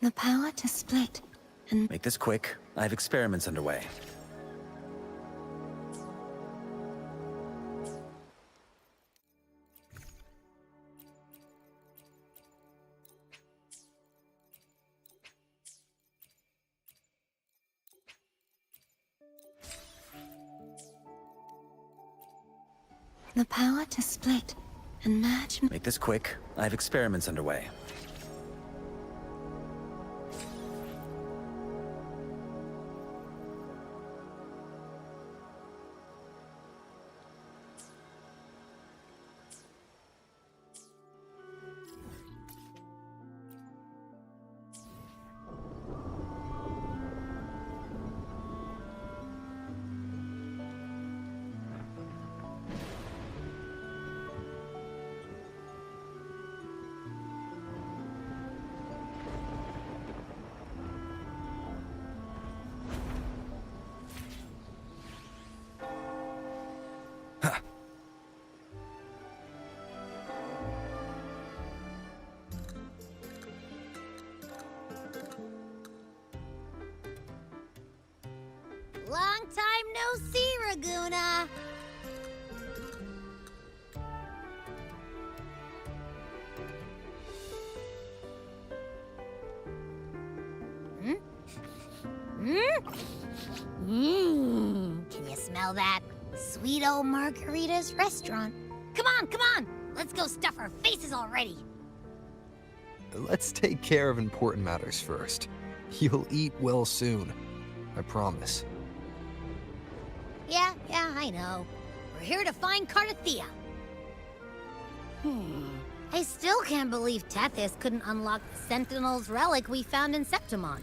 The power to split and Make this quick. I have experiments underway. the power to split and merge. Make this quick. I have experiments underway. Long time no see, Raguna. Can you smell that? Sweet old Margarita's restaurant. Come on! Let's go stuff our faces already. Let's take care of important matters first. You'll eat well soon. I promise. Yeah, I know. We're here to find Cardathea. I still can't believe Tethys couldn't unlock the Sentinel's relic we found in Septimon.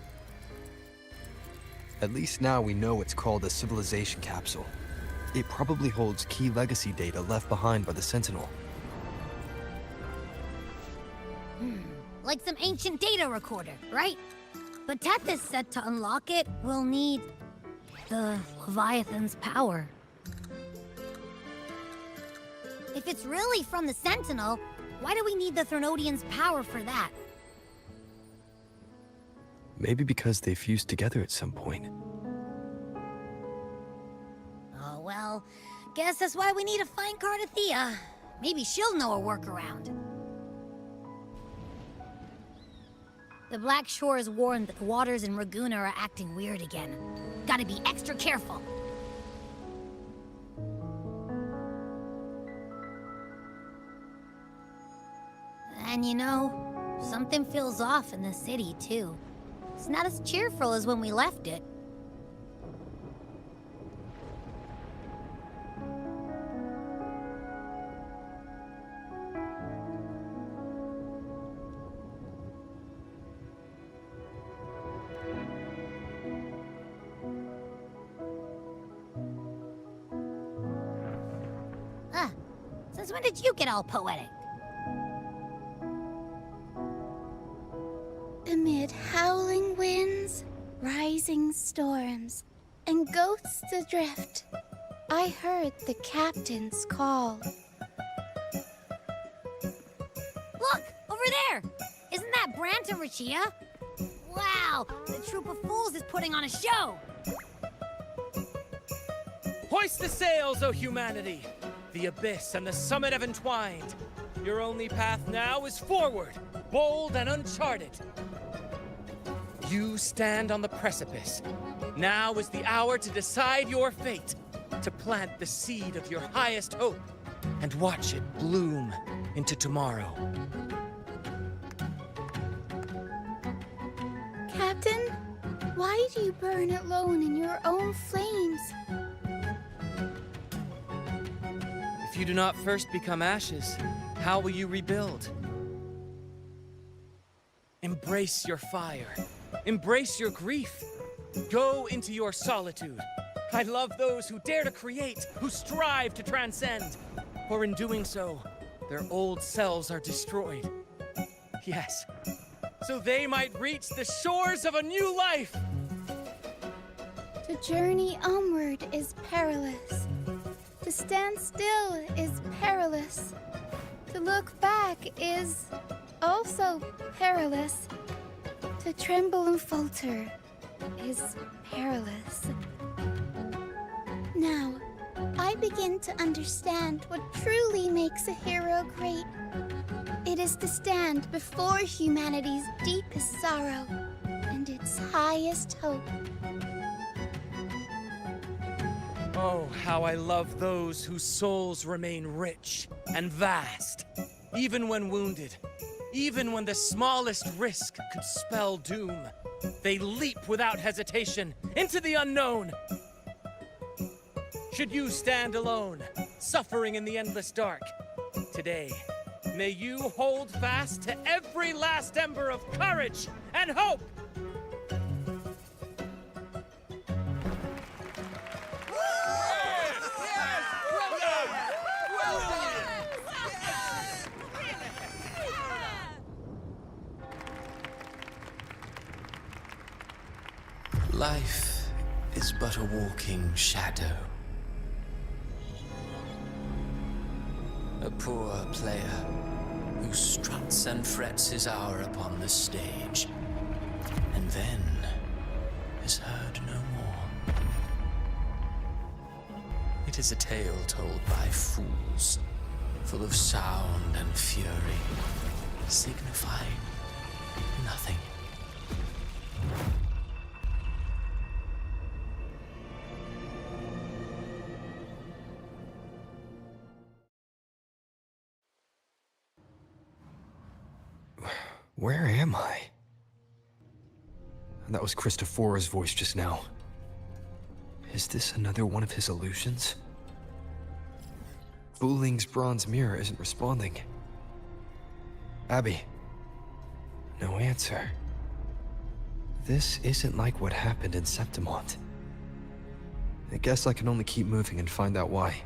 At least now we know it's called a civilization capsule. It probably holds key legacy data left behind by the Sentinel. Like some ancient data recorder, right? But Tethys said to unlock it, we'll need the Leviathan's power. If it's really from the Sentinel, why do we need the Threnodian's power for that? Maybe because they fused together at some point. Oh, well, guess that's why we need to find Cardathea. Maybe she'll know a workaround. The Black Shore has warned that the waters in Raguna are acting weird again. Gotta be extra careful. And you know, something feels off in the city, too. It's not as cheerful as when we left it. Since when did you get all poetic? Amid howling winds, rising storms, and ghosts adrift, I heard the captain's call. Look! Over there! Isn't that Brant and Rachia? Wow! The troop of fools is putting on a show! Hoist the sails, O humanity! The abyss and the summit have entwined. Your only path now is forward, bold and uncharted. You stand on the precipice. Now is the hour to decide your fate, to plant the seed of your highest hope, and watch it bloom into tomorrow. Captain, why do you burn alone in your own flames? If you do not first become ashes, how will you rebuild? Embrace your fire. Embrace your grief. Go into your solitude. I love those who dare to create, who strive to transcend. For in doing so, their old selves are destroyed. Yes, so they might reach the shores of a new life. To journey onward is perilous. To stand still is perilous. To look back is also perilous. The tremble and falter is perilous. Now, I begin to understand what truly makes a hero great. It is to stand before humanity's deepest sorrow and its highest hope. Oh, how I love those whose souls remain rich and vast, even when wounded, even when the smallest risk could spell doom. They leap without hesitation into the unknown. Should you stand alone, suffering in the endless dark, today, may you hold fast to every last ember of courage and hope! Life is but a walking shadow. A poor player who struts and frets his hour upon the stage, and then is heard no more. It is a tale told by fools, full of sound and fury, signifying nothing. Where am I? That was Christophora's voice just now. Is this another one of his illusions? Buling's bronze mirror isn't responding. Abby. No answer. This isn't like what happened in Septimont. I guess I can only keep moving and find out why.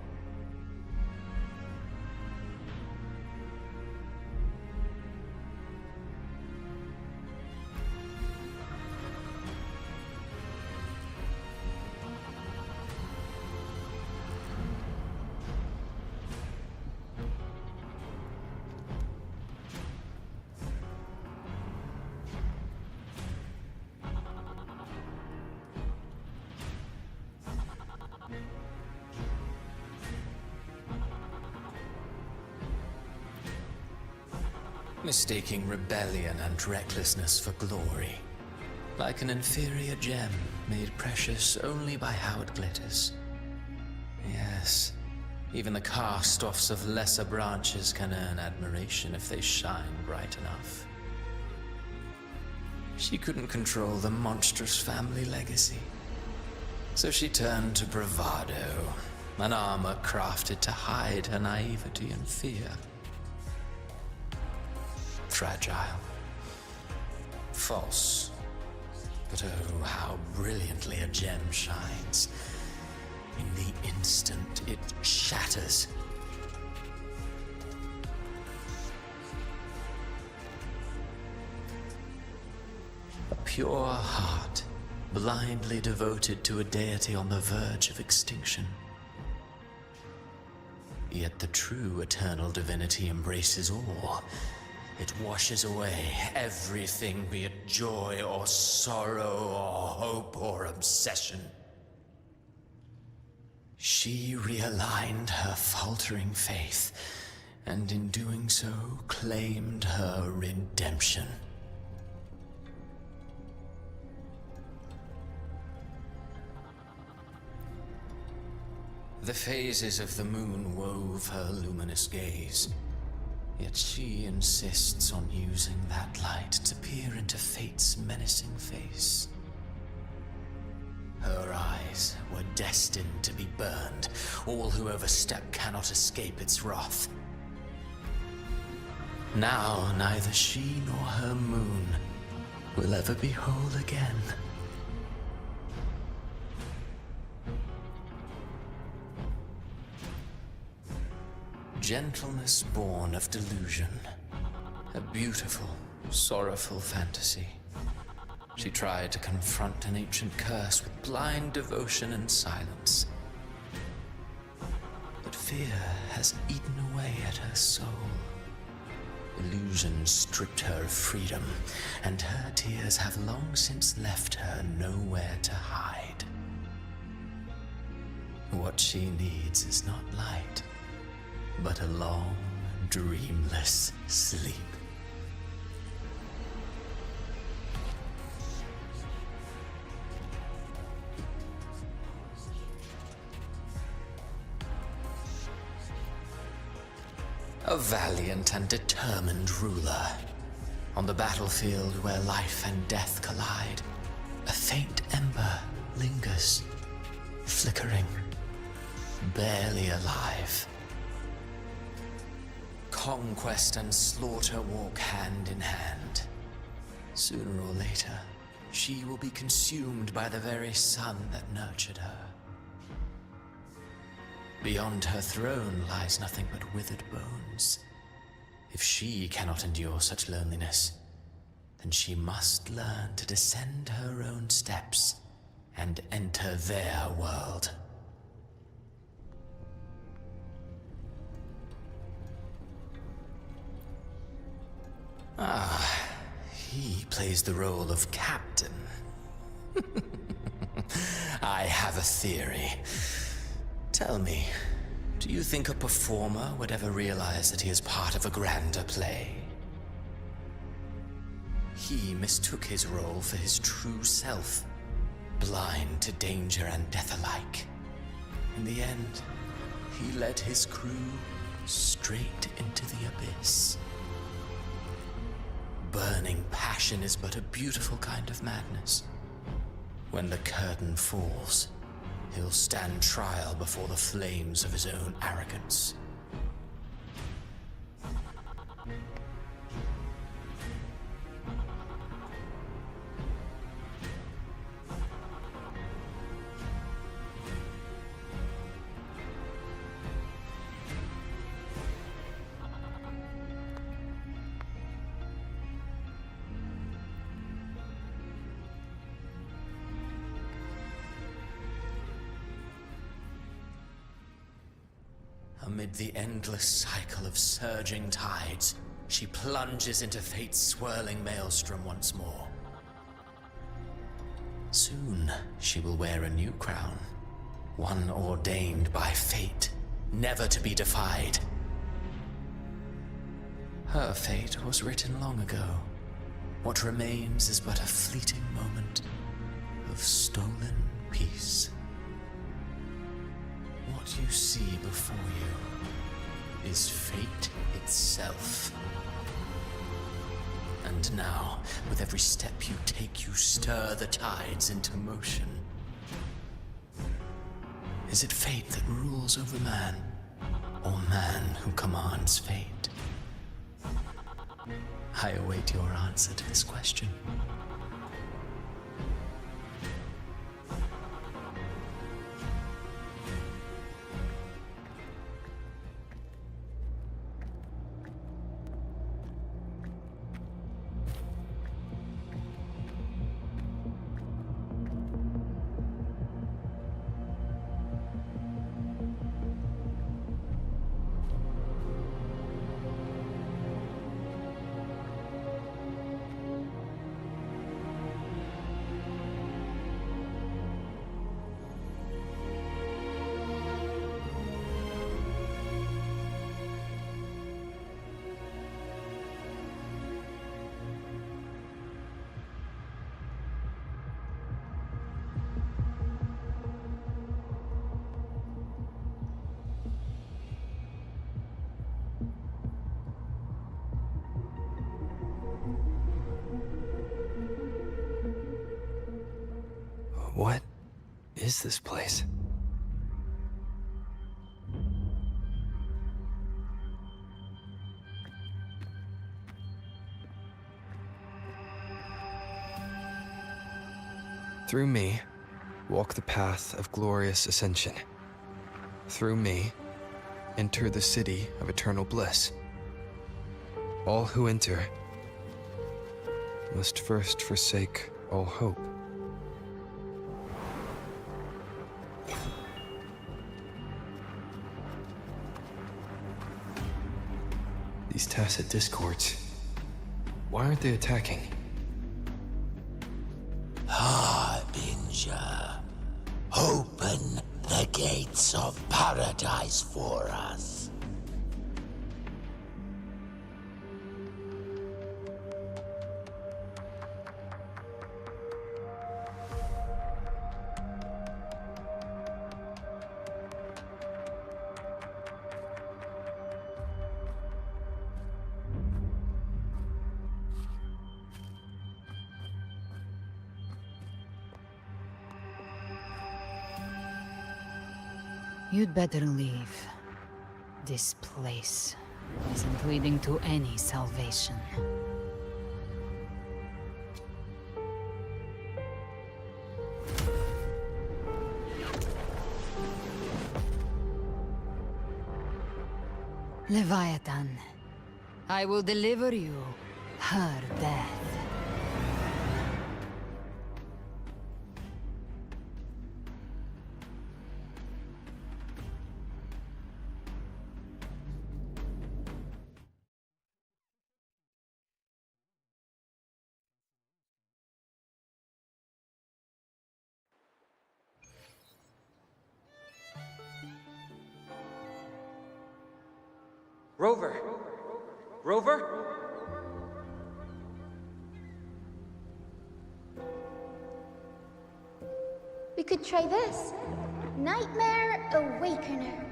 Mistaking rebellion and recklessness for glory. Like an inferior gem made precious only by how it glitters. Yes, even the cast-offs of lesser branches can earn admiration if they shine bright enough. She couldn't control the monstrous family legacy, so she turned to bravado, an armor crafted to hide her naivety and fear. Fragile. False. But oh, how brilliantly a gem shines. In the instant it shatters. A pure heart, blindly devoted to a deity on the verge of extinction. Yet the true eternal divinity embraces all. It washes away everything, be it joy or sorrow or hope or obsession. She realigned her faltering faith, and in doing so, claimed her redemption. The phases of the moon wove her luminous gaze. Yet she insists on using that light to peer into fate's menacing face. Her eyes were destined to be burned. All who overstep cannot escape its wrath. Now, neither she nor her moon will ever be whole again. Gentleness born of delusion. A beautiful, sorrowful fantasy. She tried to confront an ancient curse with blind devotion and silence. But fear has eaten away at her soul. Illusions stripped her of freedom, and her tears have long since left her nowhere to hide. What she needs is not light, but a long, dreamless sleep. A valiant and determined ruler. On the battlefield where life and death collide, a faint ember lingers, flickering, barely alive. Conquest and slaughter walk hand in hand. Sooner or later, she will be consumed by the very sun that nurtured her. Beyond her throne lies nothing but withered bones. If she cannot endure such loneliness, then she must learn to descend her own steps and enter their world. Ah, he plays the role of captain. I have a theory. Tell me, do you think a performer would ever realize that he is part of a grander play? He mistook his role for his true self, blind to danger and death alike. In the end, he led his crew straight into the abyss. Burning passion is but a beautiful kind of madness. When the curtain falls, he'll stand trial before the flames of his own arrogance. Amid the endless cycle of surging tides, she plunges into fate's swirling maelstrom once more. Soon, she will wear a new crown, one ordained by fate, never to be defied. Her fate was written long ago. What remains is but a fleeting moment of stolen peace. What you see before you is fate itself. And now, with every step you take, you stir the tides into motion. Is it fate that rules over man, or man who commands fate? I await your answer to this question. What is this place? Through me, walk the path of glorious ascension. Through me, enter the city of eternal bliss. All who enter must first forsake all hope. The These tacit discords. Why aren't they attacking? Harbinger, open the gates of paradise for us. You'd better leave. This place isn't leading to any salvation. Leviathan, I will deliver you her death. Rover! Rover? We could try this. Nightmare Awakener.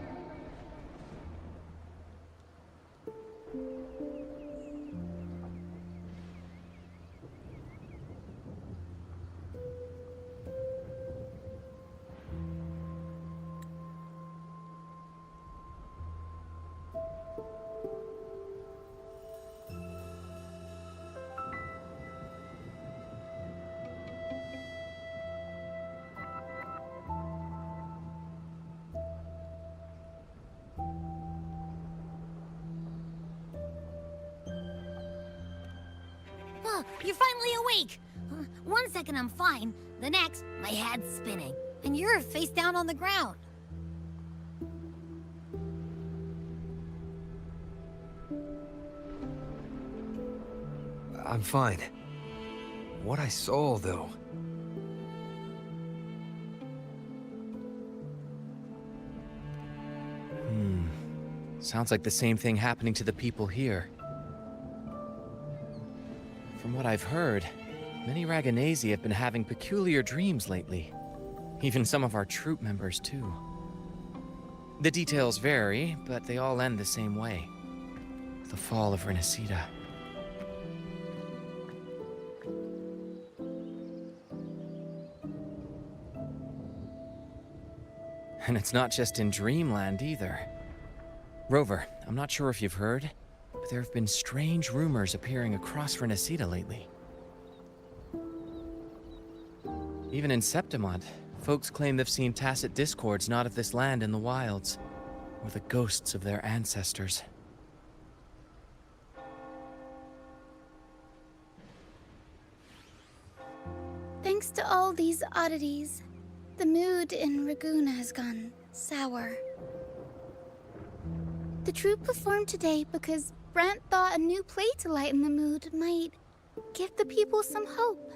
Oh, you're finally awake! One second I'm fine, the next, my head's spinning. And you're face down on the ground. I'm fine. What I saw, though... Sounds like the same thing happening to the people here. From what I've heard, many Raganesi have been having peculiar dreams lately. Even some of our troop members, too. The details vary, but they all end the same way. The fall of Renacida. And it's not just in Dreamland, either. Rover, I'm not sure if you've heard, but there have been strange rumors appearing across Renacida lately. Even in Septimont, folks claim they've seen tacit discords not of this land in the wilds, or the ghosts of their ancestors. Thanks to all these oddities, the mood in Raguna has gone sour. The troupe performed today because Brent thought a new play to lighten the mood might give the people some hope.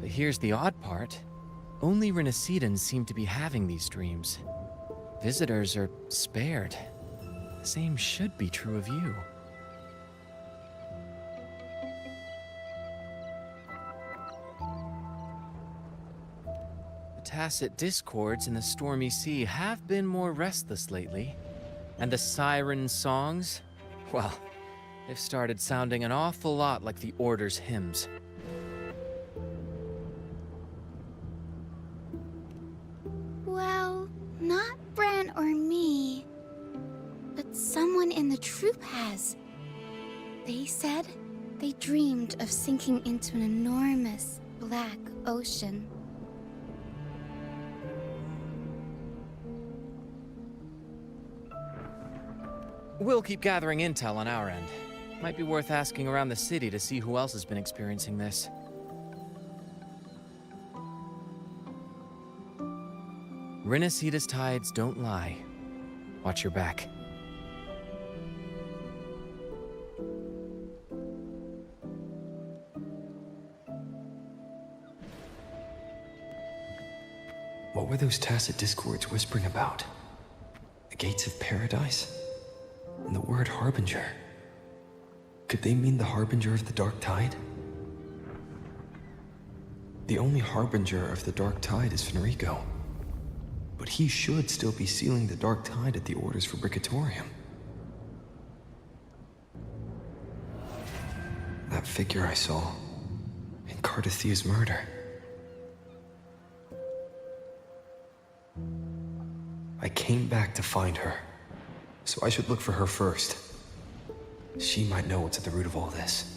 But here's the odd part. Only Renacidans seem to be having these dreams. Visitors are spared. The same should be true of you. The tacit discords in the stormy sea have been more restless lately. And the siren songs, well, they've started sounding an awful lot like the Order's hymns. Well, not Brent or me, but someone in the troupe has. They said they dreamed of sinking into an enormous black ocean. We'll keep gathering intel on our end. Might be worth asking around the city to see who else has been experiencing this. Renaceda's tides don't lie. Watch your back. What were those tacit discords whispering about? The gates of paradise? And the word harbinger? Could they mean the harbinger of the dark tide? The only harbinger of the dark tide is Fenrico. But he should still be sealing the dark tide at the orders for Bricatorium. That figure I saw in Cardathia's murder. I came back to find her, so I should look for her first. She might know what's at the root of all this.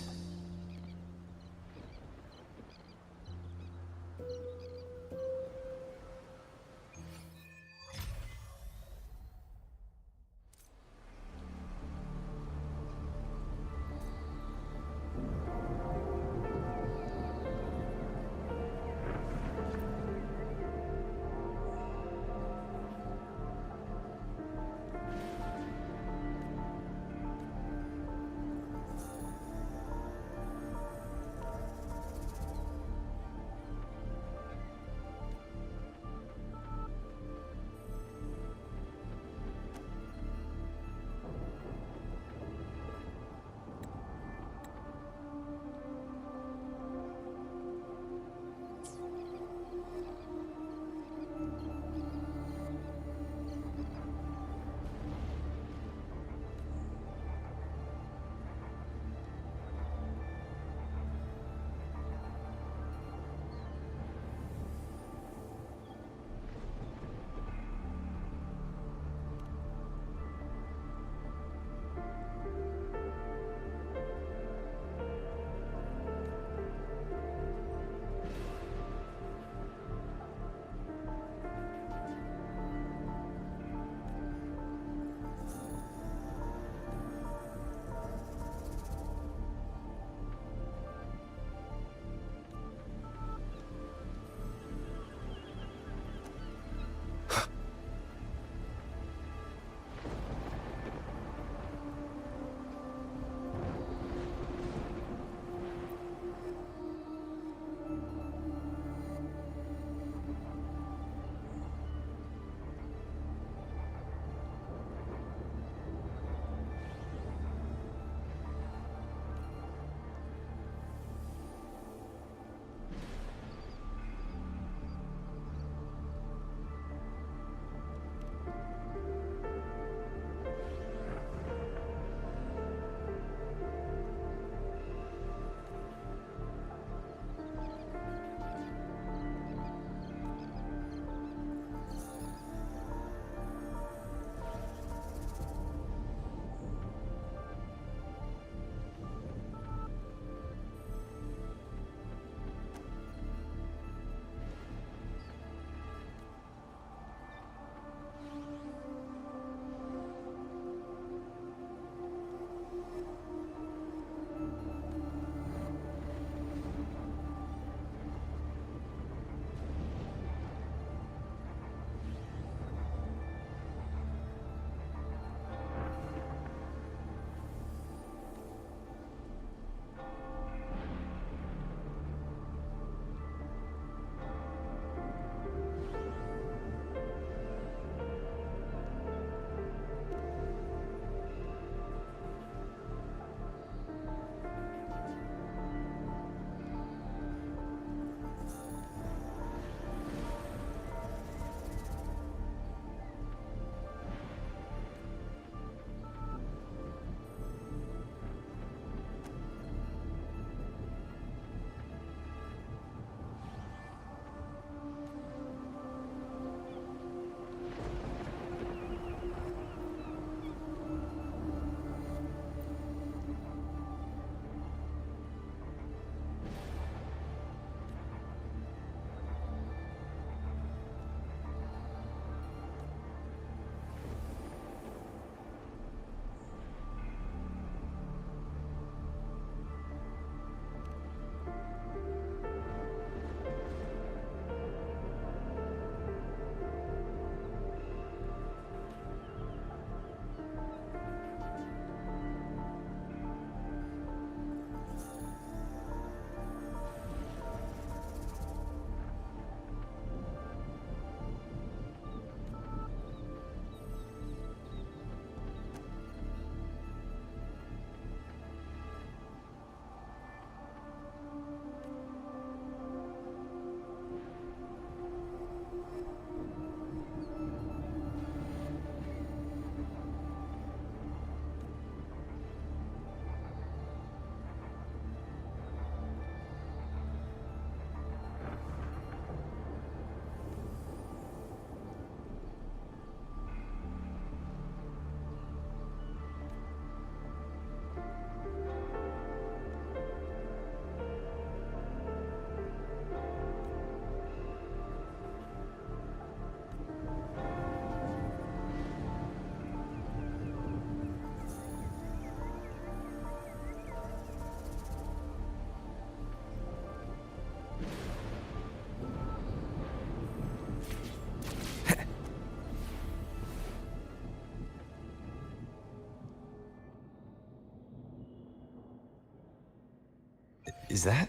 Is that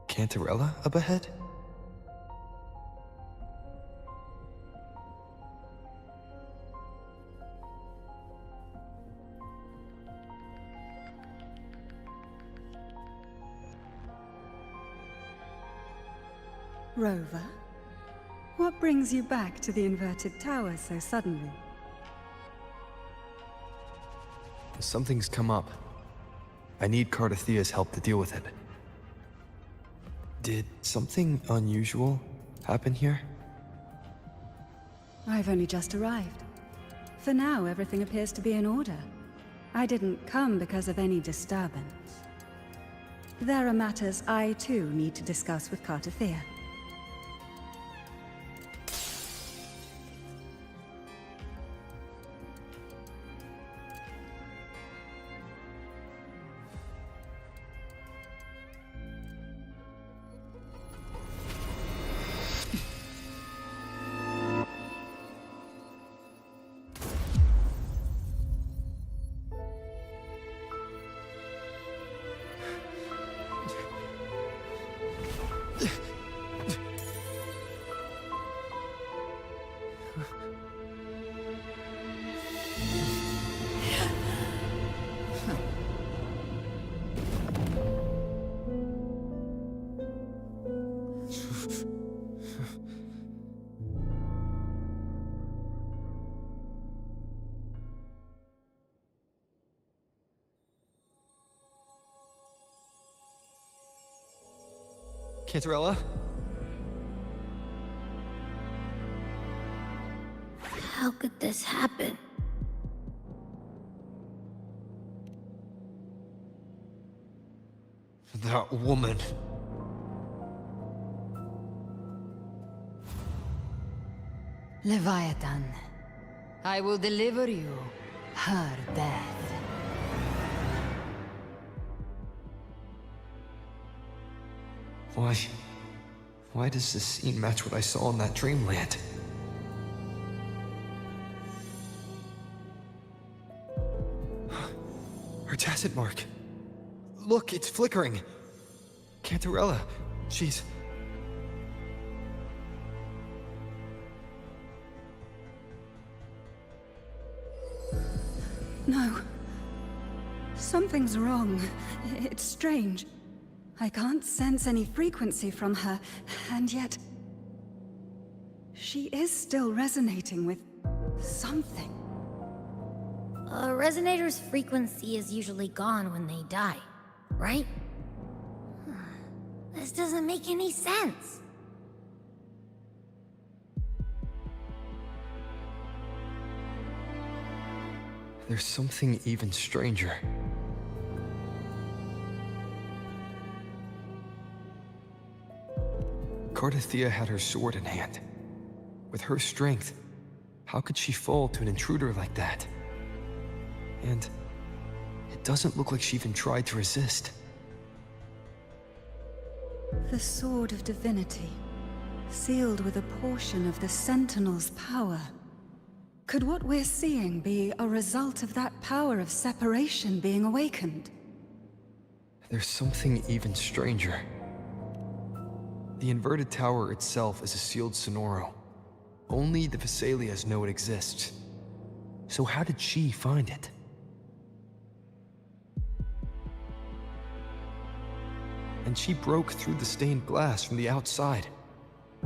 Cantarella up ahead? Rover, what brings you back to the inverted tower so suddenly? Something's come up. I need Cardathea's help to deal with it. Did something unusual happen here? I've only just arrived. For now, everything appears to be in order. I didn't come because of any disturbance. There are matters I, too, need to discuss with Cardathea. Cantarella? How could this happen? That woman. Leviathan, I will deliver you her death. Why does this scene match what I saw in that dreamland? Her tacit mark. Look, it's flickering. Cantarella, she's... No. Something's wrong. It's strange. I can't sense any frequency from her, and yet... she is still resonating with... something. A resonator's frequency is usually gone when they die, right? This doesn't make any sense. There's something even stranger. Cardathea had her sword in hand. With her strength, how could she fall to an intruder like that? And it doesn't look like she even tried to resist. The Sword of Divinity, sealed with a portion of the Sentinel's power. Could what we're seeing be a result of that power of separation being awakened? There's something even stranger. The inverted tower itself is a sealed Sonoro. Only the Vesalias know it exists. So how did she find it? And she broke through the stained glass from the outside.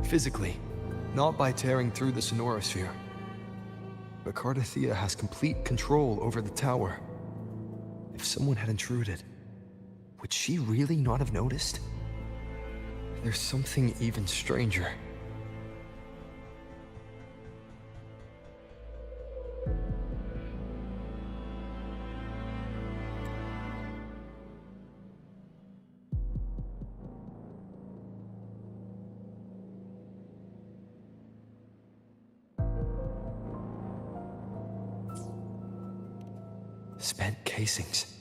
Physically, not by tearing through the Sonorosphere. But Cardathea has complete control over the tower. If someone had intruded, would she really not have noticed? There's something even stranger. Spent casings.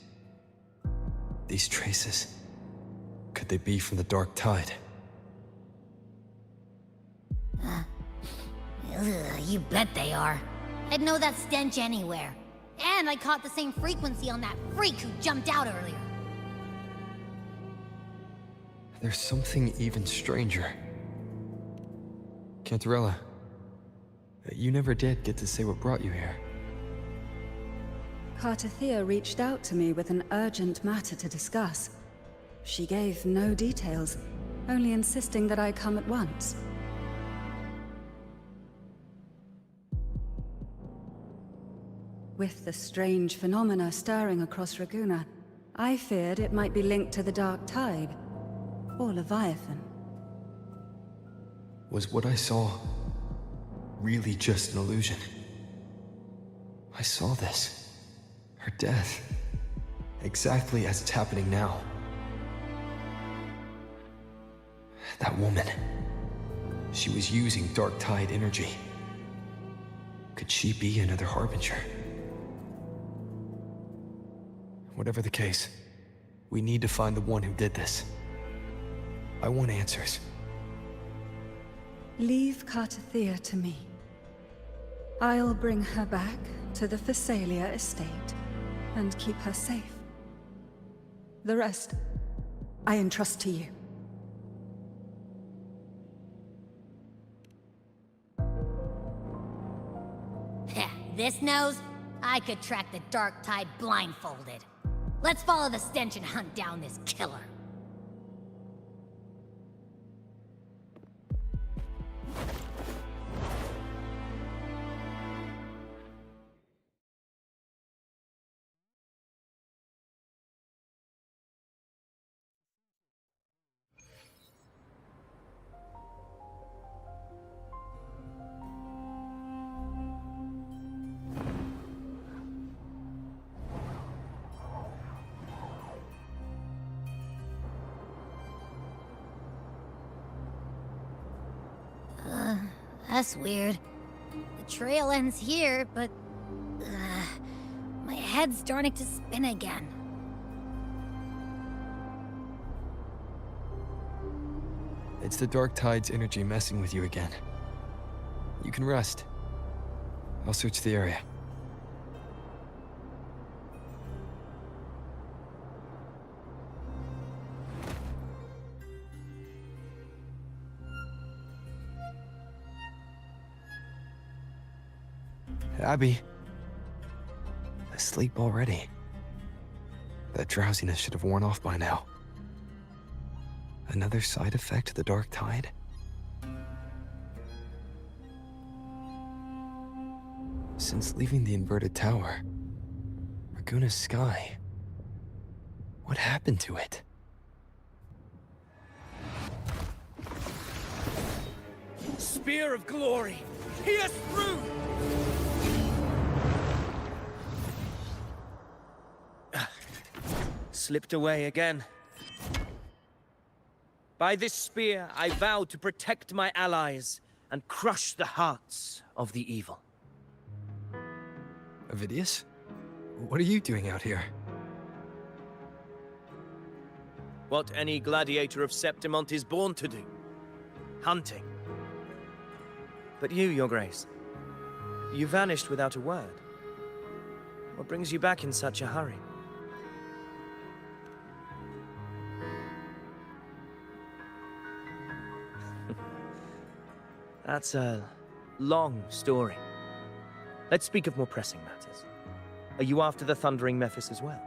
These traces. Could they be from the Dark Tide? You bet they are. I'd know that stench anywhere. And I caught the same frequency on that freak who jumped out earlier. there's something even stranger. Cantarella, you never did get to say what brought you here. Cartathea reached out to me with an urgent matter to discuss. She gave no details, only insisting that I come at once. With the strange phenomena stirring across Raguna, I feared it might be linked to the Dark Tide, or Leviathan. Was what I saw really just an illusion? I saw this. Her death. Exactly as it's happening now. That woman. She was using Dark Tide energy. Could she be another Harbinger? Whatever the case, we need to find the one who did this. I want answers. Leave Cartathea to me. I'll bring her back to the Phasalia estate and keep her safe. The rest, I entrust to you. This nose? I could track the Dark Tide blindfolded. Let's follow the stench and hunt down this killer. That's weird. The trail ends here, but... my head's starting to spin again. It's the Dark Tide's energy messing with you again. You can rest. I'll search the area. Abby. Asleep already. That drowsiness should have worn off by now. Another side effect of the Dark Tide? Since leaving the inverted tower, Raguna's sky, what happened to it? Spear of glory! Pierce through! Slipped away again. By this spear, I vow to protect my allies and crush the hearts of the evil. Avidius? What are you doing out here? What any gladiator of Septimont is born to do. Hunting. But you, Your Grace, you vanished without a word. What brings you back in such a hurry? That's a long story. Let's speak of more pressing matters. Are you after the Thundering Mephis as well?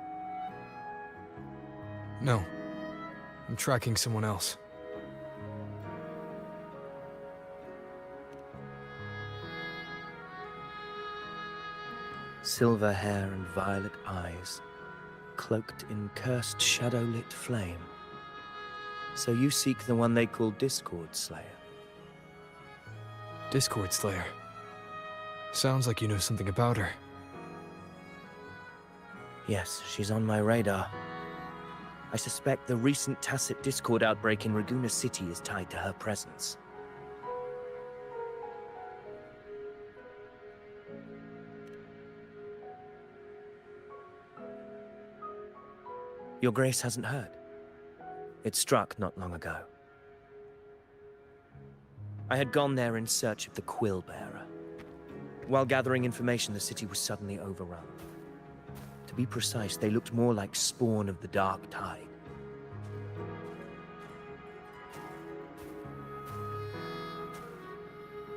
No. I'm tracking someone else. Silver hair and violet eyes, cloaked in cursed shadow-lit flame. So you seek the one they call Discord Slayer. Discord Slayer. Sounds like you know something about her. Yes, she's on my radar. I suspect the recent tacit Discord outbreak in Raguna City is tied to her presence. Your Grace hasn't heard. It struck not long ago. I had gone there in search of the Quill Bearer. While gathering information, the city was suddenly overrun. To be precise, they looked more like spawn of the Dark Tide.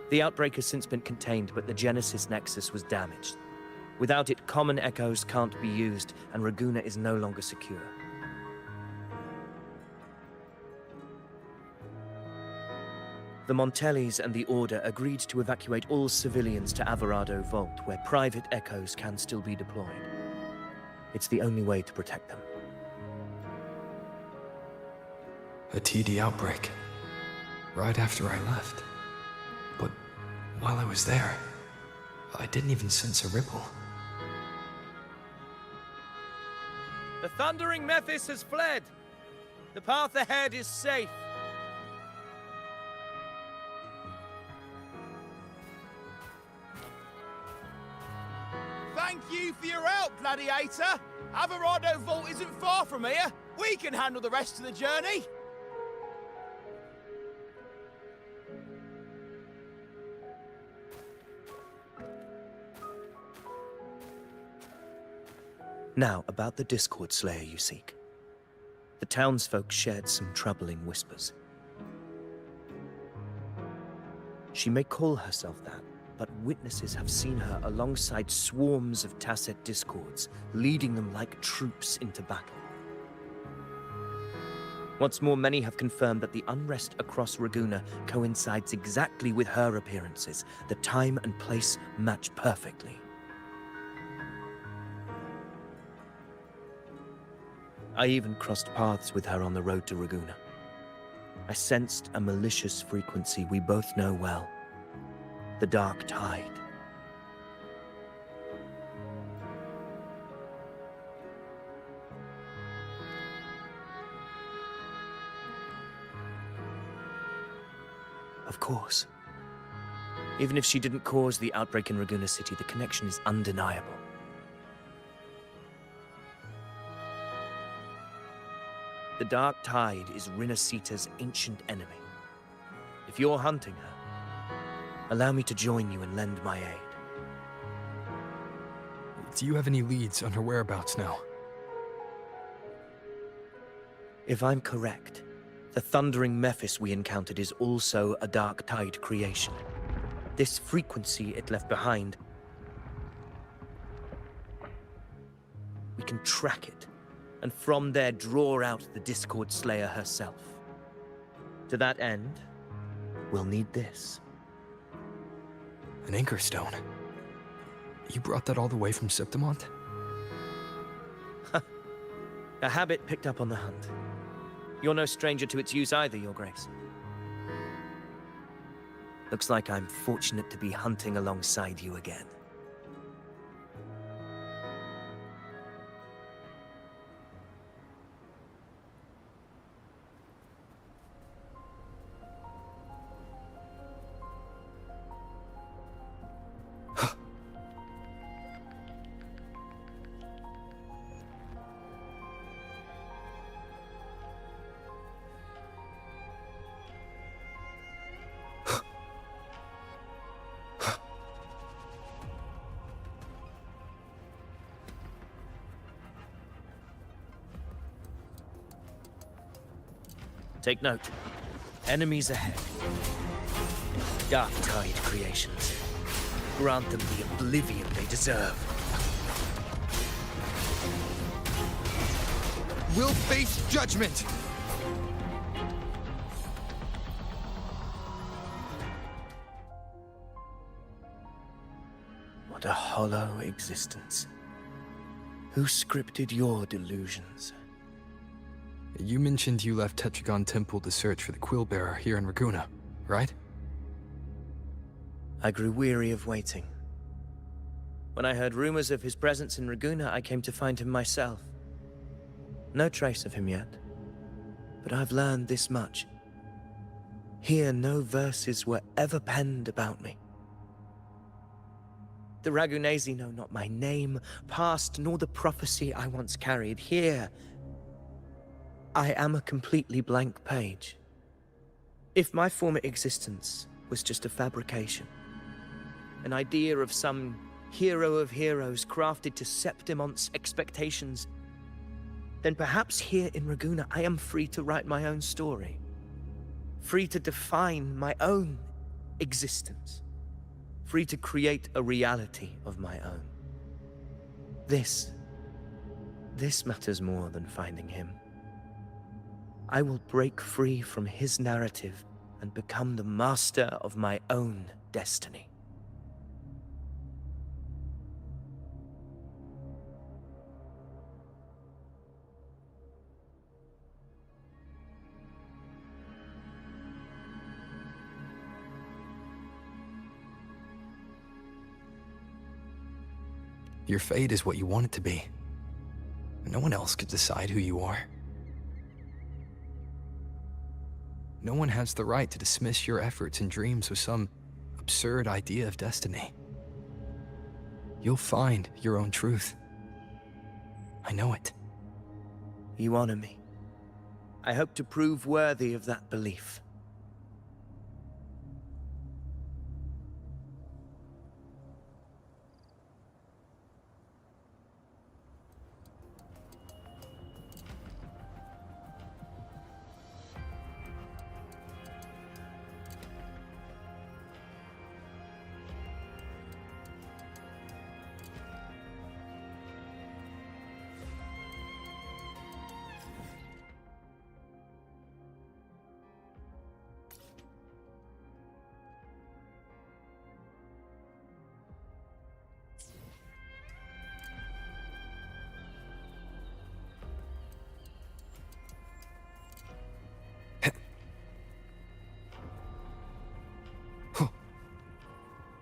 The outbreak has since been contained, but the Genesis Nexus was damaged. Without it, common echoes can't be used, and Raguna is no longer secure. The Montellis and the Order agreed to evacuate all civilians to Alvarado Vault, where private echoes can still be deployed. It's the only way to protect them. A TD outbreak. Right after I left. But while I was there, I didn't even sense a ripple. The Thundering Mephis has fled! The path ahead is safe! Thank you for your help, Gladiator! Alvarado Vault isn't far from here. We can handle the rest of the journey. Now, about the Discord Slayer you seek. The townsfolk shared some troubling whispers. She may call herself that, but witnesses have seen her alongside swarms of Tacet Discords, leading them like troops into battle. What's more, many have confirmed that the unrest across Raguna coincides exactly with her appearances. The time and place match perfectly. I even crossed paths with her on the road to Raguna. I sensed a malicious frequency we both know well. The Dark Tide. Of course. Even if she didn't cause the outbreak in Raguna City, the connection is undeniable. The Dark Tide is Rinasita's ancient enemy. If you're hunting her, allow me to join you and lend my aid. Do you have any leads on her whereabouts now? If I'm correct, the Thundering Mephis we encountered is also a Dark Tide creation. This frequency it left behind, we can track it, and from there draw out the Discord Slayer herself. To that end, we'll need this. An Anchor Stone? You brought that all the way from Septimont? A habit picked up on the hunt. You're no stranger to its use either, Your Grace. Looks like I'm fortunate to be hunting alongside you again. Take note. Enemies ahead. Dark Tide creations. Grant them the oblivion they deserve. We'll face judgment! What a hollow existence. Who scripted your delusions? You mentioned you left Tetragon Temple to search for the Quill Bearer here in Raguna, right? I grew weary of waiting. When I heard rumors of his presence in Raguna, I came to find him myself. No trace of him yet, but I've learned this much. Here, no verses were ever penned about me. The Ragunesi know not my name, past, nor the prophecy I once carried. Here, I am a completely blank page. If my former existence was just a fabrication, an idea of some hero of heroes crafted to Septimont's expectations, then perhaps here in Raguna I am free to write my own story. Free to define my own existence, free to create a reality of my own. This matters more than finding him. I will break free from his narrative and become the master of my own destiny. Your fate is what you want it to be. No one else could decide who you are. No one has the right to dismiss your efforts and dreams with some absurd idea of destiny. You'll find your own truth. I know it. You honor me. I hope to prove worthy of that belief.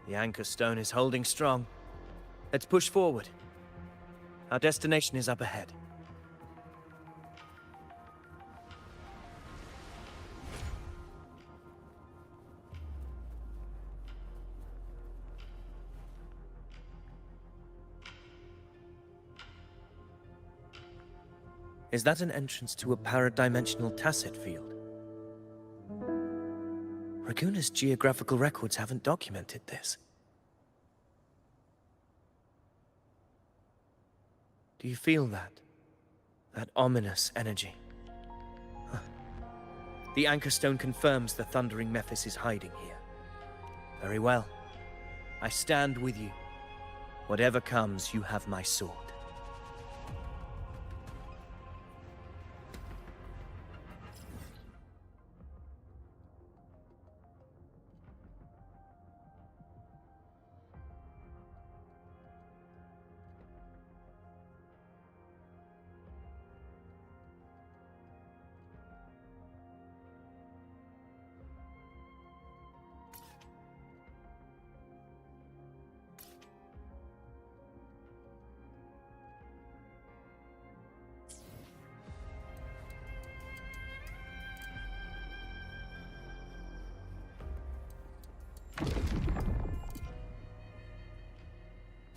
The anchor stone is holding strong. Let's push forward. Our destination is up ahead. Is that an entrance to a paradimensional tacit field? Raguna's geographical records haven't documented this. Do you feel that? That ominous energy? Huh. The anchor stone confirms the thundering Mephis is hiding here. Very well. I stand with you. Whatever comes, you have my sword.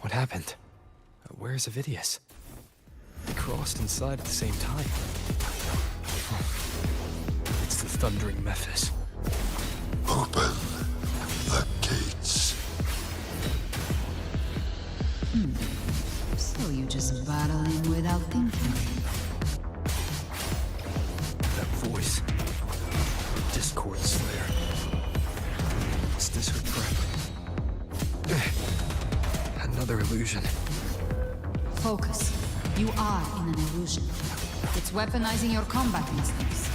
What happened? Where's Avidius? We crossed inside at the same time. It's the thundering Mephis. Open the gates. So you just battle him without thinking. That voice. Discord Slayer. Is this her threat? Another illusion. Focus. You are in an illusion. It's weaponizing your combat instincts.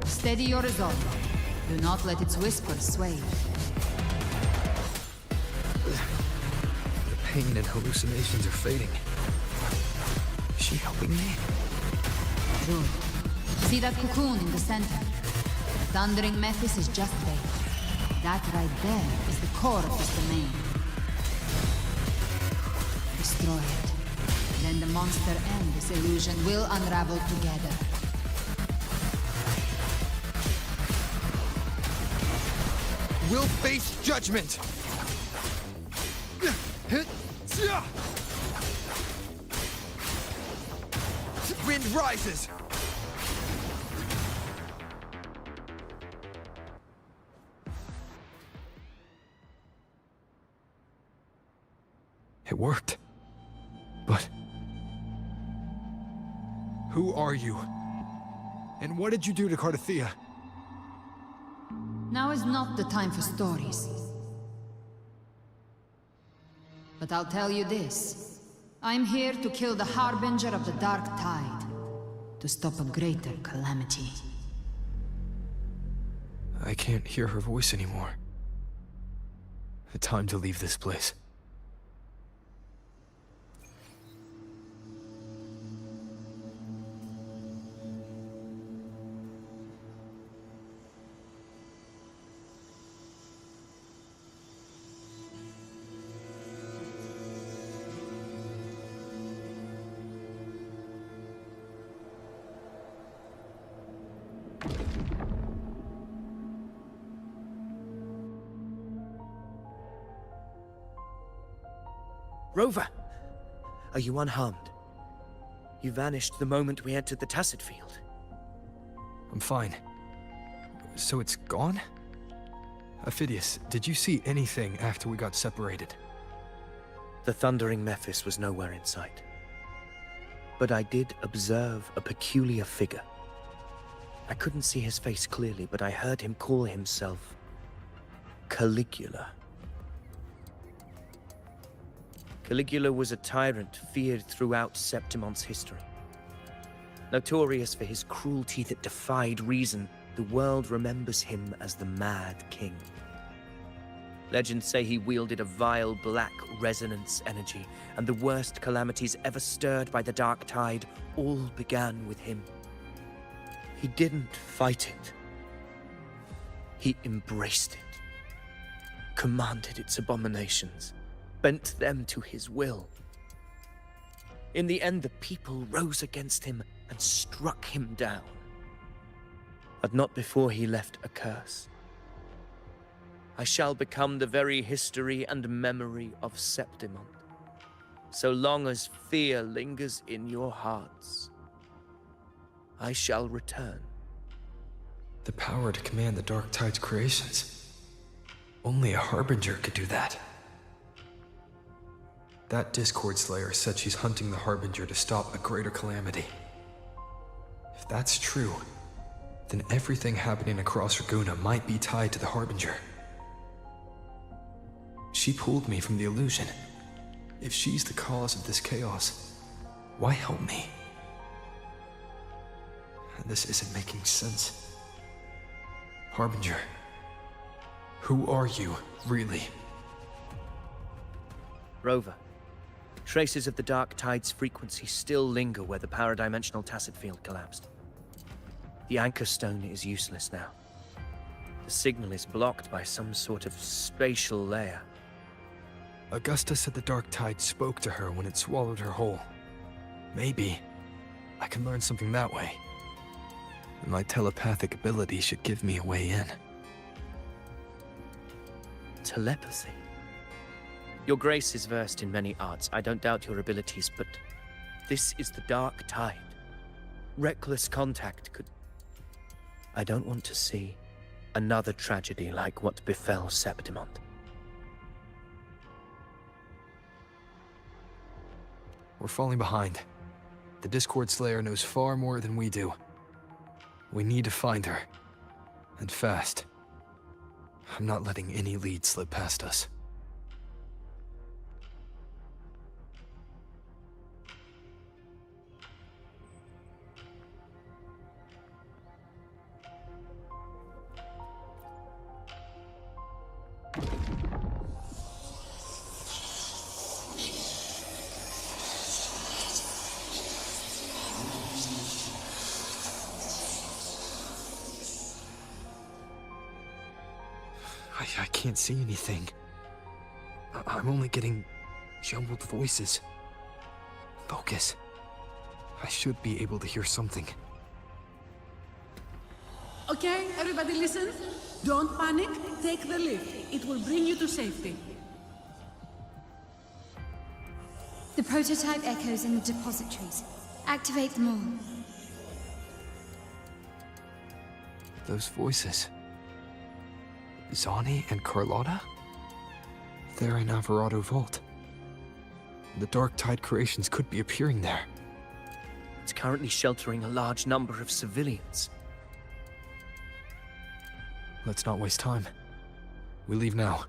Steady your resolve. Do not let its whispers sway you. The pain and hallucinations are fading. Is she helping me? Good. See that cocoon in the center? The thundering Mephis is just there. That right there is the core of this domain. Destroy it. Then the monster and this illusion will unravel together. We'll face judgment! Wind rises! It worked. But... who are you? And what did you do to Cardathia? Now is not the time for stories. But I'll tell you this. I'm here to kill the Harbinger of the Dark Tide. To stop a greater calamity. I can't hear her voice anymore. Time to leave this place. Rover! Are you unharmed? You vanished the moment we entered the Tacit Field. I'm fine. So it's gone? Ophidius, did you see anything after we got separated? The thundering Mephis was nowhere in sight. But I did observe a peculiar figure. I couldn't see his face clearly, but I heard him call himself Caligula. Caligula was a tyrant feared throughout Septimon's history. Notorious for his cruelty that defied reason, the world remembers him as the Mad King. Legends say he wielded a vile black resonance energy, and the worst calamities ever stirred by the Dark Tide all began with him. He didn't fight it. He embraced it, commanded its abominations, bent them to his will. In the end, the people rose against him and struck him down. But not before he left a curse. I shall become the very history and memory of Septimon, so long as fear lingers in your hearts. I shall return. The power to command the Dark Tide's creations. Only a Harbinger could do that. That Discord Slayer said she's hunting the Harbinger to stop a greater calamity. If that's true, then everything happening across Raguna might be tied to the Harbinger. She pulled me from the illusion. If she's the cause of this chaos, why help me? This isn't making sense. Harbinger, who are you, really? Rover, traces of the Dark Tide's frequency still linger where the power-dimensional Tacit Field collapsed. The Anchor Stone is useless now. The signal is blocked by some sort of spatial layer. Augusta said the Dark Tide spoke to her when it swallowed her whole. Maybe I can learn something that way. My telepathic ability should give me a way in. Telepathy? Your Grace is versed in many arts. I don't doubt your abilities, but this is the Dark Tide. Reckless contact could... I don't want to see another tragedy like what befell Septimon. We're falling behind. The Discord Slayer knows far more than we do. We need to find her. And fast. I'm not letting any lead slip past us. I can't see anything. I'm only getting jumbled voices. Focus. I should be able to hear something. Okay, everybody listen. Don't panic. Take the lift. It will bring you to safety. The prototype echoes in the depositories. Activate them all. Those voices. Zani and Carlotta? They're in Alvarado Vault. The Dark Tide creations could be appearing there. It's currently sheltering a large number of civilians. Let's not waste time. We leave now.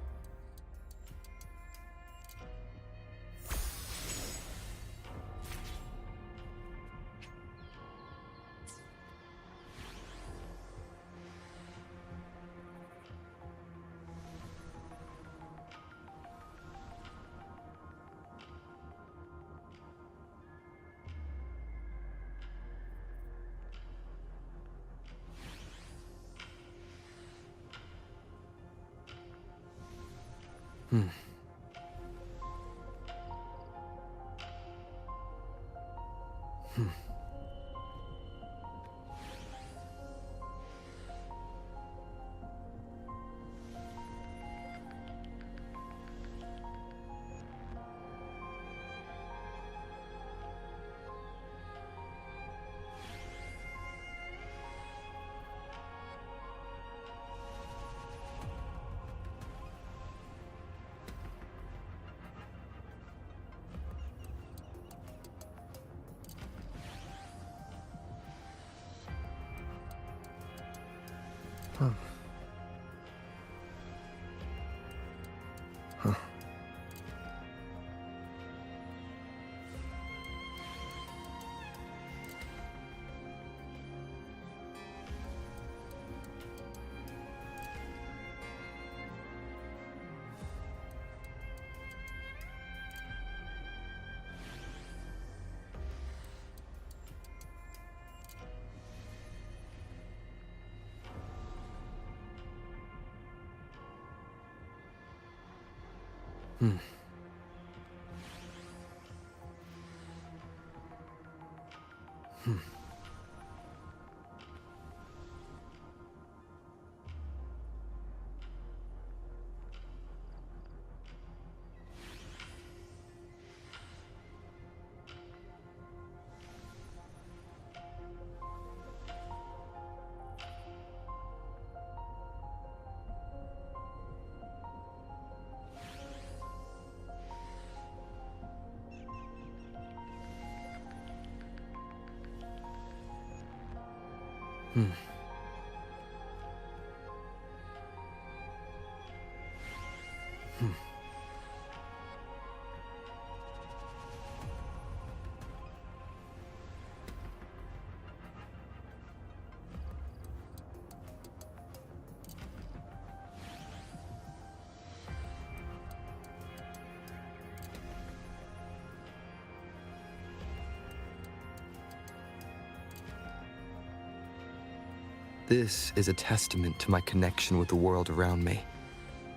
This is a testament to my connection with the world around me,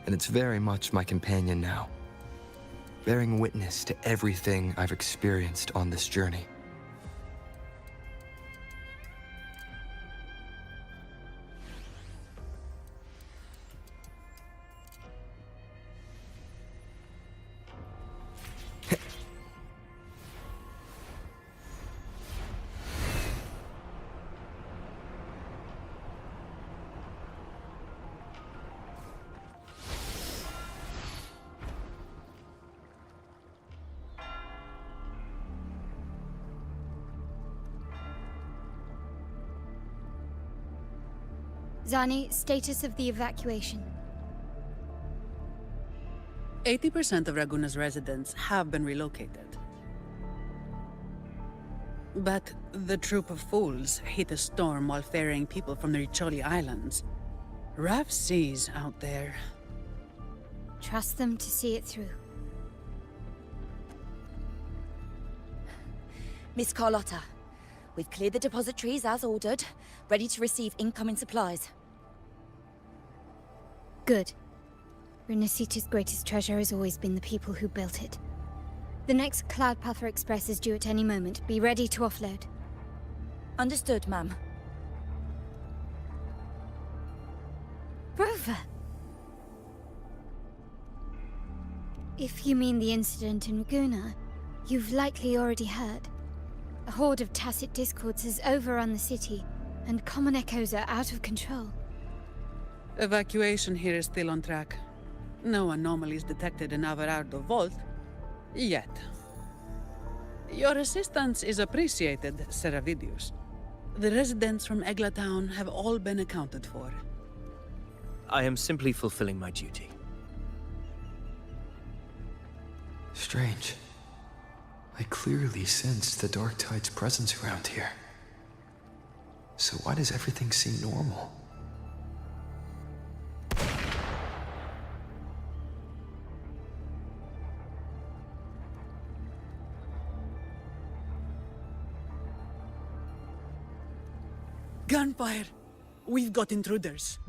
and it's very much my companion now, bearing witness to everything I've experienced on this journey. Zani, status of the evacuation. 80% of Raguna's residents have been relocated. But the troop of fools hit a storm while ferrying people from the Riccioli Islands. Rough seas out there. Trust them to see it through. Miss Carlotta, we've cleared the depositories as ordered, ready to receive incoming supplies. Good. Renacita's greatest treasure has always been the people who built it. The next Cloudpather Express is due at any moment. Be ready to offload. Understood, ma'am. Rover! If you mean the incident in Raguna, you've likely already heard. A horde of tacit discords has overrun the city, and common echoes are out of control. Evacuation here is still on track. No anomalies detected in Averardo Vault. Yet. Your assistance is appreciated, Seravidius. The residents from Egla Town have all been accounted for. I am simply fulfilling my duty. Strange. I clearly sense the Dark Tide's presence around here. So why does everything seem normal? Gunfire! We've got intruders.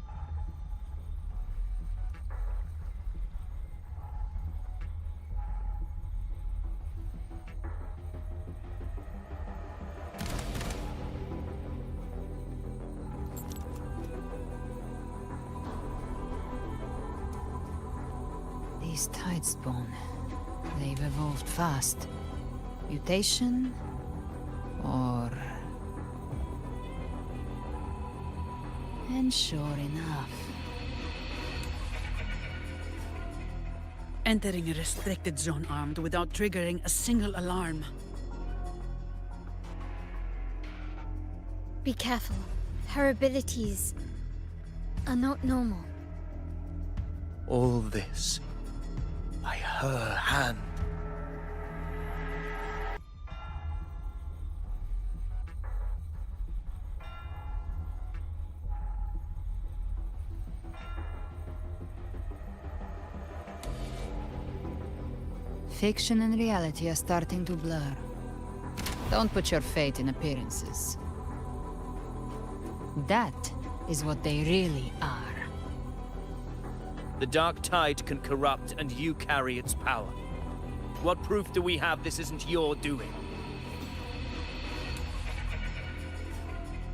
These Tidespawn, they've evolved fast. Mutation? Or... And sure enough... Entering a restricted zone armed without triggering a single alarm. Be careful. Her abilities are not normal. All this by her hand. Fiction and reality are starting to blur. Don't put your faith in appearances. That is what they really are. The Dark Tide can corrupt, and you carry its power. What proof do we have this isn't your doing?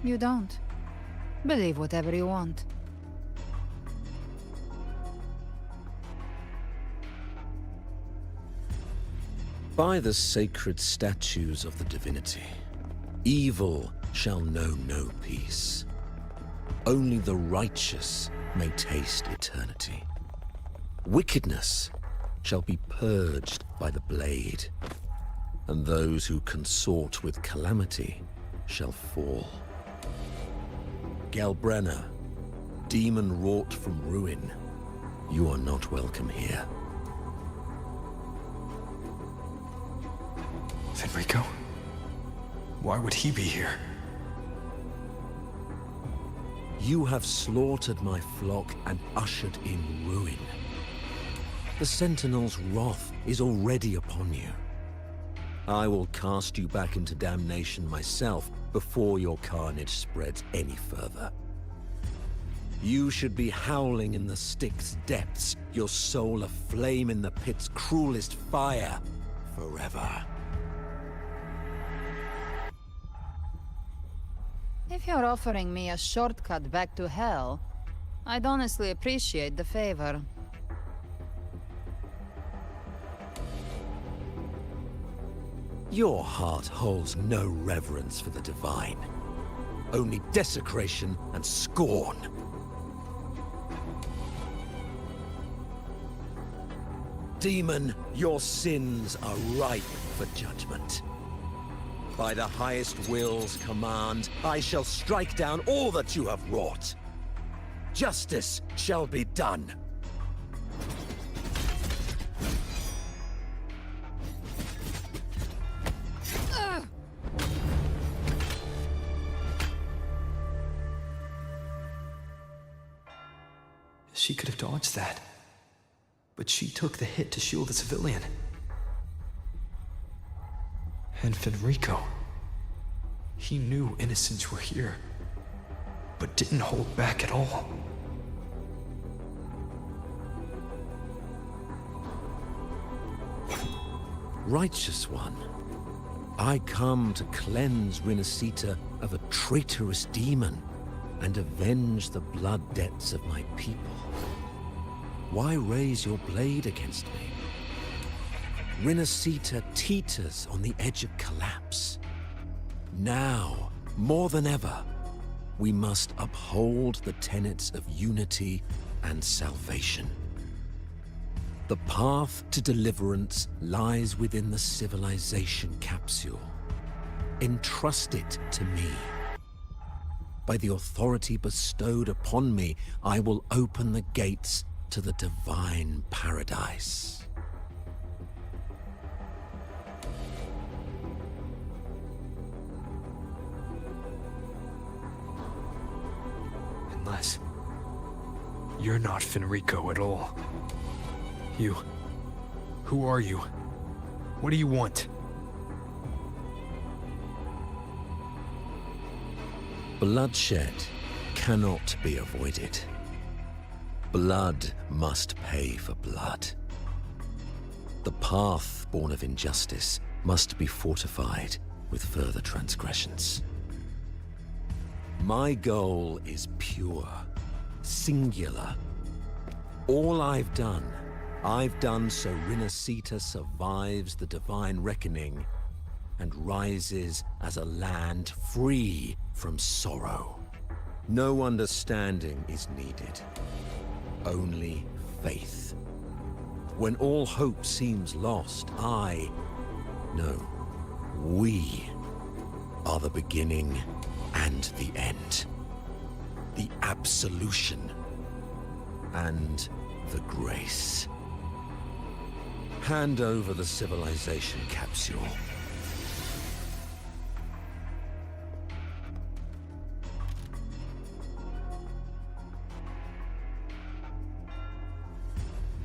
You don't. Believe whatever you want. By the sacred statues of the divinity, evil shall know no peace. Only the righteous may taste eternity. Wickedness shall be purged by the blade, and those who consort with calamity shall fall. Gelbrenna, demon wrought from ruin, you are not welcome here. Fenrico? Why would he be here? You have slaughtered my flock and ushered in ruin. The Sentinel's wrath is already upon you. I will cast you back into damnation myself before your carnage spreads any further. You should be howling in the Styx's depths, your soul aflame in the pit's cruelest fire, forever. If you're offering me a shortcut back to hell, I'd honestly appreciate the favor. Your heart holds no reverence for the divine. Only desecration and scorn. Demon, your sins are ripe for judgment. By the highest will's command, I shall strike down all that you have wrought. Justice shall be done. She could have dodged that. But she took the hit to shield the civilian. And Fenrico. He knew innocents were here, but didn't hold back at all. Righteous One, I come to cleanse Rinascita of a traitorous demon and avenge the blood debts of my people. Why raise your blade against me? Rinascita teeters on the edge of collapse. Now, more than ever, we must uphold the tenets of unity and salvation. The path to deliverance lies within the civilization capsule. Entrust it to me. by the authority bestowed upon me, I will open the gates to the divine paradise. Unless you're not Fenrico at all. Who are you? What do you want? Bloodshed cannot be avoided. Blood must pay for blood. The path born of injustice must be fortified with further transgressions. My goal is pure, singular. All I've done so Rinascita survives the divine reckoning and rises as a land free from sorrow. No understanding is needed, only faith. When all hope seems lost, we are the beginning and the end. The absolution and the grace. Hand over the civilization capsule.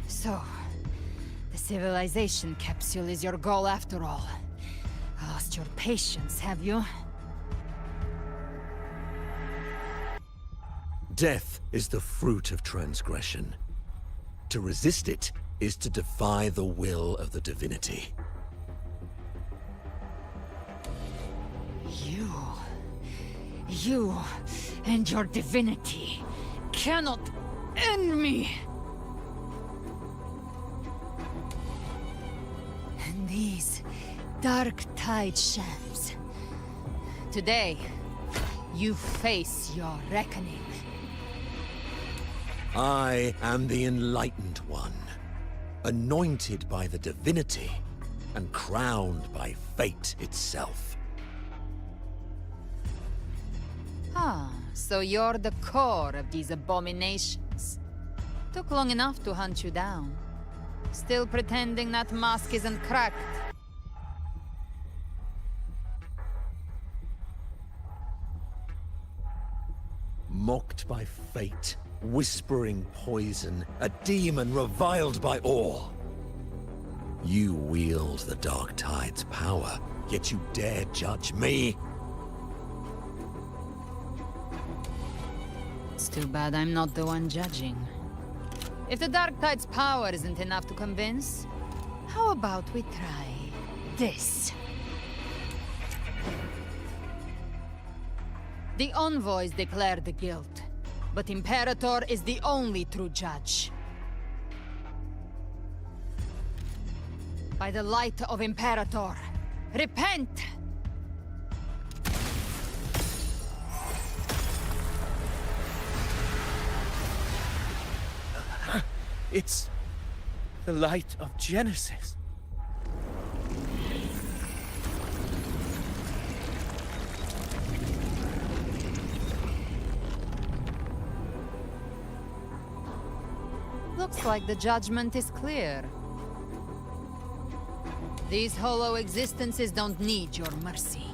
So, the civilization capsule is your goal after all. Lost your patience, have you? Death is the fruit of transgression. To resist it is to defy the will of the divinity. You and your divinity cannot end me! And these dark tide shams. Today, you face your reckoning. I am the Enlightened One, anointed by the divinity and crowned by fate itself. Ah, so you're the core of these abominations. Took long enough to hunt you down. Still pretending that mask isn't cracked. Mocked by fate, whispering poison, a demon reviled by all. You wield the Dark Tide's power, yet you dare judge me? It's too bad I'm not the one judging. If the Dark Tide's power isn't enough to convince, how about we try this? The envoys declare the guilt, but Imperator is the only true judge. By the light of Imperator, repent! It's the light of Genesis. Looks like the judgment is clear. These hollow existences don't need your mercy.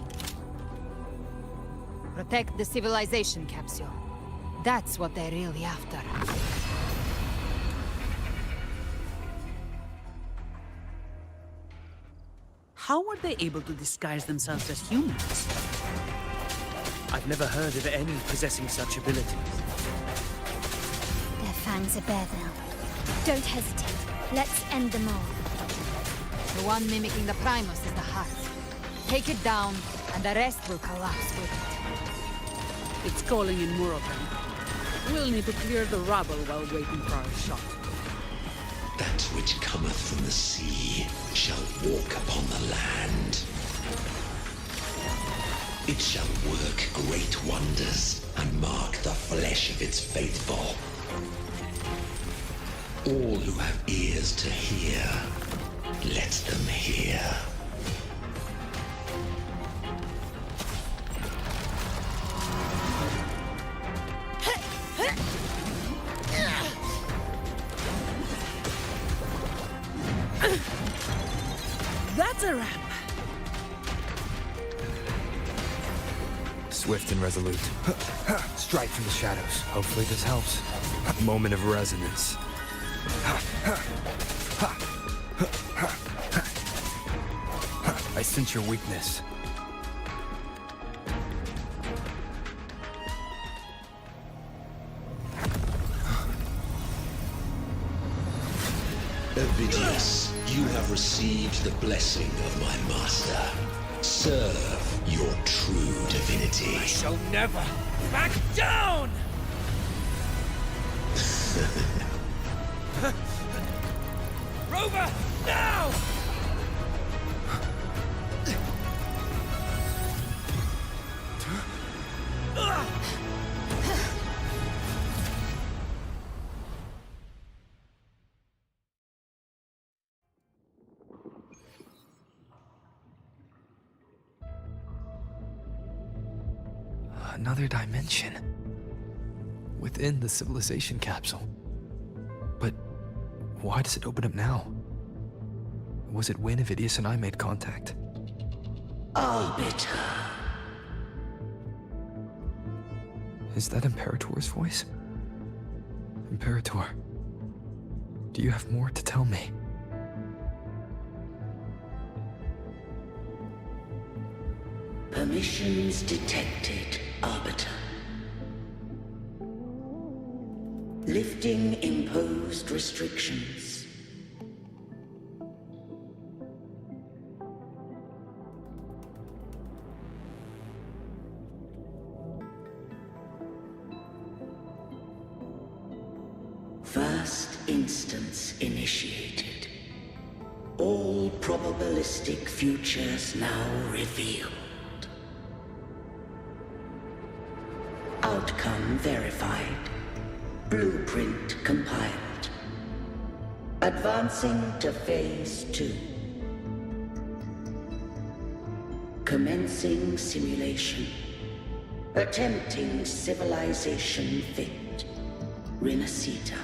Protect the civilization capsule. That's what they're really after. How were they able to disguise themselves as humans? I've never heard of any possessing such abilities. Their fangs are bare now. Don't hesitate. Let's end them all. The one mimicking the Primus is the heart. Take it down, and the rest will collapse with it. It's calling in more of them. We'll need to clear the rubble while waiting for our shot. That which cometh from the sea shall walk upon the land. It shall work great wonders and mark the flesh of its faithful. All who have ears to hear, let them hear. That's a wrap. Swift and resolute. Strike from the shadows. Hopefully this helps. Moment of resonance. I sense your weakness. Ovidius, you have received the blessing of my master. Serve your true divinity. I shall never back down! Rover, now! Another dimension. Within the civilization capsule. But why does it open up now? Was it when Ovidius and I made contact? Arbiter. Is that Imperator's voice? Imperator, do you have more to tell me? Permissions detected, Arbiter. Lifting imposed restrictions. First instance initiated. All probabilistic futures now revealed. Outcome verified. Blueprint compiled. Advancing to Phase 2. Commencing simulation. Attempting civilization fit. Renacita.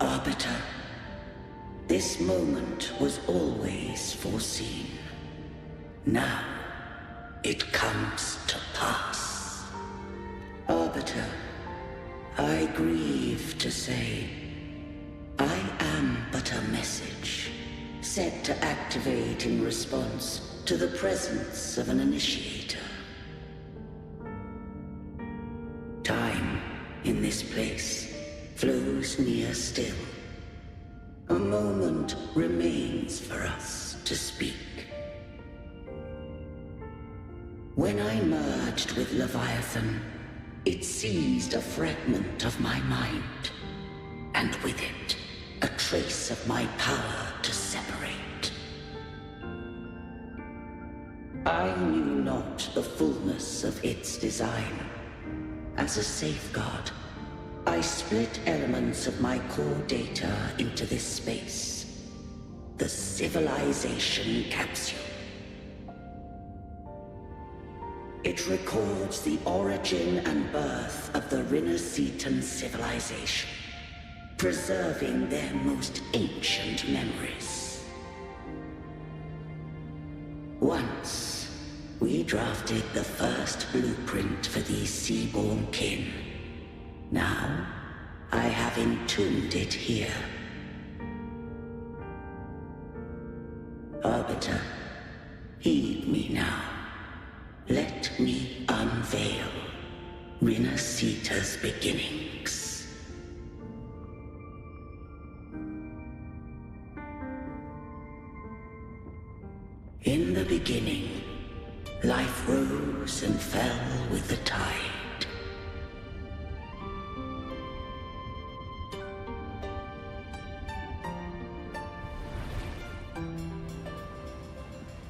Arbiter, this moment was always foreseen. Now, it comes to pass. Arbiter, I grieve to say, I am but a message, set to activate in response to the presence of an initiator. Time, in this place, flows near still. A moment remains for us to speak. When I merged with Leviathan, it seized a fragment of my mind, and with it, a trace of my power to separate. I knew not the fullness of its design. As a safeguard, I split elements of my core data into this space. The civilization capsule. It records the origin and birth of the Renacetan civilization, preserving their most ancient memories. Once, we drafted the first blueprint for these seaborn kin. Now, I have entombed it here. Arbiter, heed me now. Let me unveil Rinasita's beginnings. In the beginning, life rose and fell with the tide.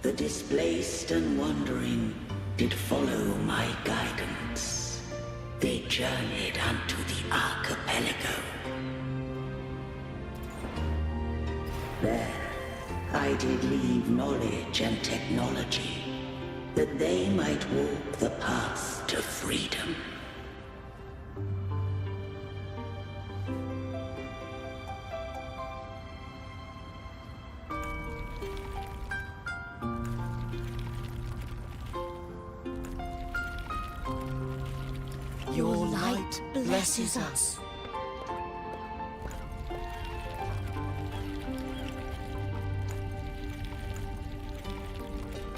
The displaced and wandering did follow my guidance. They journeyed unto the archipelago. There, I did leave knowledge and technology, that they might walk the path to freedom. Your light blesses us.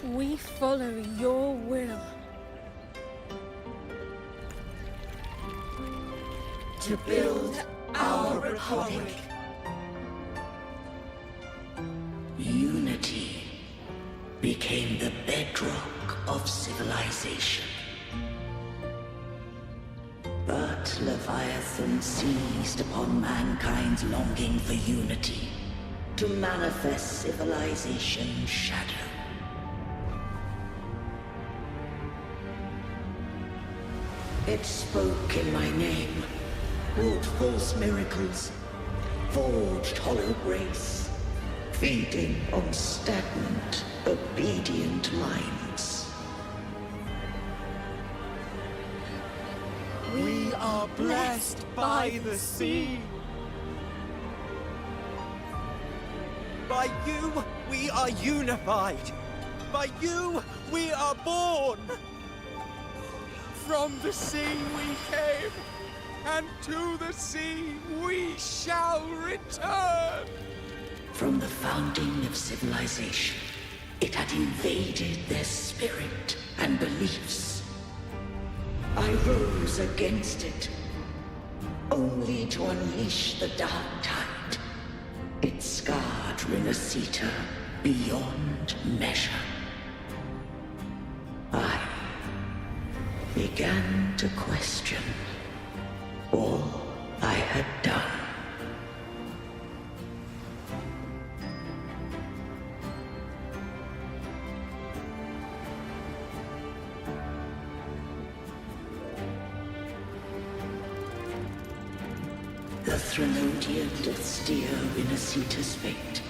We follow your will. To build our republic. Unity became the bedrock of civilization. But Leviathan seized upon mankind's longing for unity to manifest civilization's shadow. It spoke in my name, wrought false miracles, forged hollow grace, feeding on stagnant, obedient minds. We are blessed by the sea. By you, we are unified. By you, we are born. From the sea we came, and to the sea we shall return. From the founding of civilization, it had invaded their spirit and beliefs. I rose against it, only to unleash the dark tide. It scarred Rinasita beyond measure. I began to question all I had done. The Threnodian doth steer Rinasita's fate.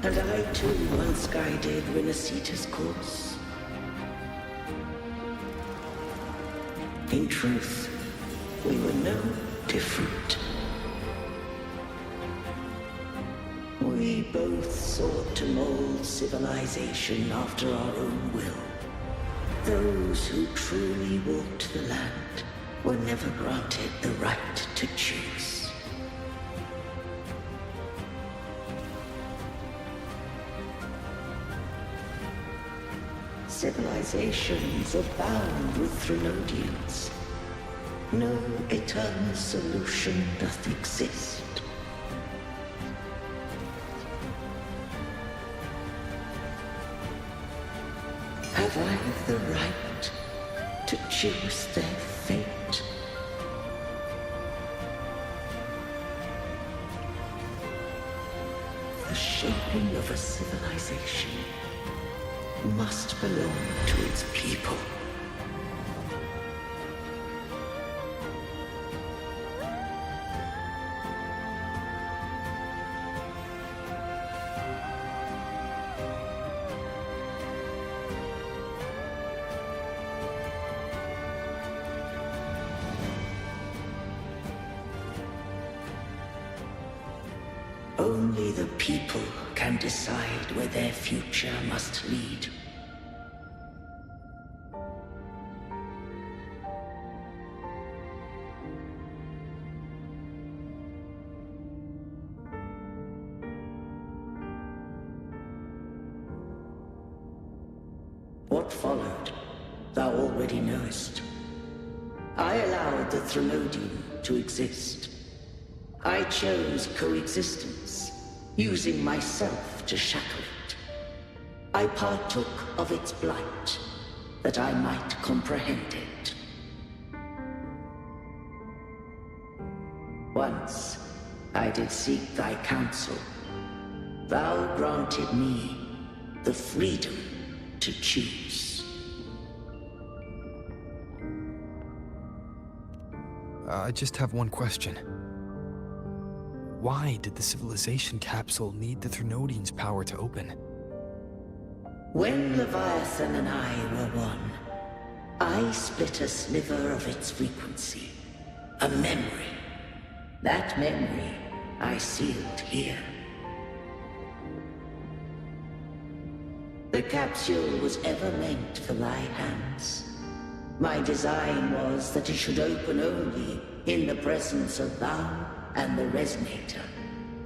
And I too once guided Rinasita's course. In truth, we were no different. We both sought to mold civilization after our own will. Those who truly walked the land were never granted the right to choose. Civilizations abound with Threnodians. No eternal solution doth exist. Have I the right to choose their fate? The shaping of a civilization must belong to its people. Only the people can decide where their future must lead. What followed, thou already knowest. I allowed the Threnodium to exist. I chose coexistence, using myself to shackle it. I partook of its blight, that I might comprehend it. Once, I did seek thy counsel. Thou granted me the freedom to choose. I just have one question. Why did the civilization capsule need the Threnodian's power to open? When Leviathan and I were one, I split a sliver of its frequency. A memory. That memory I sealed here. The capsule was ever meant for thy hands. My design was that it should open only in the presence of thou and the Resonator,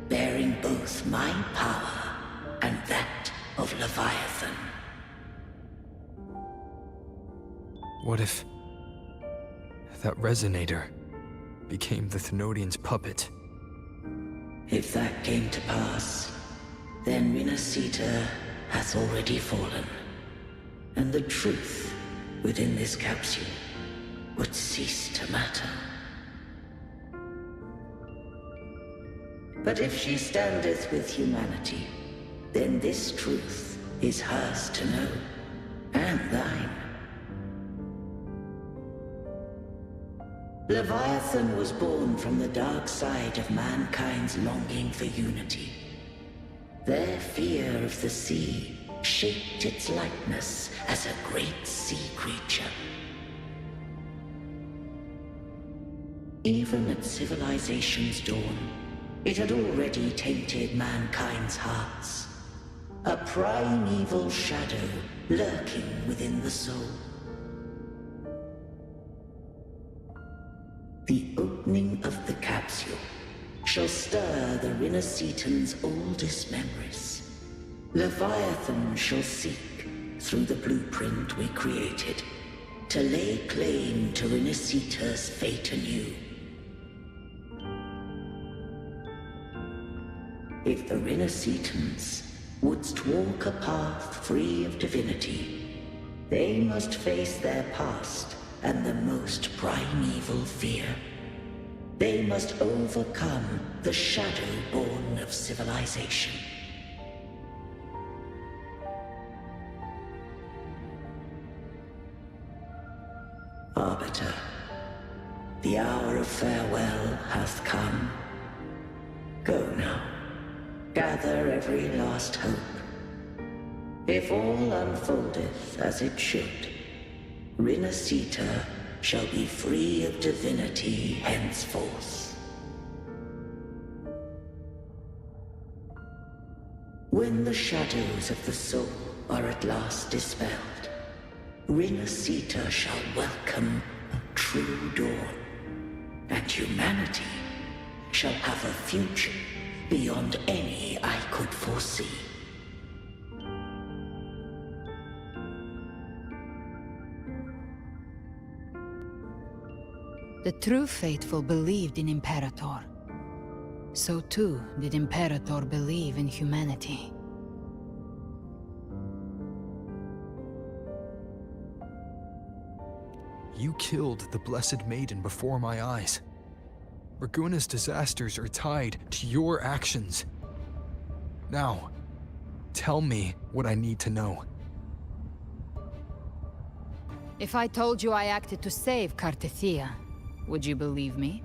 bearing both my power and that of Leviathan. What if that Resonator became the Thenodian's puppet? If that came to pass, then Renacita hath already fallen, and the truth within this capsule would cease to matter. But if she standeth with humanity, then this truth is hers to know, and thine. Leviathan was born from the dark side of mankind's longing for unity. Their fear of the sea shaped its likeness as a great sea creature. Even at civilization's dawn, it had already tainted mankind's hearts. A primeval shadow lurking within the soul. The opening of the capsule shall stir the Renacitan's oldest memories. Leviathan shall seek, through the blueprint we created, to lay claim to Renacita's fate anew. If the Renacitans wouldst walk a path free of divinity, they must face their past and the most primeval fear. They must overcome the shadow born of civilization. Arbiter, the hour of farewell hath come. Go now, gather every last hope. If all unfoldeth as it should, Renacita shall be free of divinity henceforth. When the shadows of the soul are at last dispelled, Renacita shall welcome a true dawn, and humanity shall have a future beyond any I could foresee. The true faithful believed in Imperator. So too did Imperator believe in humanity. You killed the Blessed Maiden before my eyes. Raguna's disasters are tied to your actions. Now, tell me what I need to know. If I told you I acted to save Cartethia, would you believe me?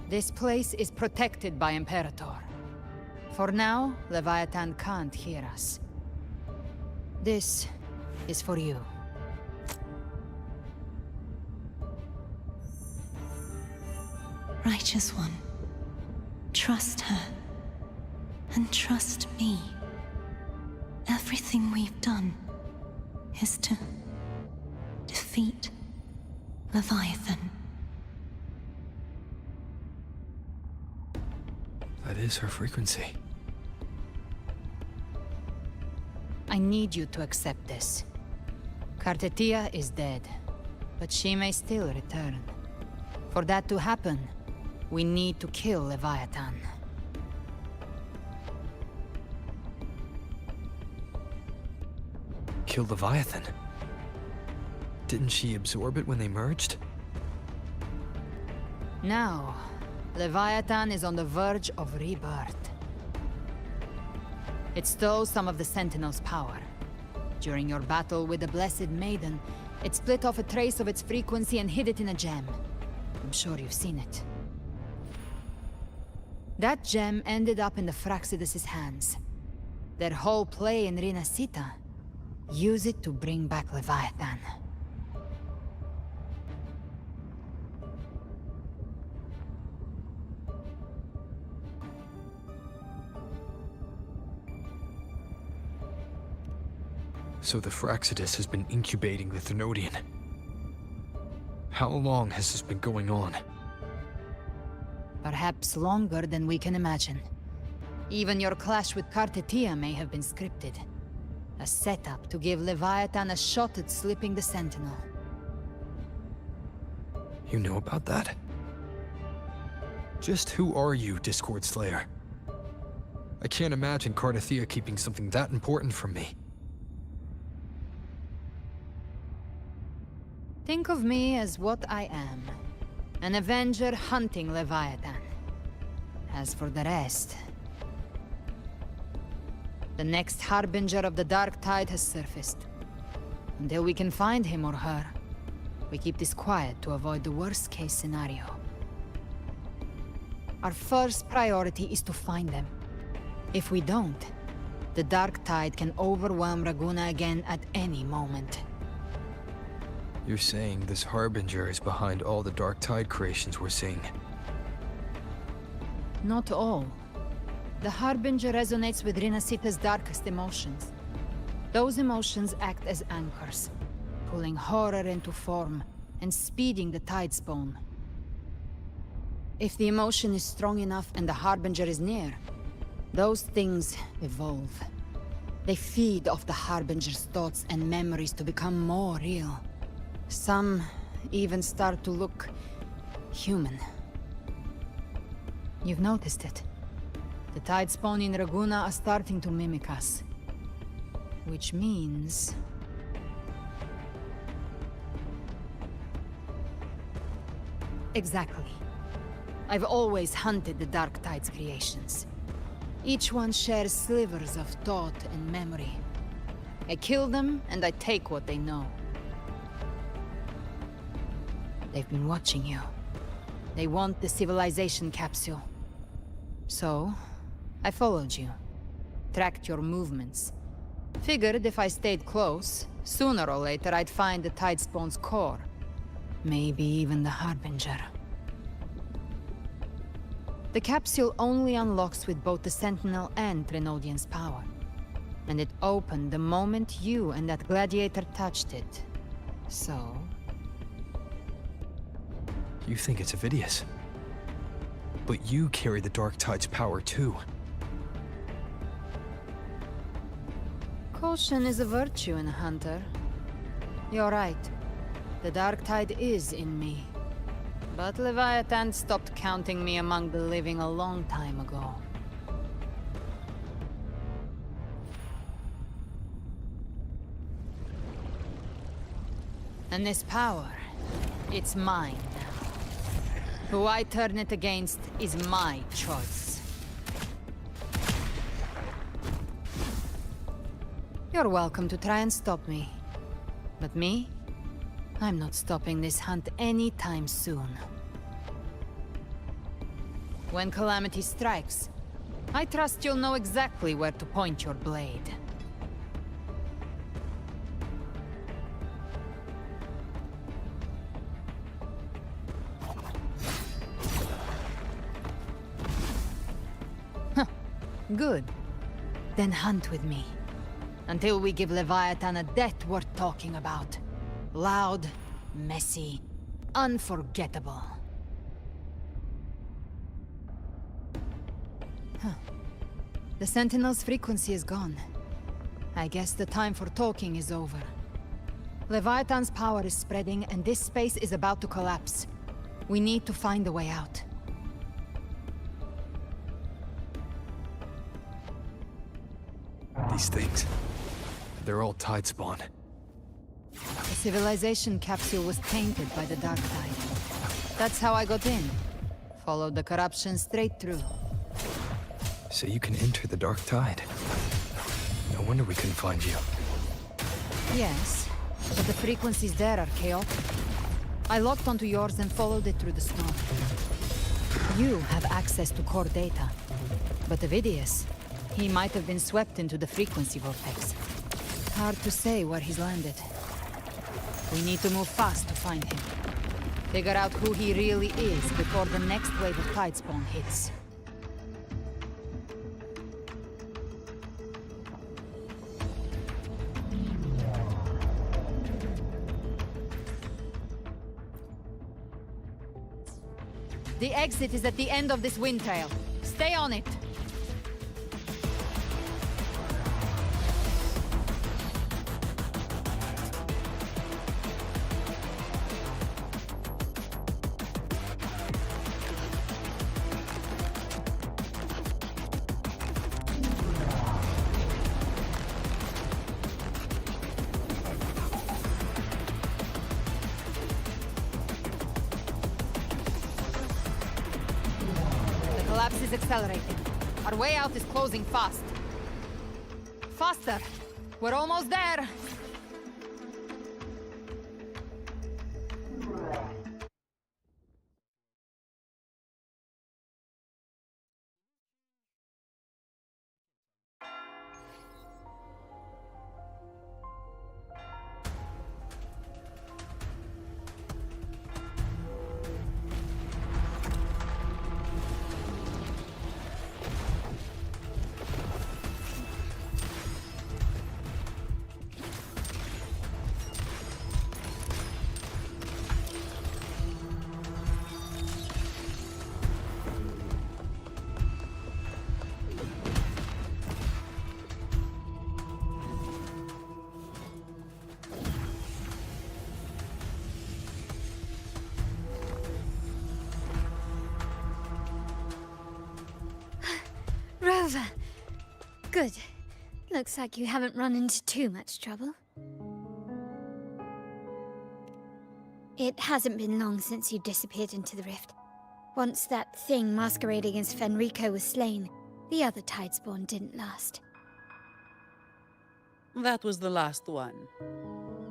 This place is protected by Imperator. For now, Leviathan can't hear us. This is for you. Righteous One, trust her, and trust me. Everything we've done is to defeat Leviathan. That is her frequency. I need you to accept this. Kartetia is dead, but she may still return. For that to happen, we need to kill Leviathan. Kill Leviathan? Didn't she absorb it when they merged? Now, Leviathan is on the verge of rebirth. It stole some of the Sentinel's power. During your battle with the Blessed Maiden, it split off a trace of its frequency and hid it in a gem. I'm sure you've seen it. That gem ended up in the Fraxidus' hands. Their whole play in Rinasita, use it to bring back Leviathan. So the Fraxidus has been incubating the Thenodian. How long has this been going on? Perhaps longer than we can imagine. Even your clash with Kartetia may have been scripted. A setup to give Leviathan a shot at slipping the Sentinel. You know about that? Just who are you, Discord Slayer? I can't imagine Kartetia keeping something that important from me. Think of me as what I am. An Avenger hunting Leviathan. As for the rest... The next Harbinger of the Dark Tide has surfaced. Until we can find him or her, we keep this quiet to avoid the worst-case scenario. Our first priority is to find them. If we don't, the Dark Tide can overwhelm Raguna again at any moment. You're saying this Harbinger is behind all the Dark Tide creations we're seeing? Not all. The Harbinger resonates with Rinasita's darkest emotions. Those emotions act as anchors, pulling horror into form and speeding the Tidespawn. If the emotion is strong enough and the Harbinger is near, those things evolve. They feed off the Harbinger's thoughts and memories to become more real. Some even start to look human. You've noticed it. The Tidespawn in Raguna are starting to mimic us. Which means... Exactly. I've always hunted the Dark Tide's creations. Each one shares slivers of thought and memory. I kill them, and I take what they know. They've been watching you. They want the civilization capsule. So, I followed you. Tracked your movements. Figured if I stayed close, sooner or later I'd find the Tidespawn's core. Maybe even the Harbinger. The capsule only unlocks with both the Sentinel and Thenodian's power. And it opened the moment you and that gladiator touched it. So... You think it's Avidius. But you carry the Dark Tide's power too. Caution is a virtue in a hunter. You're right. The Dark Tide is in me. But Leviathan stopped counting me among the living a long time ago. And this power, it's mine now. Who I turn it against is my choice. You're welcome to try and stop me. But me? I'm not stopping this hunt anytime soon. When calamity strikes, I trust you'll know exactly where to point your blade. Good. Then hunt with me. Until we give Leviathan a death worth talking about. Loud, messy, unforgettable. The Sentinel's frequency is gone. I guess the time for talking is over. Leviathan's power is spreading, and this space is about to collapse. We need to find a way out. These things, they're all tide spawn. The civilization capsule was tainted by the dark tide. That's how I got in. Followed the corruption straight through. So you can enter the dark tide. No wonder we couldn't find you. Yes, but the frequencies there are chaotic. I locked onto yours and followed it through the storm. You have access to core data. But Avidius, he might have been swept into the frequency vortex. Hard to say where he's landed. We need to move fast to find him. Figure out who he really is before the next wave of tidespawn hits. The exit is at the end of this wind trail. Stay on it. The collapse is accelerating. Our way out is closing fast. Faster! We're almost there! Rover! Good. Looks like you haven't run into too much trouble. It hasn't been long since you disappeared into the rift. Once that thing masquerading as Fenrico was slain, the other tidespawn didn't last. That was the last one.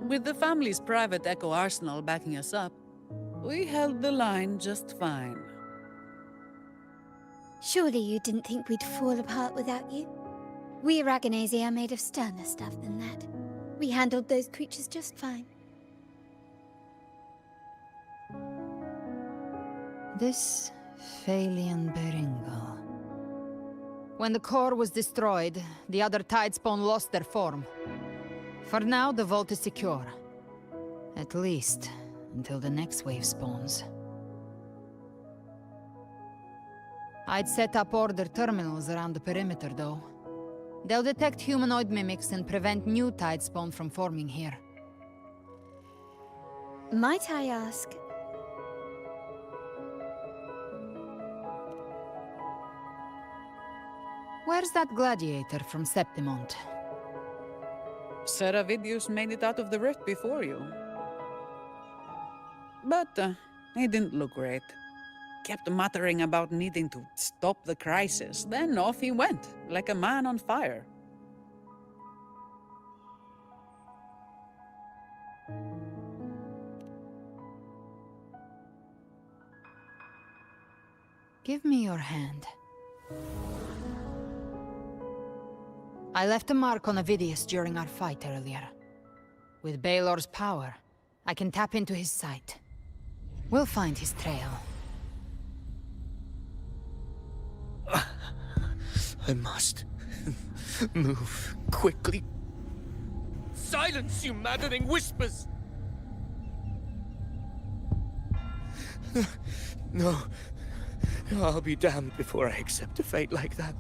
With the family's private Echo arsenal backing us up, we held the line just fine. Surely you didn't think we'd fall apart without you? We Aragonese are made of sterner stuff than that. We handled those creatures just fine. This Phalian Beringal. When the core was destroyed, the other tidespawn lost their form. For now, the vault is secure. At least, until the next wave spawns. I'd set up order terminals around the perimeter, though. They'll detect humanoid mimics and prevent new tidespawn from forming here. Might I ask? Where's that gladiator from Septimont? Seravidius made it out of the rift before you. But he didn't look great. Kept muttering about needing to stop the crisis, then off he went, like a man on fire. Give me your hand. I left a mark on Avidius during our fight earlier. With Baelor's power, I can tap into his sight. We'll find his trail. I must move quickly. Silence, you maddening whispers! No. I'll be damned before I accept a fate like that.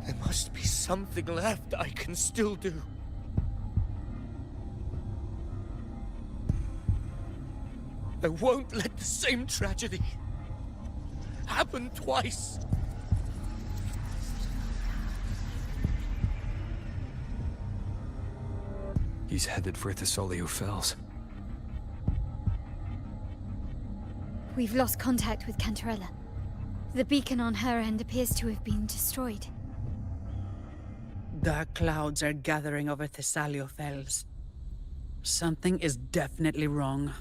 There must be something left I can still do. I won't let the same tragedy happen twice. He's headed for Thessalio Fells. We've lost contact with Cantarella. The beacon on her end appears to have been destroyed. Dark clouds are gathering over Thessalio Fells. Something is definitely wrong.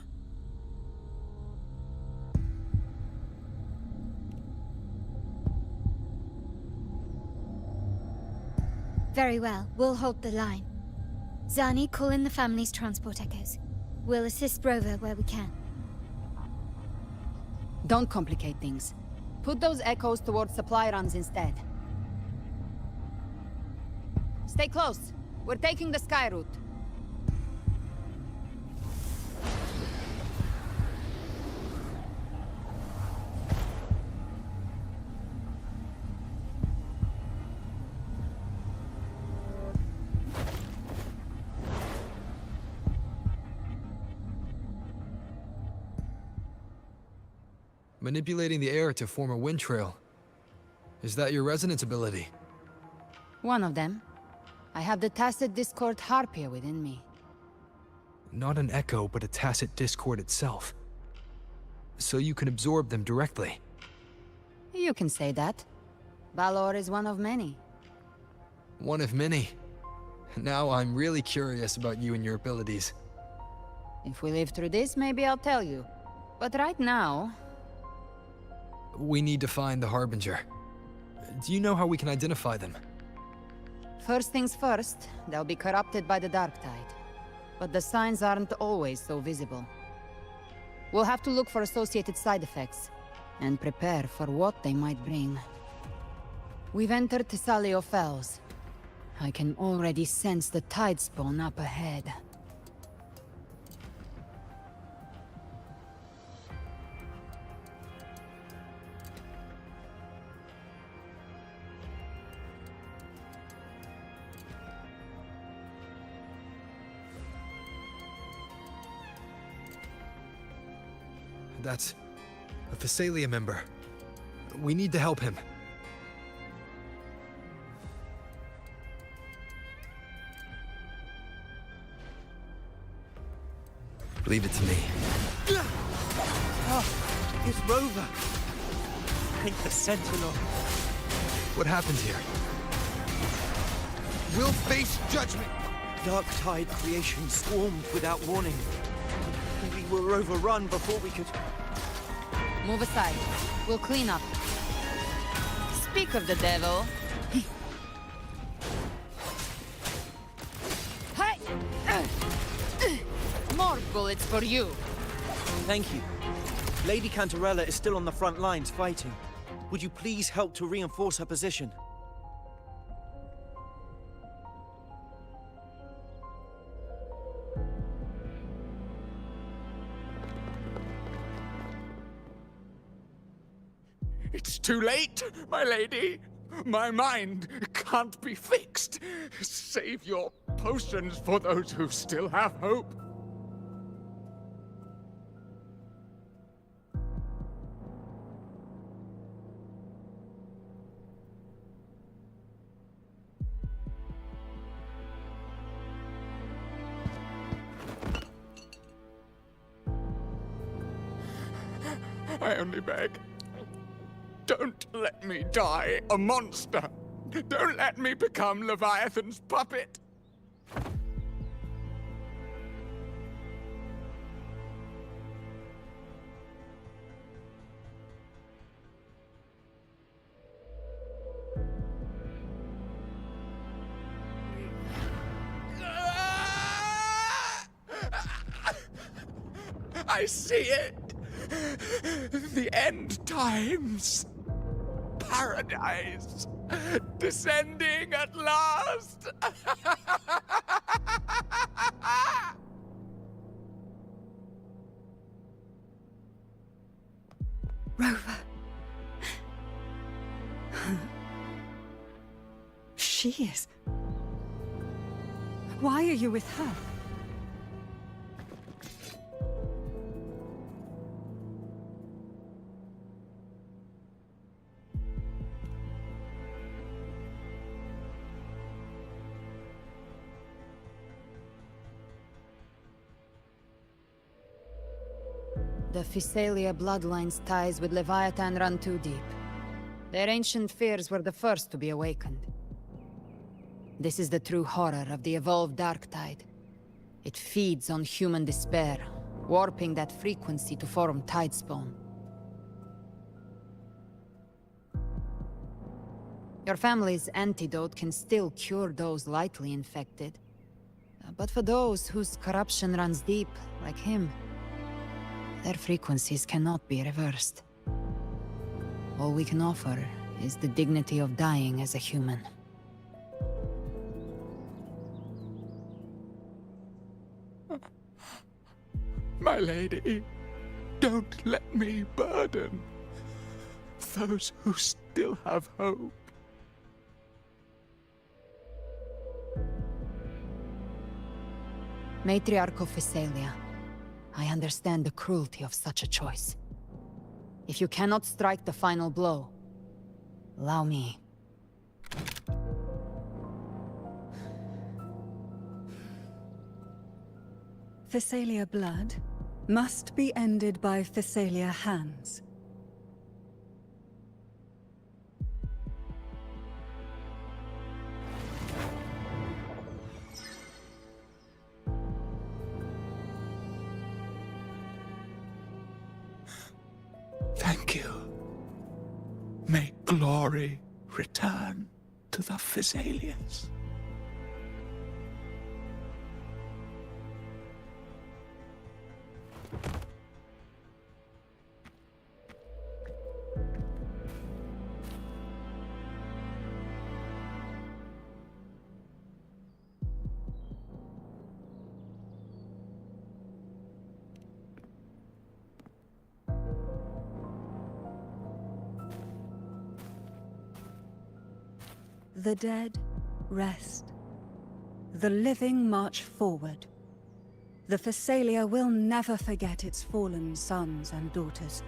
Very well, we'll hold the line. Zani, call in the family's transport echoes. We'll assist Rover where we can. Don't complicate things. Put those echoes towards supply runs instead. Stay close. We're taking the sky route. Manipulating the air to form a wind trail. Is that your resonance ability? One of them. I have the Tacit Discord Harpia within me. Not an echo, but a Tacit Discord itself. So you can absorb them directly. You can say that. Balor is one of many. One of many. Now I'm really curious about you and your abilities. If we live through this, maybe I'll tell you. But right now... We need to find the Harbinger. Do you know how we can identify them? First things first, they'll be corrupted by the Dark Tide. But the signs aren't always so visible. We'll have to look for associated side effects, and prepare for what they might bring. We've entered Thessalio Fells. I can already sense the tide spawn up ahead. That's a Thessalia member. We need to help him. Leave it to me. Oh, it's Rover. Ain't the Sentinel. What happened here? We'll face judgment! Dark Tide creation swarmed without warning. We were overrun before we could... Move aside. We'll clean up. Speak of the devil. Hey! More bullets for you. Thank you. Lady Cantarella is still on the front lines fighting. Would you please help to reinforce her position? It's too late, my lady. My mind can't be fixed. Save your potions for those who still have hope. I only beg. Don't let me die a monster. Don't let me become Leviathan's puppet. I see it. The end times. Paradise. Descending at last. Rover. she is. Why are you with her? The Physalia bloodline's ties with Leviathan run too deep. Their ancient fears were the first to be awakened. This is the true horror of the evolved Dark Tide. It feeds on human despair, warping that frequency to form Tidespawn. Your family's antidote can still cure those lightly infected. But for those whose corruption runs deep, like him, their frequencies cannot be reversed. All we can offer is the dignity of dying as a human. My lady, don't let me burden those who still have hope. Matriarch of Physalia, I understand the cruelty of such a choice. If you cannot strike the final blow, allow me. Physalia blood must be ended by Physalia hands. Thank you. May glory return to the Physalians. The dead rest. The living march forward. The Physalia will never forget its fallen sons and daughters.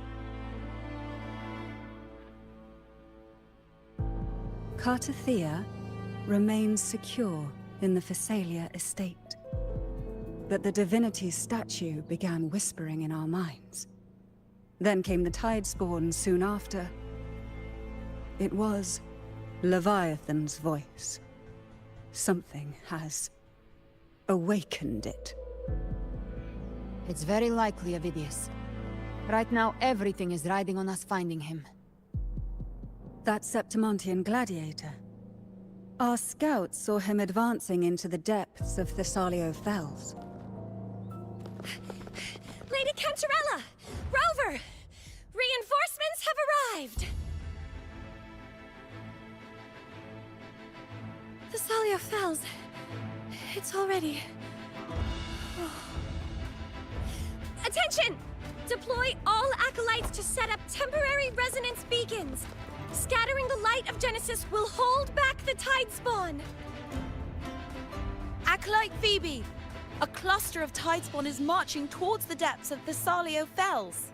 Cartathea remains secure in the Physalia estate. But the divinity's statue began whispering in our minds. Then came the Tidespawn soon after. It was Leviathan's voice. Something has awakened it. It's very likely, Avidius. Right now, everything is riding on us finding him. That Septimontian gladiator. Our scouts saw him advancing into the depths of Thessalio Fells. Lady Cantarella! Rover! Reinforcements have arrived! Thessalio Fells. It's already... Attention! Deploy all acolytes to set up temporary resonance beacons. Scattering the light of Genesis will hold back the Tidespawn. Acolyte Phoebe! A cluster of Tidespawn is marching towards the depths of Thessalio Fells.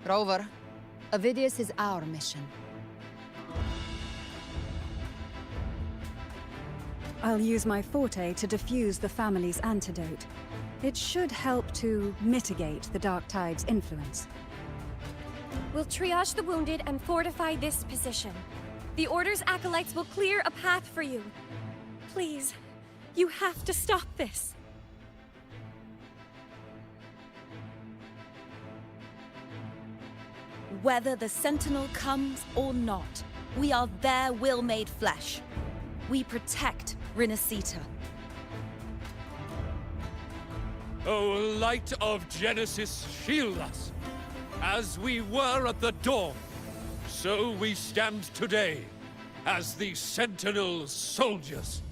Rover, Avidius is our mission. I'll use my forte to defuse the family's antidote. It should help to mitigate the Dark Tide's influence. We'll triage the wounded and fortify this position. The Order's acolytes will clear a path for you. Please, you have to stop this. Whether the Sentinel comes or not, we are their will made flesh. We protect Rinasita. O light of Genesis, shield us! As we were at the dawn, so we stand today, as the Sentinel's soldiers.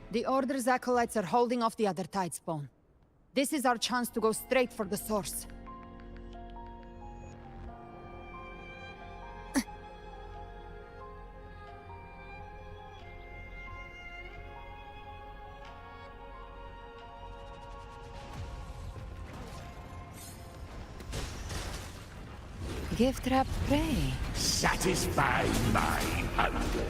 The Order's acolytes are holding off the other Tidespawn. This is our chance to go straight for the source. Gift trap prey. Satisfy my hunger.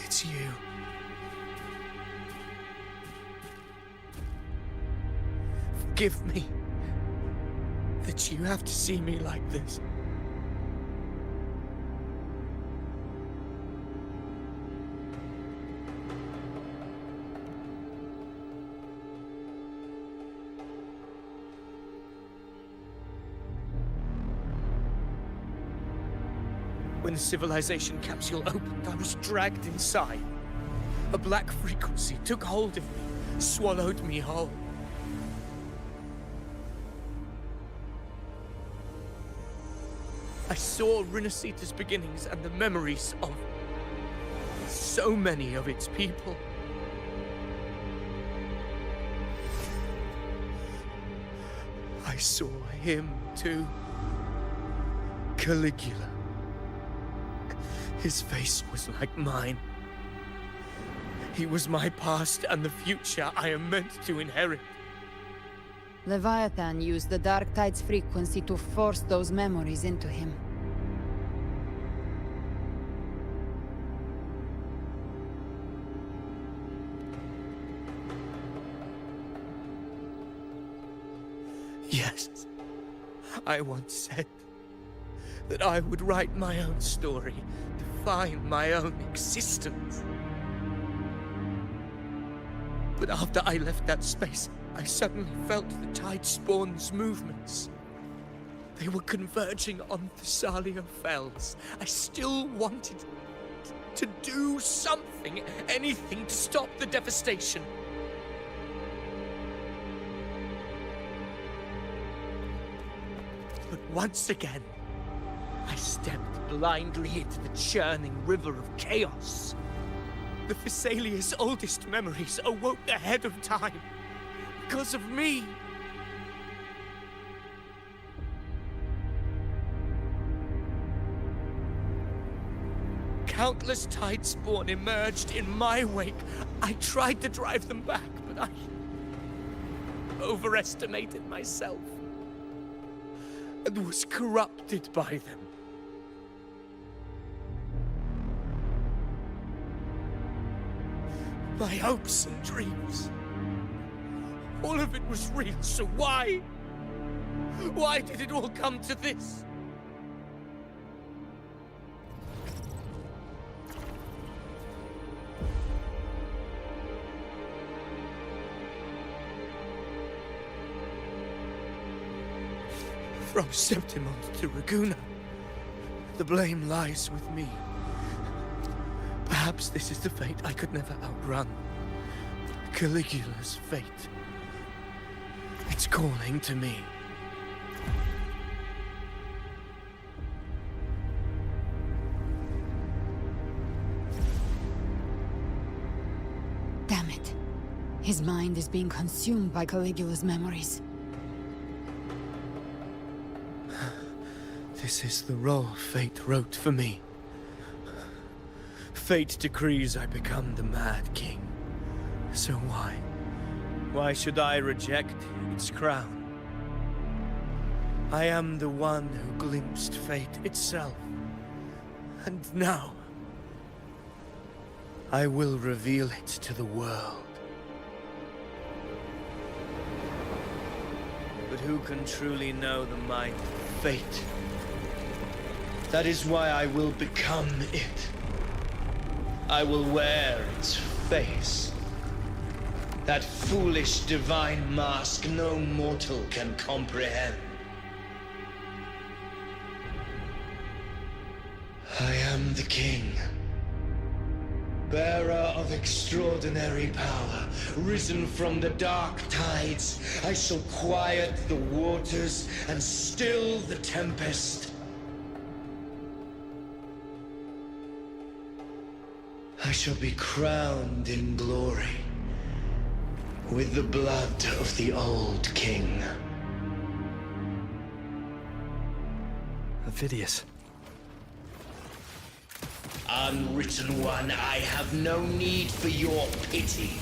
It's you. Forgive me that you have to see me like this. When the civilization capsule opened, I was dragged inside. A black frequency took hold of me, swallowed me whole. I saw Rinasita's beginnings and the memories of so many of its people. I saw him too. Caligula. His face was like mine. He was my past and the future I am meant to inherit. Leviathan used the Dark Tide's frequency to force those memories into him. Yes, I once said that I would write my own story, define my own existence. But after I left that space, I suddenly felt the Tidespawn's movements. They were converging on Thessalia Fells. I still wanted to do something, anything to stop the devastation. But once again, I stepped blindly into the churning river of chaos. The Thessalia's oldest memories awoke ahead of time. Because of me. Countless Tidespawn emerged in my wake. I tried to drive them back, but I overestimated myself and was corrupted by them. My hopes and dreams. All of it was real, so why? Why did it all come to this? From Septimont to Raguna, the blame lies with me. Perhaps this is the fate I could never outrun. Caligula's fate. It's calling to me. Damn it. His mind is being consumed by Caligula's memories. This is the role fate wrote for me. Fate decrees I become the Mad King. So why? Why should I reject its crown? I am the one who glimpsed fate itself. And now, I will reveal it to the world. But who can truly know the might of fate? That is why I will become it. I will wear its face. That foolish divine mask no mortal can comprehend. I am the king, bearer of extraordinary power, risen from the dark tides. I shall quiet the waters and still the tempest. I shall be crowned in glory with the blood of the old king. Phidias. Unwritten One, I have no need for your pity.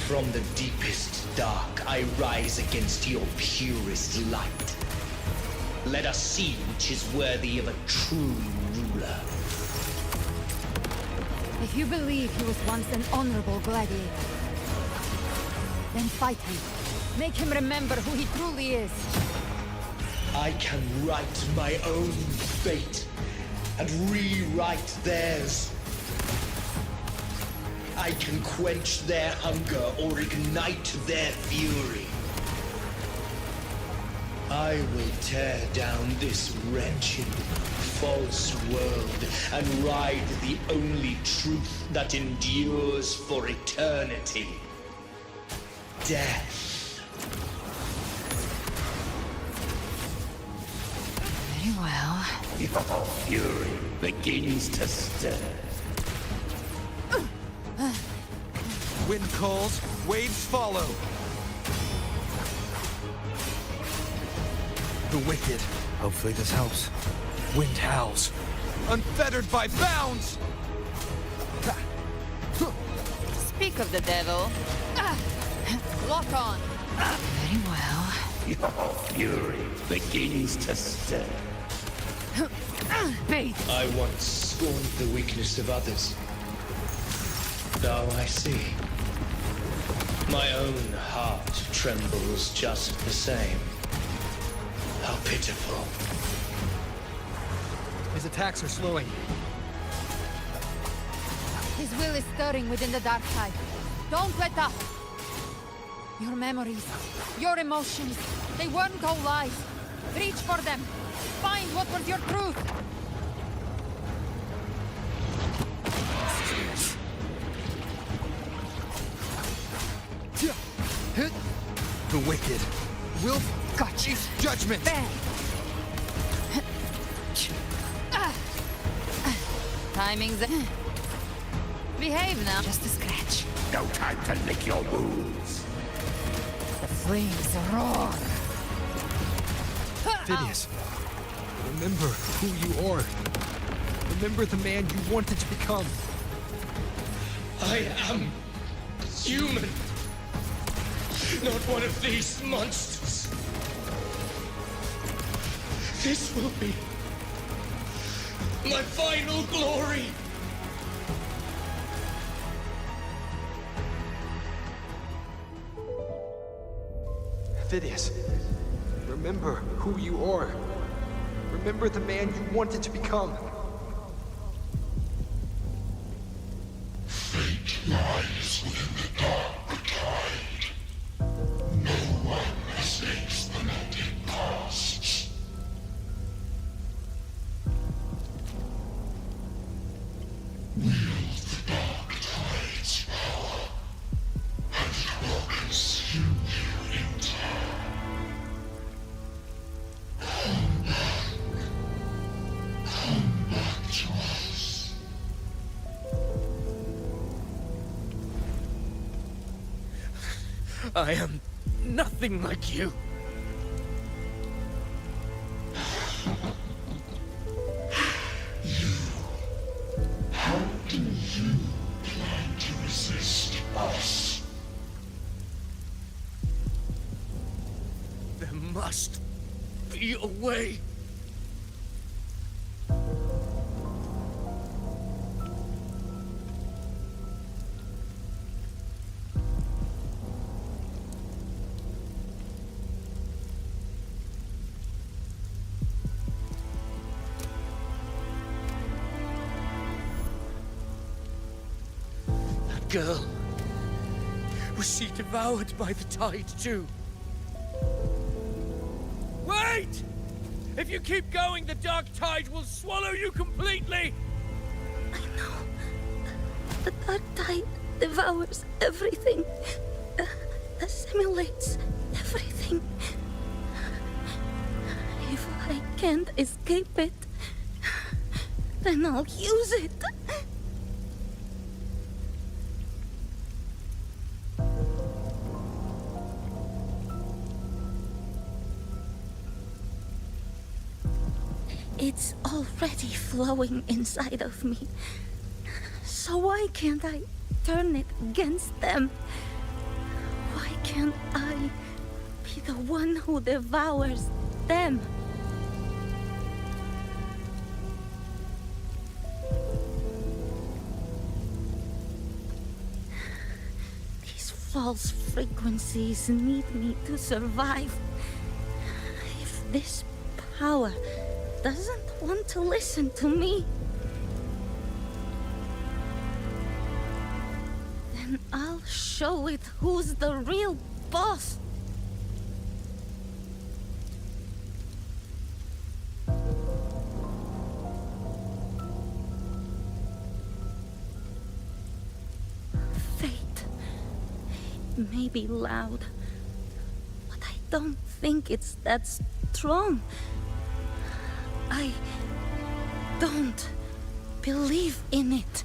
From the deepest dark, I rise against your purest light. Let us see which is worthy of a true ruler. If you believe he was once an honorable gladiator, then fight him. Make him remember who he truly is. I can write my own fate and rewrite theirs. I can quench their hunger or ignite their fury. I will tear down this wretched, false world and ride the only truth that endures for eternity. Death. Very well. Your fury begins to stir. Wind calls, waves follow. The wicked. Hopefully this helps. Wind howls. Unfettered by bounds! Speak of the devil. Lock on. Very well. Your fury begins to stir. Bait. I once scorned the weakness of others. Now I see. My own heart trembles just the same. How pitiful. His attacks are slowing. His will is stirring within the dark side. Don't let up. Your memories, your emotions, they weren't all lies. Reach for them. Find what was your truth. The wicked will face judgment. Bang. Timing's... Behave now. Just a scratch. No time to lick your wounds. The flames roar. Phidias, remember who you are. Remember the man you wanted to become. I am human. Not one of these monsters. This will be my final glory. Phidias, remember who you are. Remember the man you wanted to become. Fate lies within the dark tide. No one escapes the net it casts. Wield the dark tide's power, and it will consume you in time. Come back. Come back to us. I am nothing like you. How do you plan to resist us? There must be a way. That girl. Was she devoured by the tide too? Wait! If you keep going, the dark tide will swallow you completely! The dark tide devours everything, assimilates everything. If I can't escape it, then I'll use it. It's already flowing inside of me. So why can't I turn it against them? Why can't I be the one who devours them? These false frequencies need me to survive. If this power doesn't want to listen to me, then I'll show it who's the real boss. Fate. It may be loud, but I don't think it's that strong. I don't believe in it.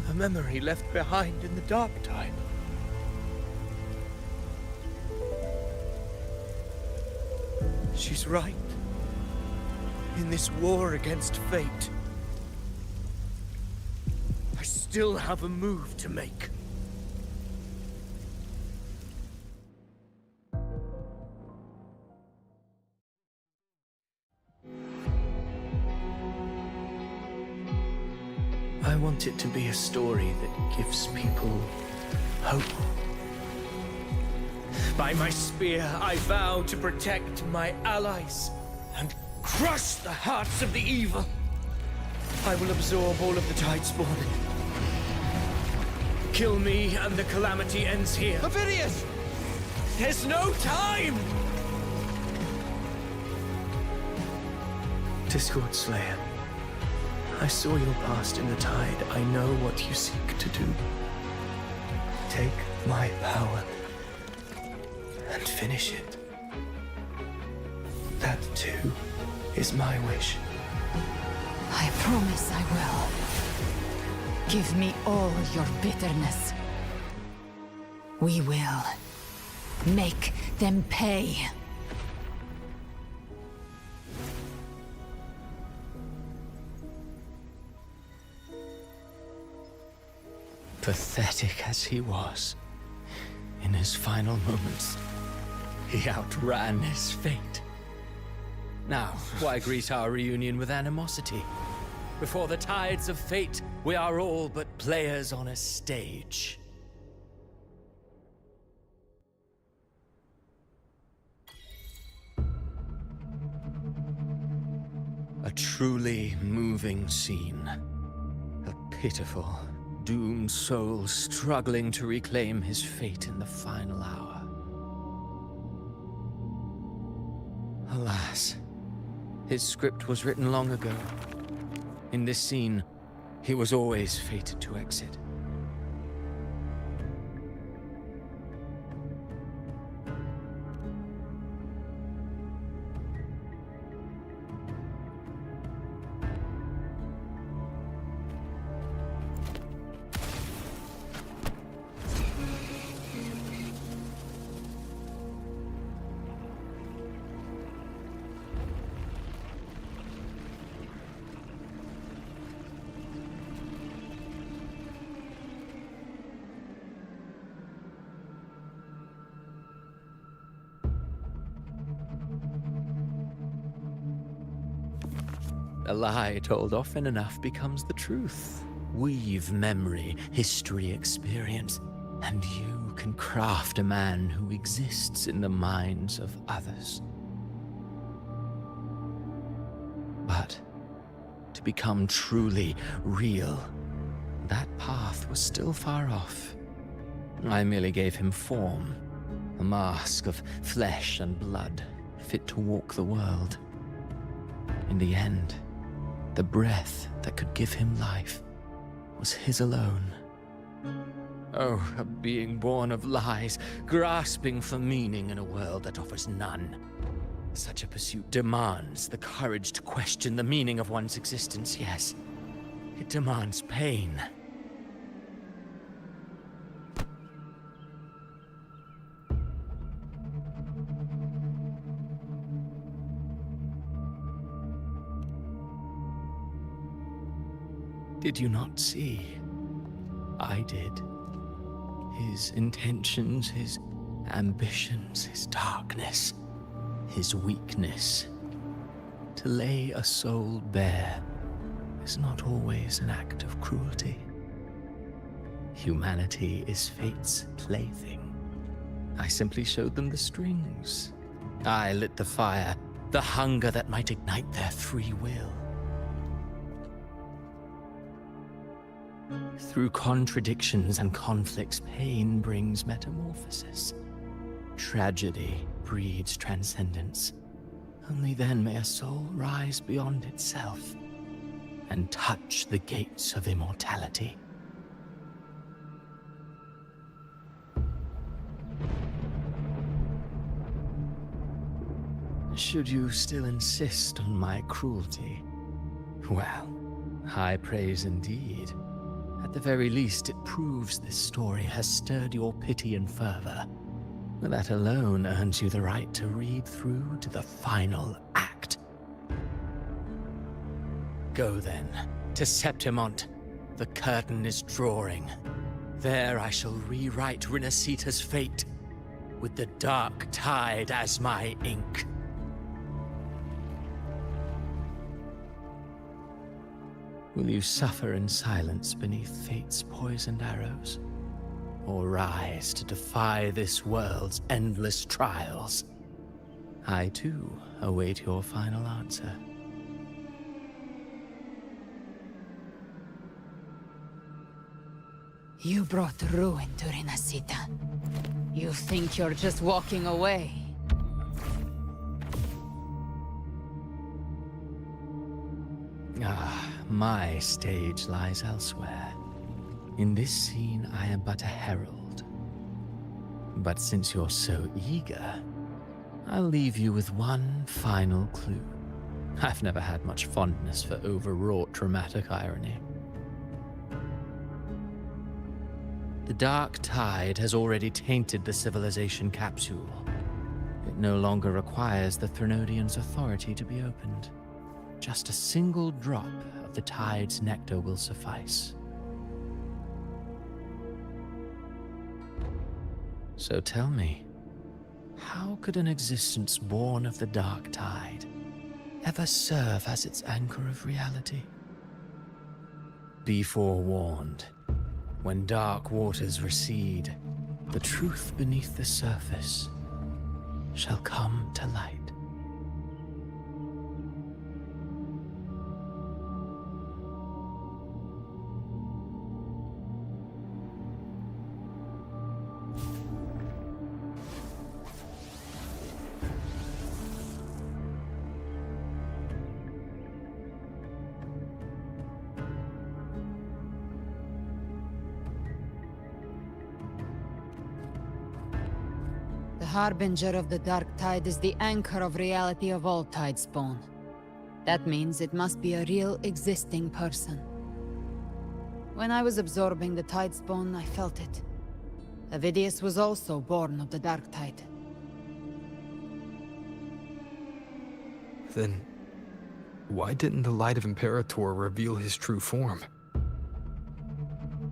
A memory left behind in the dark time. She's right. In this war against fate, I still have a move to make. I want it to be a story that gives people hope. By my spear, I vow to protect my allies and crush the hearts of the evil. I will absorb all of the Tidespawn. Kill me and the calamity ends here. Ovidius! There's no time! Discord Slayer, I saw your past in the tide. I know what you seek to do. Take my power and finish it. That too is my wish. I promise I will. Give me all your bitterness. We will make them pay. Pathetic as he was, in his final moments, he outran his fate. Now, why greet our reunion with animosity? Before the tides of fate, we are all but players on a stage. A truly moving scene. A pitiful, doomed soul struggling to reclaim his fate in the final hour. Alas, his script was written long ago. In this scene, he was always fated to exit. A lie told often enough becomes the truth. Weave memory, history, experience, and you can craft a man who exists in the minds of others. But to become truly real, that path was still far off. I merely gave him form, a mask of flesh and blood, fit to walk the world. In the end, the breath that could give him life was his alone. Oh, a being born of lies, grasping for meaning in a world that offers none. Such a pursuit demands the courage to question the meaning of one's existence, yes. It demands pain. Did you not see? I did. His intentions, his ambitions, his darkness, his weakness. To lay a soul bare is not always an act of cruelty. Humanity is fate's plaything. I simply showed them the strings. I lit the fire, the hunger that might ignite their free will. Through contradictions and conflicts, pain brings metamorphosis. Tragedy breeds transcendence. Only then may a soul rise beyond itself and touch the gates of immortality. Should you still insist on my cruelty? Well, high praise indeed. At the very least, it proves this story has stirred your pity and fervor. That alone earns you the right to read through to the final act. Go then, to Septimont. The curtain is drawing. There I shall rewrite Rinasita's fate, with the dark tide as my ink. Will you suffer in silence beneath fate's poisoned arrows? Or rise to defy this world's endless trials? I too await your final answer. You brought ruin to Rinasita. You think you're just walking away? Ah, my stage lies elsewhere. In this scene, I am but a herald. But since you're so eager, I'll leave you with one final clue. I've never had much fondness for overwrought dramatic irony. The dark tide has already tainted the civilization capsule. It no longer requires the Threnodians' authority to be opened. Just a single drop of the tide's nectar will suffice. So tell me, how could an existence born of the dark tide ever serve as its anchor of reality? Be forewarned. When dark waters recede, the truth beneath the surface shall come to light. The Harbinger of the Dark Tide is the anchor of reality of all Tidespawn. That means it must be a real, existing person. When I was absorbing the Tidespawn, I felt it. Avidius was also born of the Dark Tide. Then, why didn't the Light of Imperator reveal his true form?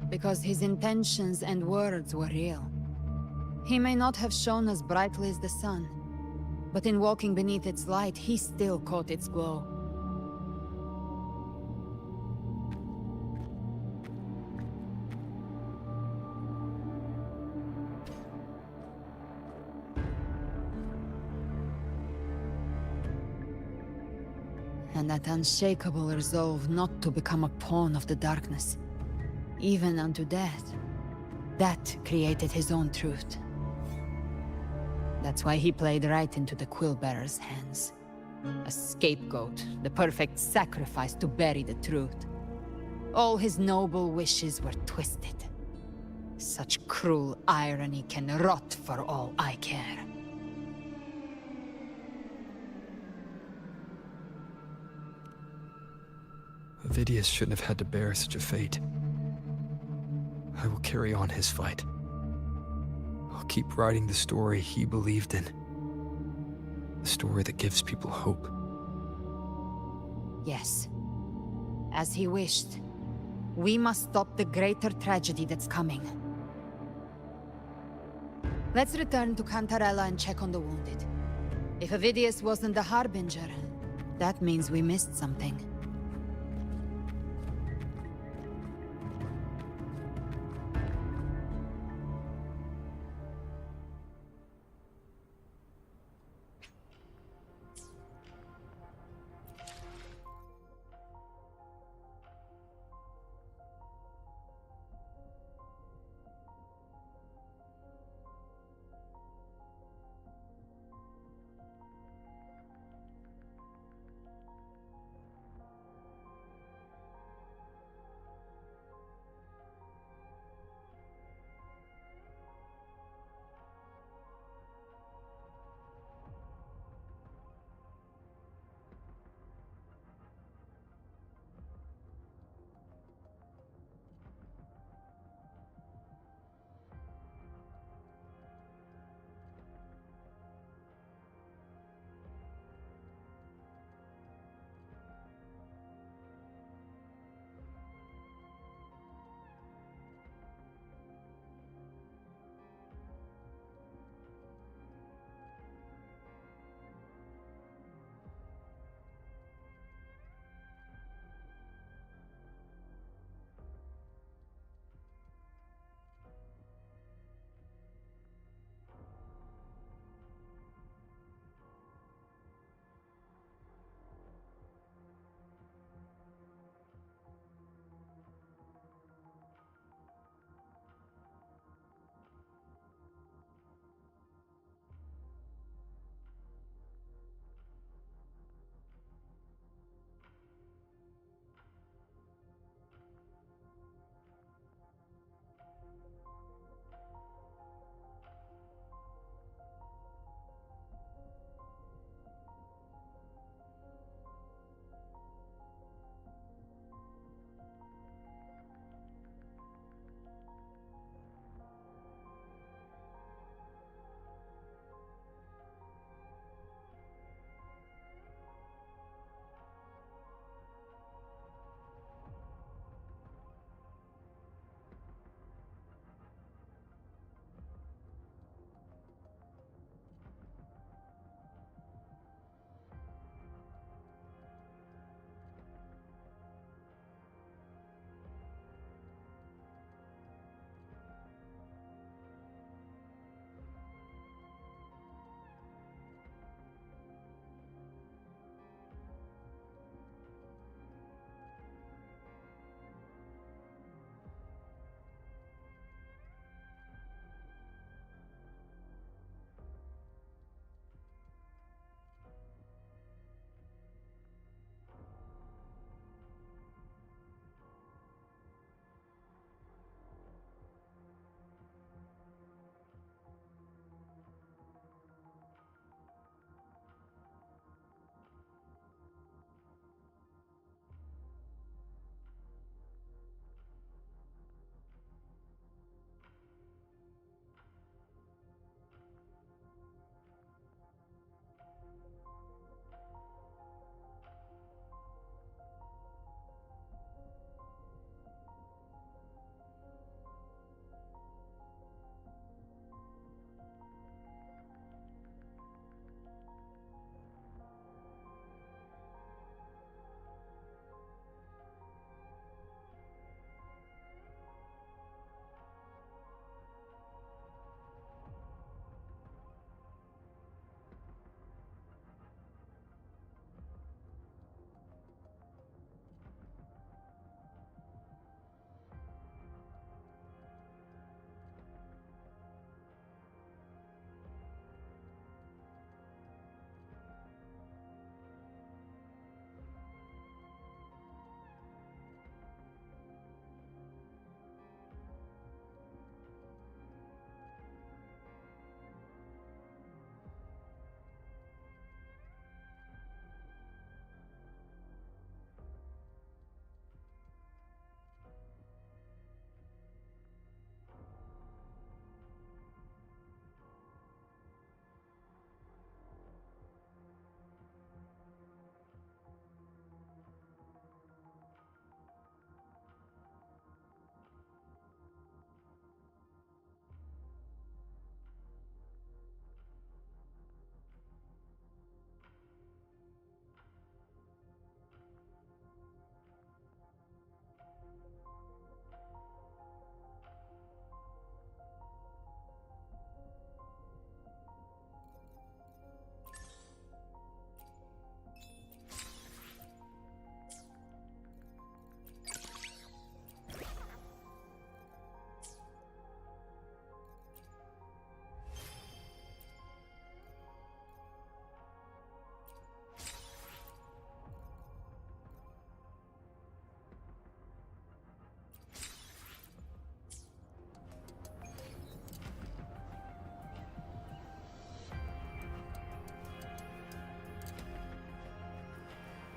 Because his intentions and words were real. He may not have shone as brightly as the sun, but in walking beneath its light, he still caught its glow. and that unshakable resolve not to become a pawn of the darkness, even unto death. That created his own truth. That's why he played right into the Quill-Bearer's hands. A scapegoat, the perfect sacrifice to bury the truth. All his noble wishes were twisted. Such cruel irony can rot for all I care. Avidius shouldn't have had to bear such a fate. I will carry on his fight. I'll keep writing the story he believed in. The story that gives people hope. Yes. As he wished. We must stop the greater tragedy that's coming. Let's return to Cantarella and check on the wounded. If Avidius wasn't the Harbinger, that means we missed something.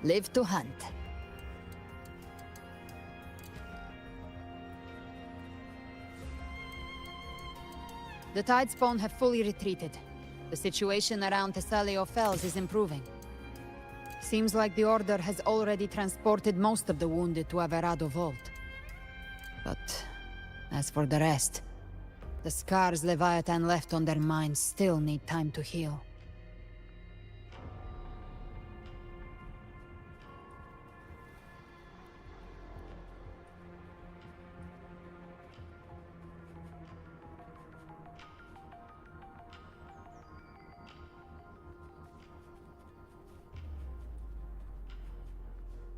Live to hunt. The Tidespawn have fully retreated. The situation around Thessalio Fells is improving. Seems like the Order has already transported most of the wounded to Averado Vault. But as for the rest, the scars Leviathan left on their minds still need time to heal.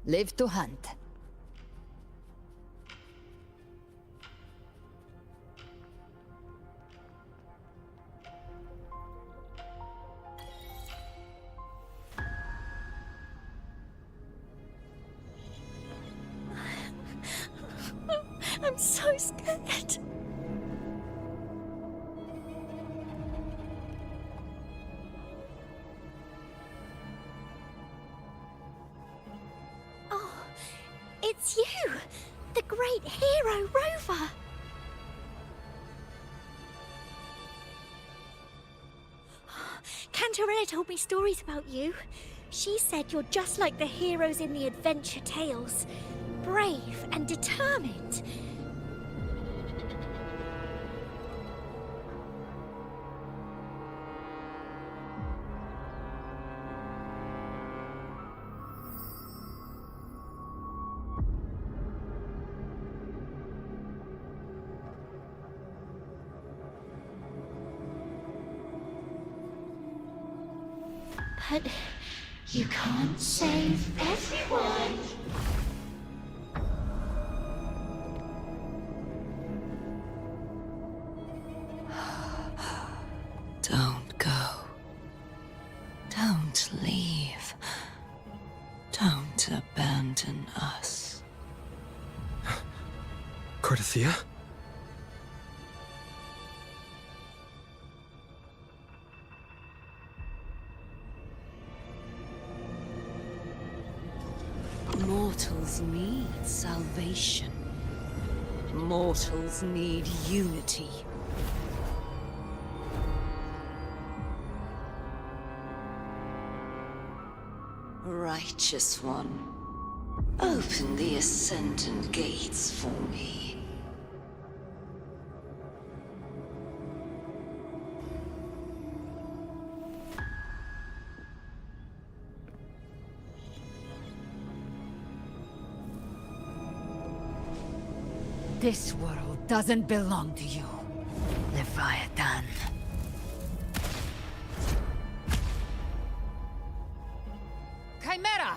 Live to hunt. I'm so scared. Oh, it's you! The great hero, Rover! Cantarella told me stories about you. She said you're just like the heroes in the adventure tales. Brave and determined. But you can't save everyone. Don't go. Don't leave. Don't abandon us. Cordelia? Mortals need salvation. Mortals need unity. Righteous One, open the Ascendant Gates for me. This world doesn't belong to you, Leviathan. Chimera!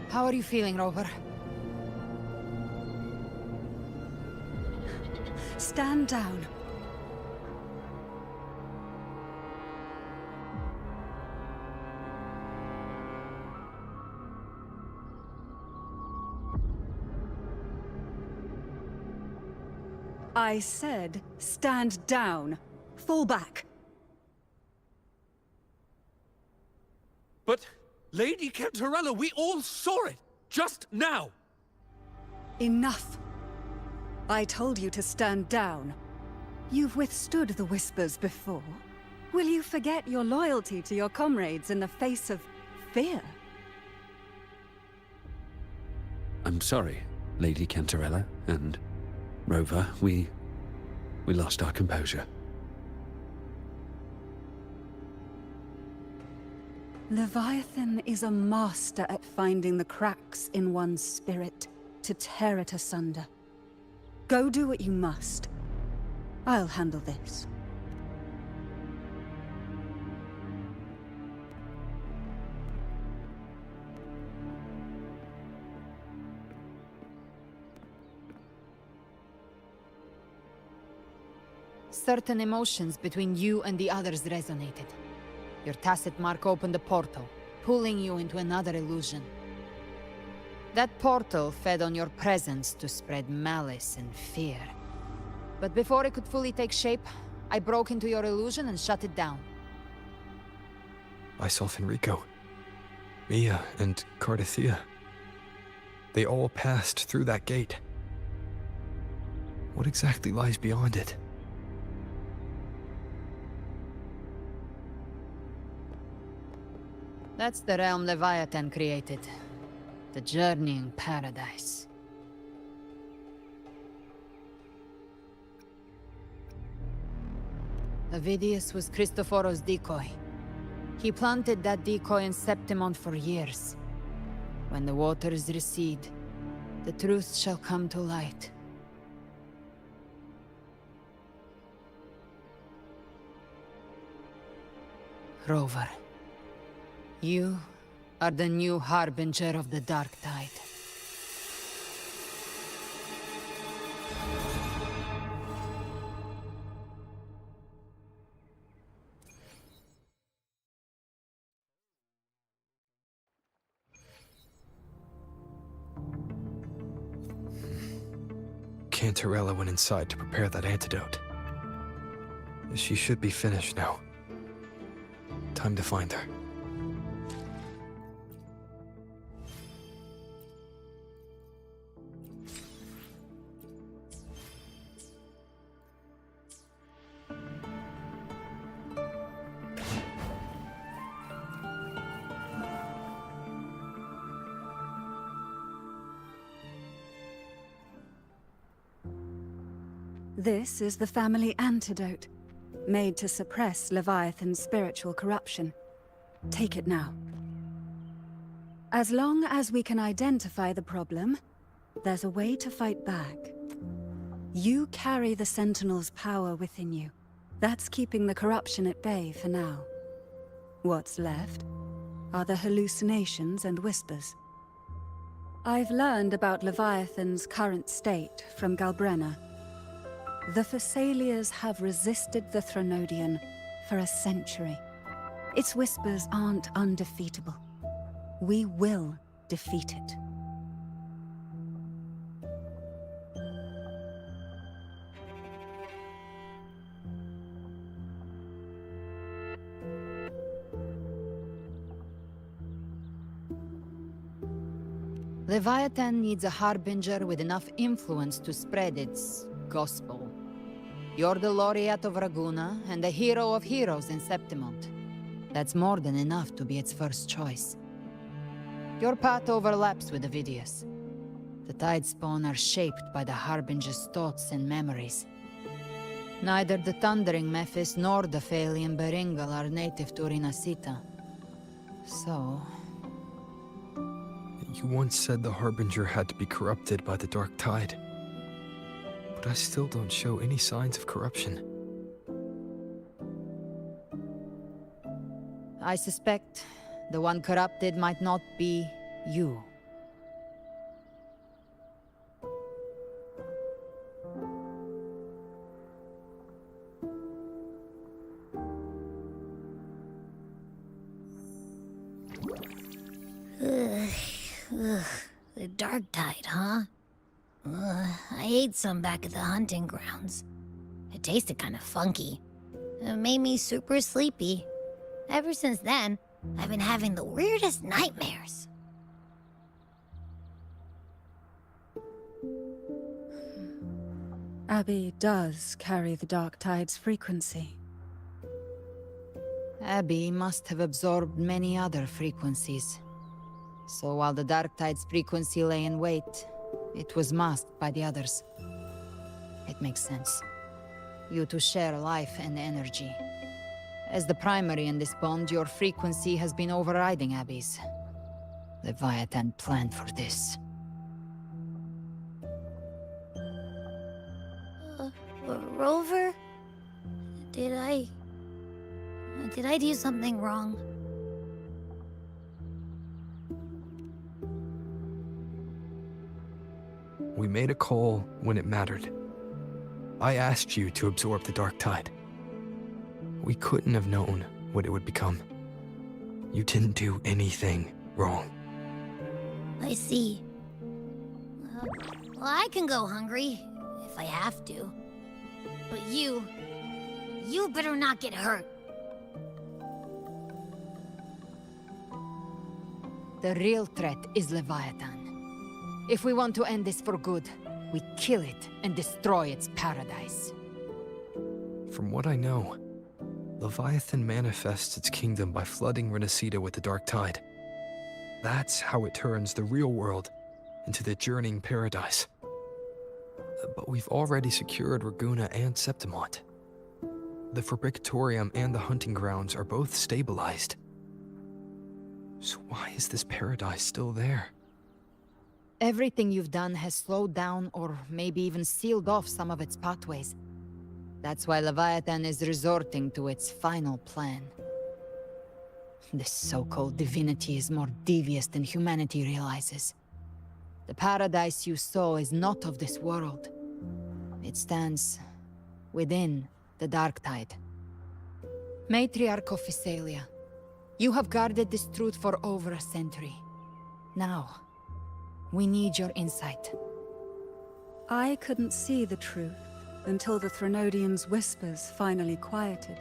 How are you feeling, Rover? Stand down. I said, stand down. Fall back. But, Lady Cantarella, we all saw it! Just now! Enough. I told you to stand down. You've withstood the Whispers before. Will you forget your loyalty to your comrades in the face of fear? I'm sorry, Lady Cantarella, and Rover, we lost our composure. Leviathan is a master at finding the cracks in one's spirit to tear it asunder. Go do what you must. I'll handle this. Certain emotions between you and the others resonated. Your tacit mark opened a portal, pulling you into another illusion. That portal fed on your presence to spread malice and fear. But before it could fully take shape, I broke into your illusion and shut it down. I saw Fenrico, Mia, and Cardathia. They all passed through that gate. What exactly lies beyond it? That's the realm Leviathan created. The journeying paradise. Avidius was Cristoforo's decoy. He planted that decoy in Septimont for years. When the waters recede, the truth shall come to light. Rover, you are the new harbinger of the Dark Tide. Cantarella went inside to prepare that antidote. She should be finished now. Time to find her. This is the family antidote, made to suppress Leviathan's spiritual corruption. Take it now. As long as we can identify the problem, there's a way to fight back. You carry the Sentinel's power within you. That's keeping the corruption at bay for now. What's left are the hallucinations and whispers. I've learned about Leviathan's current state from Galbrenna. The Thessalians have resisted the Threnodian for a century. Its whispers aren't undefeatable. We will defeat it. Leviathan needs a harbinger with enough influence to spread its gospel. You're the laureate of Raguna and the hero of heroes in Septimont. That's more than enough to be its first choice. Your path overlaps with Avidius. The Tidespawn are shaped by the Harbinger's thoughts and memories. Neither the Thundering Mephis nor the Phalian Beringal are native to Rinasita. So... You once said the Harbinger had to be corrupted by the Dark Tide. But I still don't show any signs of corruption. I suspect the one corrupted might not be you. Ugh, the Dark Tide, huh? I ate some back at the hunting grounds. It tasted kind of funky. It made me super sleepy. Ever since then, I've been having the weirdest nightmares. Abby does carry the Dark Tide's frequency. Abby must have absorbed many other frequencies. So while the Dark Tide's frequency lay in wait, it was masked by the others. It makes sense. You two share life and energy. As the primary in this bond, your frequency has been overriding Abby's. Leviathan planned for this. Rover? Did I do something wrong? We made a call when it mattered. I asked you to absorb the Dark Tide. We couldn't have known what it would become. You didn't do anything wrong. I see. Well, I can go hungry, if I have to. But you better not get hurt. The real threat is Leviathan. If we want to end this for good, we kill it and destroy its paradise. From what I know, Leviathan manifests its kingdom by flooding Renacita with the dark tide. That's how it turns the real world into the journeying paradise. But we've already secured Raguna and Septimont. The Fabricatorium and the hunting grounds are both stabilized. So why is this paradise still there? Everything you've done has slowed down or maybe even sealed off some of its pathways. That's why Leviathan is resorting to its final plan. This so-called divinity is more devious than humanity realizes. The paradise you saw is not of this world. It stands within the dark tide. Matriarch of Physalia, you have guarded this truth for over a century. Now, we need your insight. I couldn't see the truth until the Threnodians' whispers finally quieted.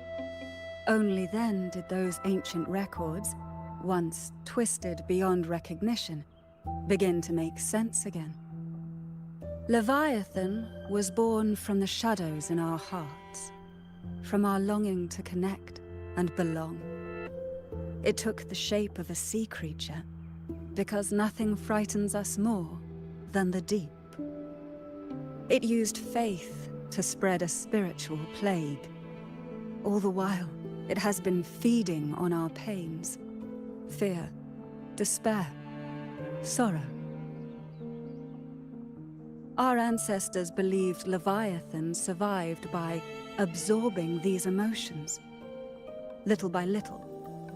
Only then did those ancient records, once twisted beyond recognition, begin to make sense again. Leviathan was born from the shadows in our hearts, from our longing to connect and belong. It took the shape of a sea creature, because nothing frightens us more than the deep. It used faith to spread a spiritual plague. All the while, it has been feeding on our pains, fear, despair, sorrow. Our ancestors believed Leviathan survived by absorbing these emotions. Little by little,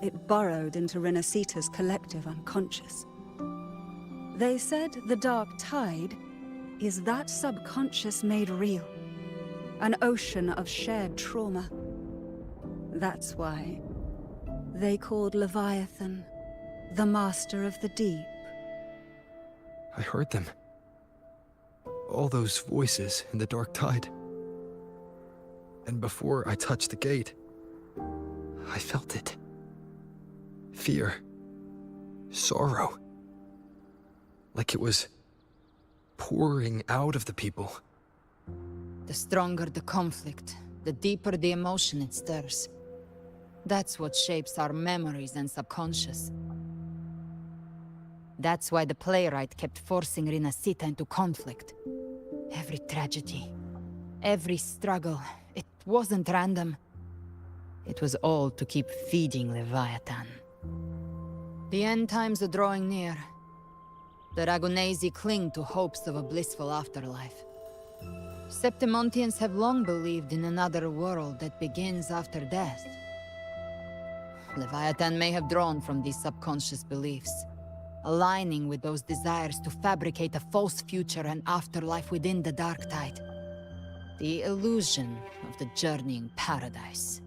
it burrowed into Renacita's collective unconscious. They said the dark tide is that subconscious made real, an ocean of shared trauma. That's why they called Leviathan the Master of the Deep. I heard them. All those voices in the dark tide. And before I touched the gate, I felt it. Fear. Sorrow. Like it was pouring out of the people. The stronger the conflict, the deeper the emotion it stirs. That's what shapes our memories and subconscious. That's why the playwright kept forcing Renacita into conflict. Every tragedy, every struggle, it wasn't random. It was all to keep feeding Leviathan. The end times are drawing near. The Ragunesi cling to hopes of a blissful afterlife. Septimontians have long believed in another world that begins after death. Leviathan may have drawn from these subconscious beliefs, aligning with those desires to fabricate a false future and afterlife within the dark tide. The illusion of the journeying paradise.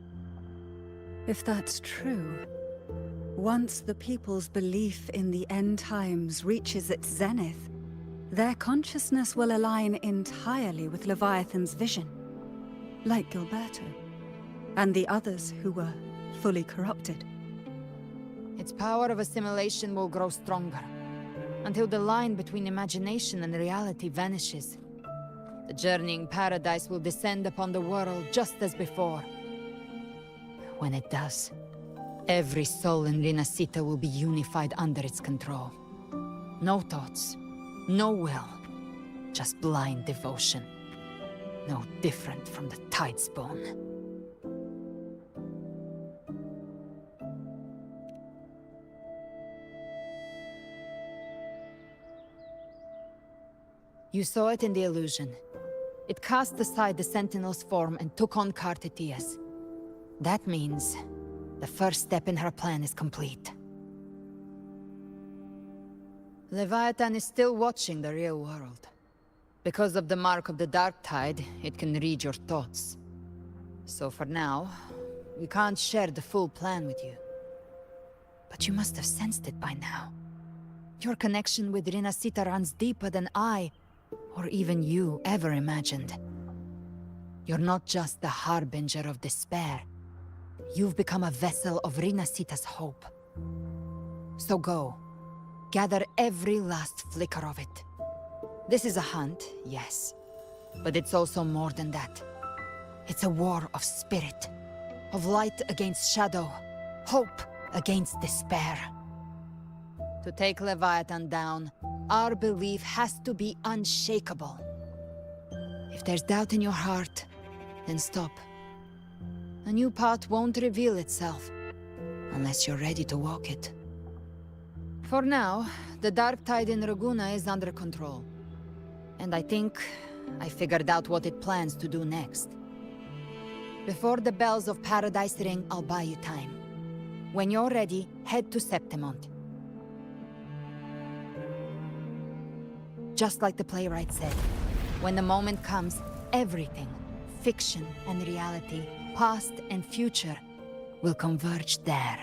If that's true, once the people's belief in the end times reaches its zenith, their consciousness will align entirely with Leviathan's vision, like Gilberto, and the others who were fully corrupted. Its power of assimilation will grow stronger, until the line between imagination and reality vanishes. The journeying paradise will descend upon the world just as before. When it does, every soul in Renacita will be unified under its control. No thoughts, no will, just blind devotion. No different from the Tidespawn. You saw it in the illusion. It cast aside the Sentinel's form and took on Cartitias. That means the first step in her plan is complete. Leviathan is still watching the real world. Because of the mark of the Dark Tide, it can read your thoughts. So for now, we can't share the full plan with you. But you must have sensed it by now. Your connection with Renacita runs deeper than I, or even you ever imagined. You're not just the harbinger of despair. You've become a vessel of Rinasita's hope. So go, gather every last flicker of it. This is a hunt, yes, but it's also more than that. It's a war of spirit, of light against shadow, hope against despair. To take Leviathan down, our belief has to be unshakable. If there's doubt in your heart, then stop. A new path won't reveal itself, unless you're ready to walk it. For now, the dark tide in Raguna is under control. And I think I figured out what it plans to do next. Before the bells of Paradise ring, I'll buy you time. When you're ready, head to Septimont. Just like the playwright said, when the moment comes, everything, fiction and reality, past and future, will converge there.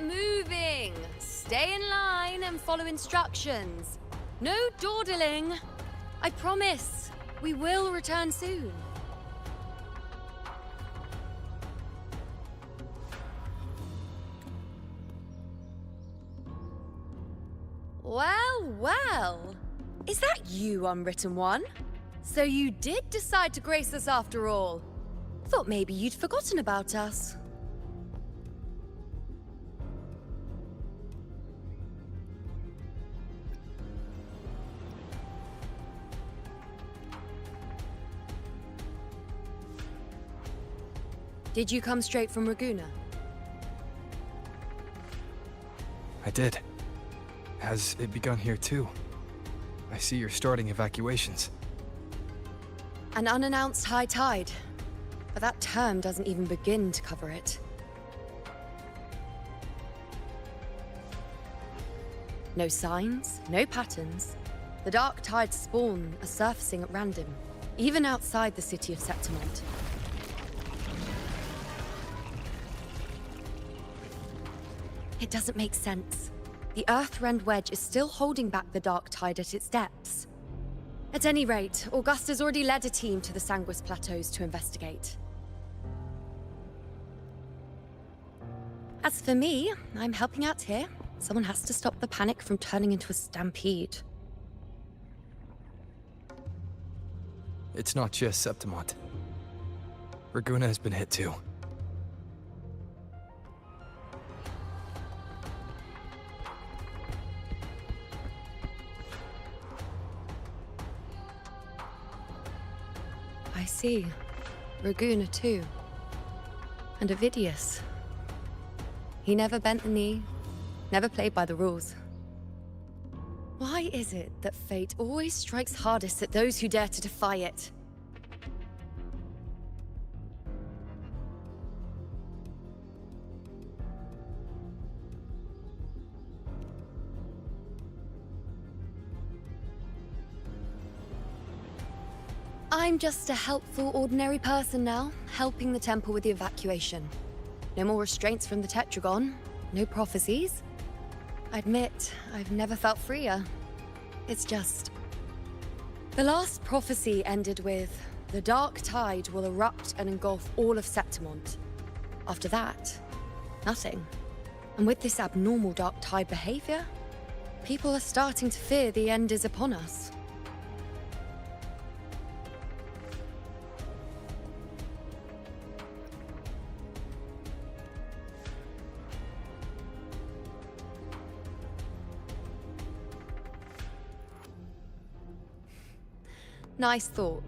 moving. Stay in line and follow instructions. No dawdling. I promise, we will return soon. Well, well. Is that you, Unwritten One? So you did decide to grace us after all. Thought maybe you'd forgotten about us. Did you come straight from Raguna? I did. Has it begun here too? I see you're starting evacuations. An unannounced high tide. But that term doesn't even begin to cover it. No signs, no patterns. The dark tide's spawn are surfacing at random, even outside the city of Septimont. It doesn't make sense. The Earthrend Wedge is still holding back the dark tide at its depths. At any rate, Augusta's already led a team to the Sanguis Plateaus to investigate. As for me, I'm helping out here. Someone has to stop the panic from turning into a stampede. It's not just Septimont. Raguna has been hit too. I see. Raguna too. And Ovidius. He never bent the knee, never played by the rules. Why is it that fate always strikes hardest at those who dare to defy it? I'm just a helpful, ordinary person now, helping the temple with the evacuation. No more restraints from the Tetragon, no prophecies. I admit, I've never felt freer. It's just... The last prophecy ended with, the dark tide will erupt and engulf all of Septimont. After that, nothing. And with this abnormal dark tide behavior, people are starting to fear the end is upon us. Nice thought.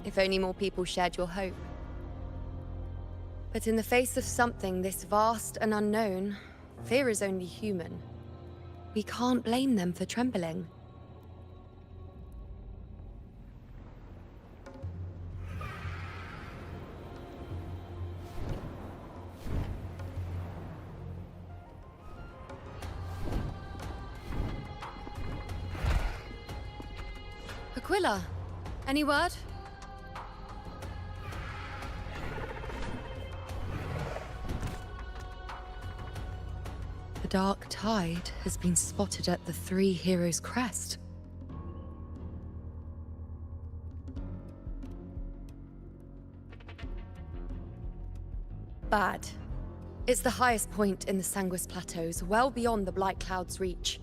If only more people shared your hope. But in the face of something this vast and unknown, fear is only human. We can't blame them for trembling. Aquila, any word? The dark tide has been spotted at the Three Heroes' Crest. Bad. It's the highest point in the Sanguis Plateaus, well beyond the Blight Cloud's reach.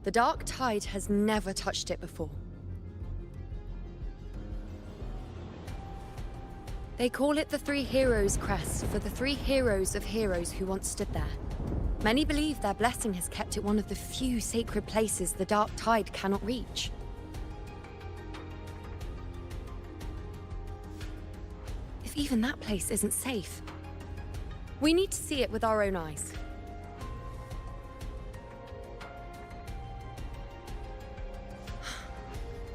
The dark tide has never touched it before. They call it the Three Heroes' Crest for the three heroes of heroes who once stood there. Many believe their blessing has kept it one of the few sacred places the dark tide cannot reach. If even that place isn't safe, we need to see it with our own eyes.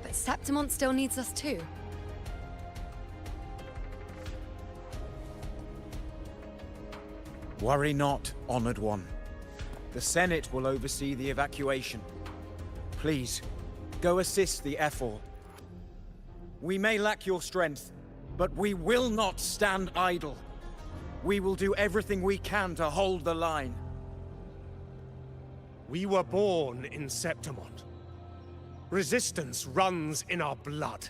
But Septimont still needs us too. Worry not, Honored One. The Senate will oversee the evacuation. Please, go assist the Ephor. We may lack your strength, but we will not stand idle. We will do everything we can to hold the line. We were born in Septimont. Resistance runs in our blood.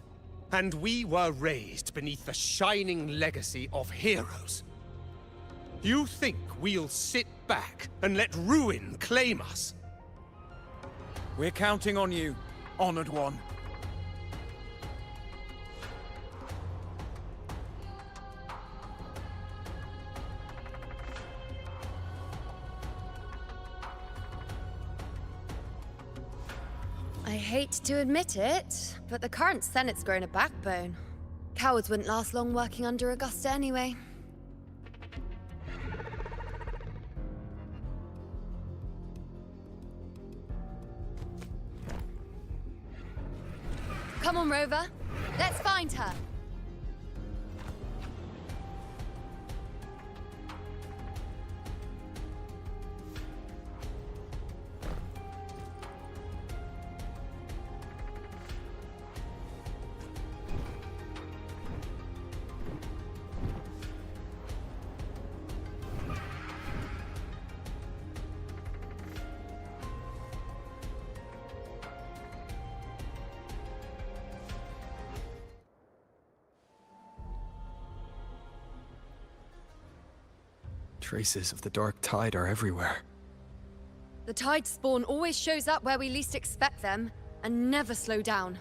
And we were raised beneath the shining legacy of heroes. You think we'll sit back and let ruin claim us? We're counting on you, Honored One. I hate to admit it, but the current Senate's grown a backbone. Cowards wouldn't last long working under Augusta anyway. Come on, Rover. Let's find her. Traces of the Dark Tide are everywhere. The Tide spawn always shows up where we least expect them, and never slow down.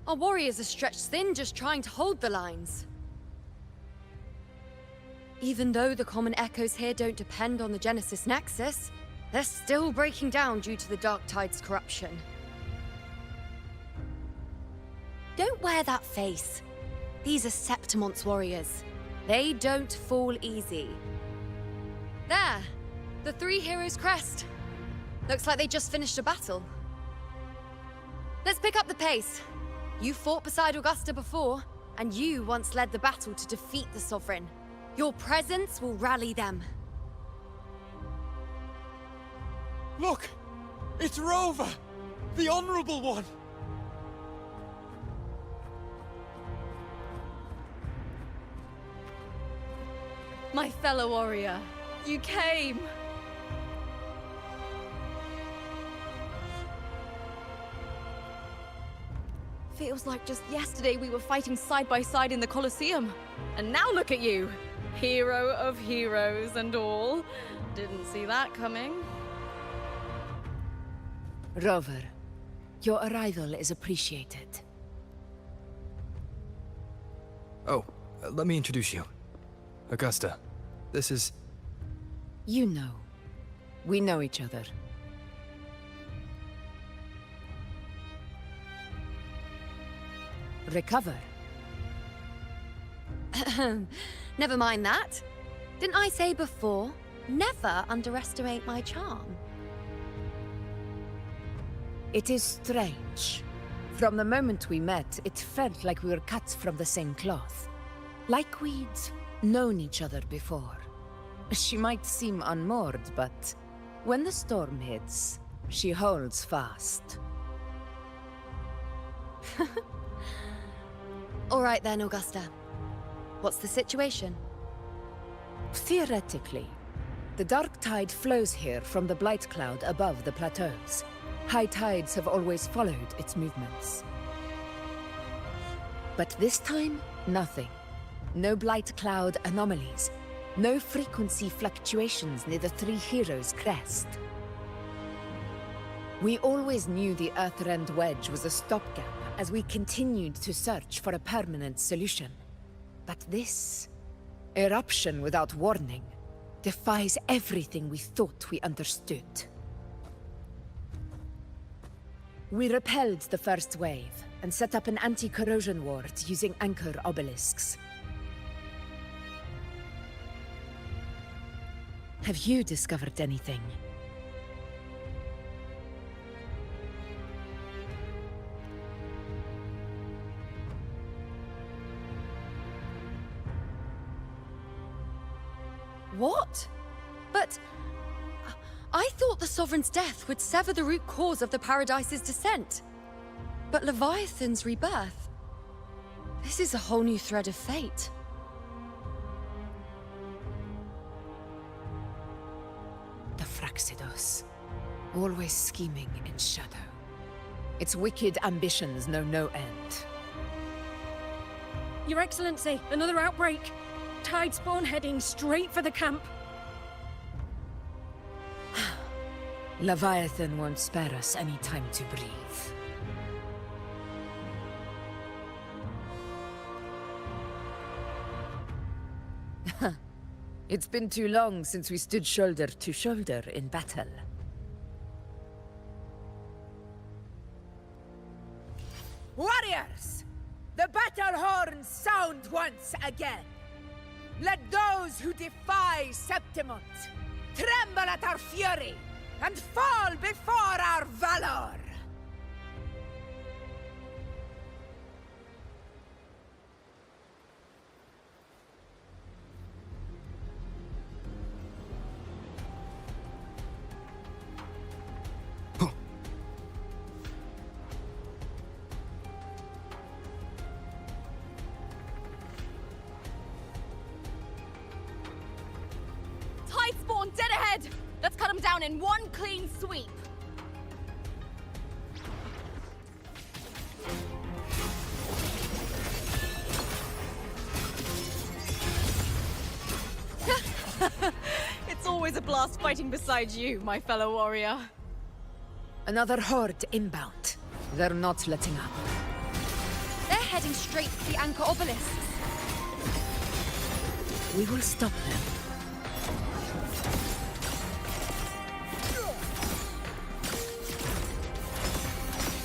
Our warriors are stretched thin just trying to hold the lines. Even though the common echoes here don't depend on the Genesis Nexus, they're still breaking down due to the Dark Tide's corruption. Don't wear that face. These are Septimont's warriors. They don't fall easy. There! The Three Heroes' crest. Looks like they just finished a battle. Let's pick up the pace. You fought beside Augusta before, and you once led the battle to defeat the Sovereign. Your presence will rally them. Look! It's Rover! The Honorable One! My fellow warrior, you came! Feels like just yesterday we were fighting side by side in the Colosseum. And now look at you! Hero of heroes and all. Didn't see that coming. Rover, your arrival is appreciated. Oh, let me introduce you. Augusta, this is... You know. We know each other. Recover. Never mind that. Didn't I say before, never underestimate my charm? It is strange. From the moment we met, it felt like we were cut from the same cloth. Like we'd known each other before. She might seem unmoored, but when the storm hits, she holds fast. All right then, Augusta. What's the situation? Theoretically, the Dark Tide flows here from the Blight Cloud above the plateaus. High tides have always followed its movements. But this time, nothing. No Blight Cloud anomalies. No frequency fluctuations near the Three Heroes' crest. We always knew the Earthrend Wedge was a stopgap as we continued to search for a permanent solution. But this eruption without warning defies everything we thought we understood. We repelled the first wave and set up an anti-corrosion ward using anchor obelisks. Have you discovered anything? What? But... I thought the Sovereign's death would sever the root cause of the Paradise's descent. But Leviathan's rebirth... This is a whole new thread of fate. The Fraxidos. always scheming in shadow. Its wicked ambitions know no end. Your Excellency, another outbreak. Tide spawn heading straight for the camp. Leviathan won't spare us any time to breathe. It's been too long since we stood shoulder to shoulder in battle. Warriors! The battle horns sound once again! Let those who defy Septimont tremble at our fury and fall before our valor! Tide spawn dead ahead! Let's cut them down in one clean sweep. It's always a blast fighting beside you, my fellow warrior. Another horde inbound. They're not letting up. They're heading straight to the anchor obelisks. We will stop them.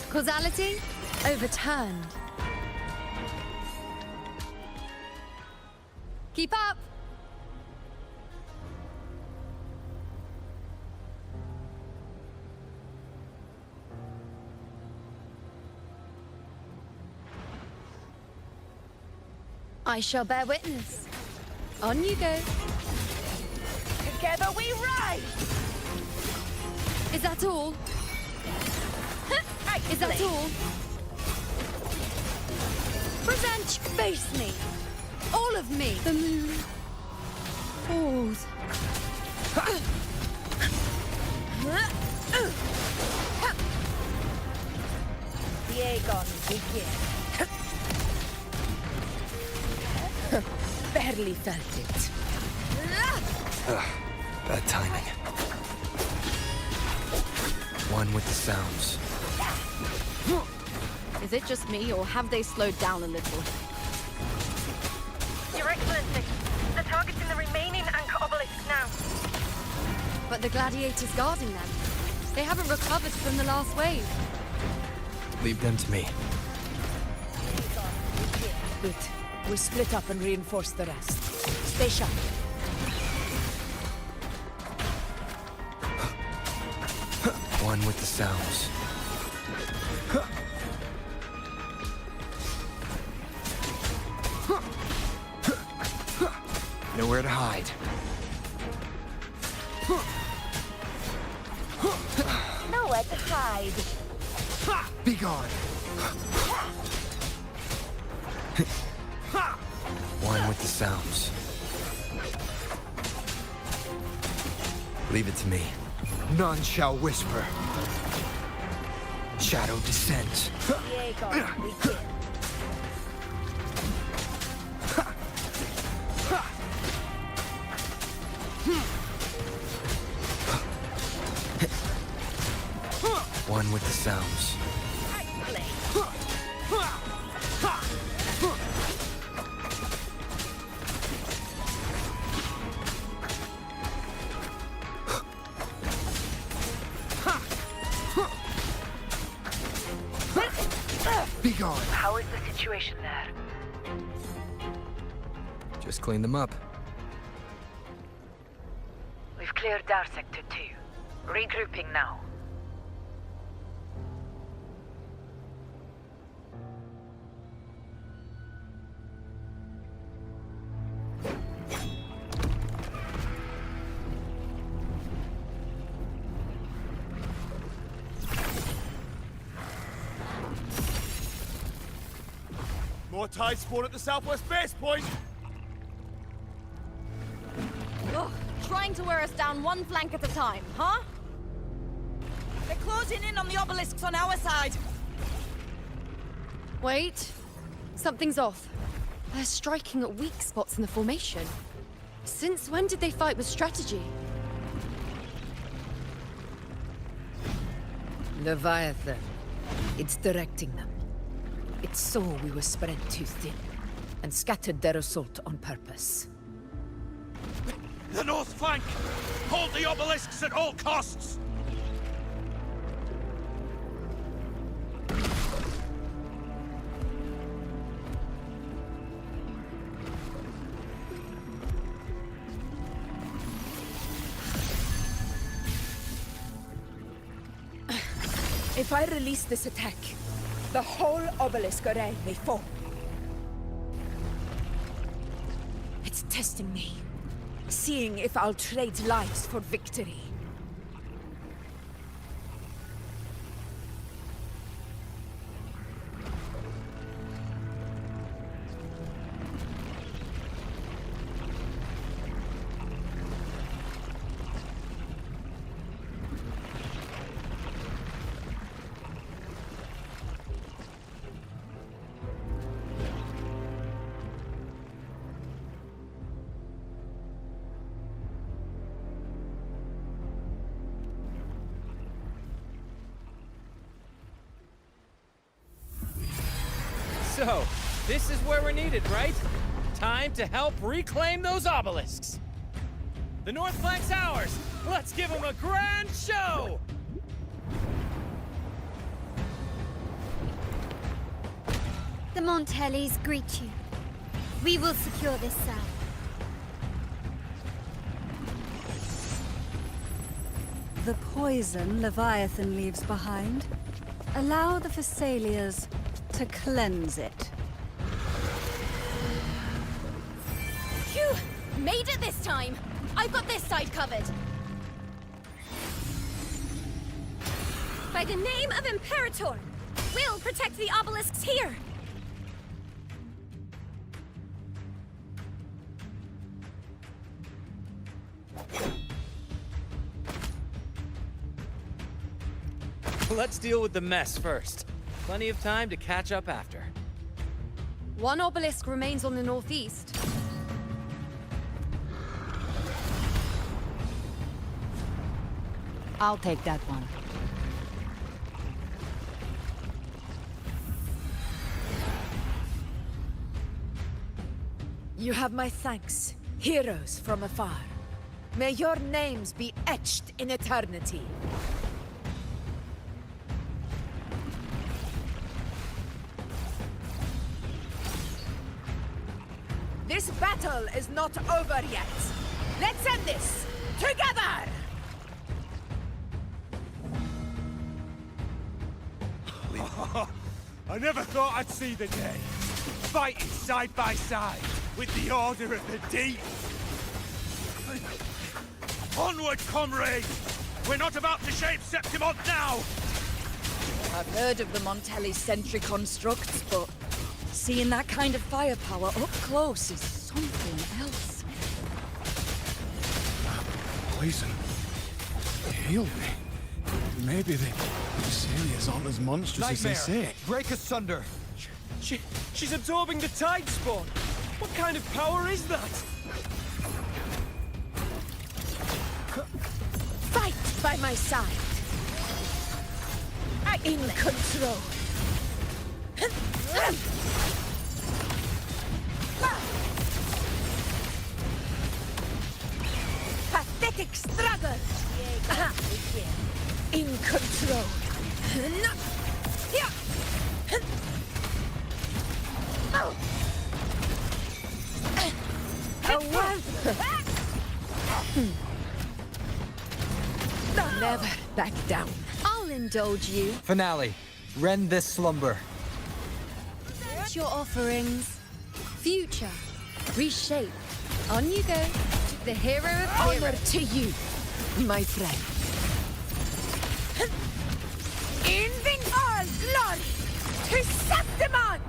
Causality overturned. Keep up! I shall bear witness. On you go. Together we rise! Is that all? Is that all? Present, face me. All of me. The moon falls. The Aegon begin. Barely felt it. Bad timing. One with the sounds. Is it just me, or have they slowed down a little? Your Excellency, they're targeting the remaining anchor obelisks now. But the gladiators guarding them. They haven't recovered from the last wave. Leave them to me. Good. We'll split up and reinforce the rest. Stay sharp. One with the sounds. Nowhere to hide. Nowhere to hide. Be gone. One with the sounds. Leave it to me. None shall whisper. Shadow descends. One with the sounds. Be gone. How is the situation there? Just clean them up. We've cleared our sector too. Regrouping now. More tide spawn at the southwest base point! Ugh, trying to wear us down one flank at a time, huh? They're closing in on the obelisks on our side! Wait. Something's off. They're striking at weak spots in the formation. Since when did they fight with strategy? Leviathan. It's directing them. It saw we were spread too thin, and scattered their assault on purpose. The north flank! Hold the obelisks at all costs! If I release this attack, the whole obelisk array may fall. It's testing me, seeing if I'll trade lives for victory. So, this is where we're needed, right? Time to help reclaim those obelisks. The north flank's ours. Let's give them a grand show! The Montellis greet you. We will secure this cell. The poison Leviathan leaves behind. Allow the Phassalias to cleanse it. Phew! Made it this time! I've got this side covered! By the name of Imperator, we'll protect the obelisks here! Let's deal with the mess first. Plenty of time to catch up after. One obelisk remains on the northeast. I'll take that one. You have my thanks, heroes from afar. May your names be etched in eternity. This battle is not over yet. Let's end this together! I never thought I'd see the day. Fighting side by side with the Order of the Deep. Onward, comrades! We're not about to shave Septimont now! I've heard of the Montelli sentry constructs, but seeing that kind of firepower up close is something else. Poison. Heal me. Maybe the Phassalias aren't as monstrous as they say. Break asunder! She's absorbing the tide spawn! What kind of power is that? Fight by my side! In control! Pathetic struggle! In control! Never back down. I'll indulge you. Finale. Rend this slumber. It's your offerings. Future. Reshape. On you go. The hero of Honor heroes. to you, my friend. In all glory to Septimont!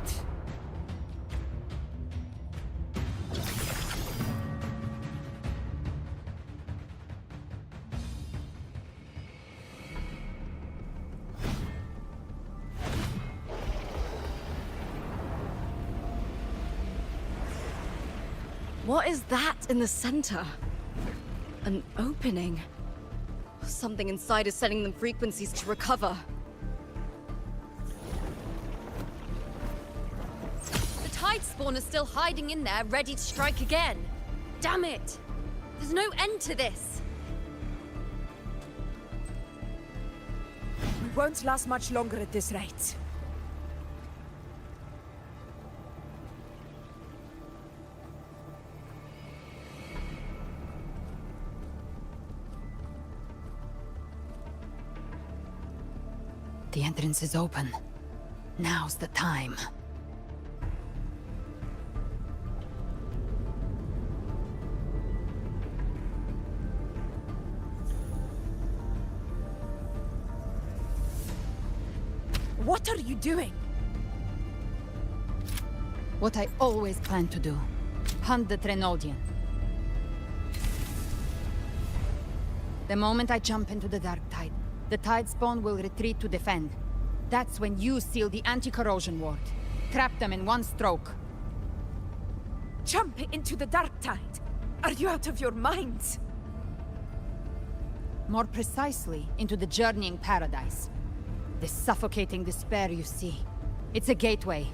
What is that in the center? An opening. Something inside is sending them frequencies to recover. The tide spawn is still hiding in there, ready to strike again. Damn it! There's no end to this. We won't last much longer at this rate. The entrance is open. Now's the time. What are you doing? What I always planned to do. Hunt the Trenodian. The moment I jump into the Dark Tide, the Tide Spawn will retreat to defend. That's when you seal the anti-corrosion ward. Trap them in one stroke. Jump into the Dark Tide! Are you out of your minds? More precisely, into the Journeying Paradise. The suffocating despair you see. It's a gateway,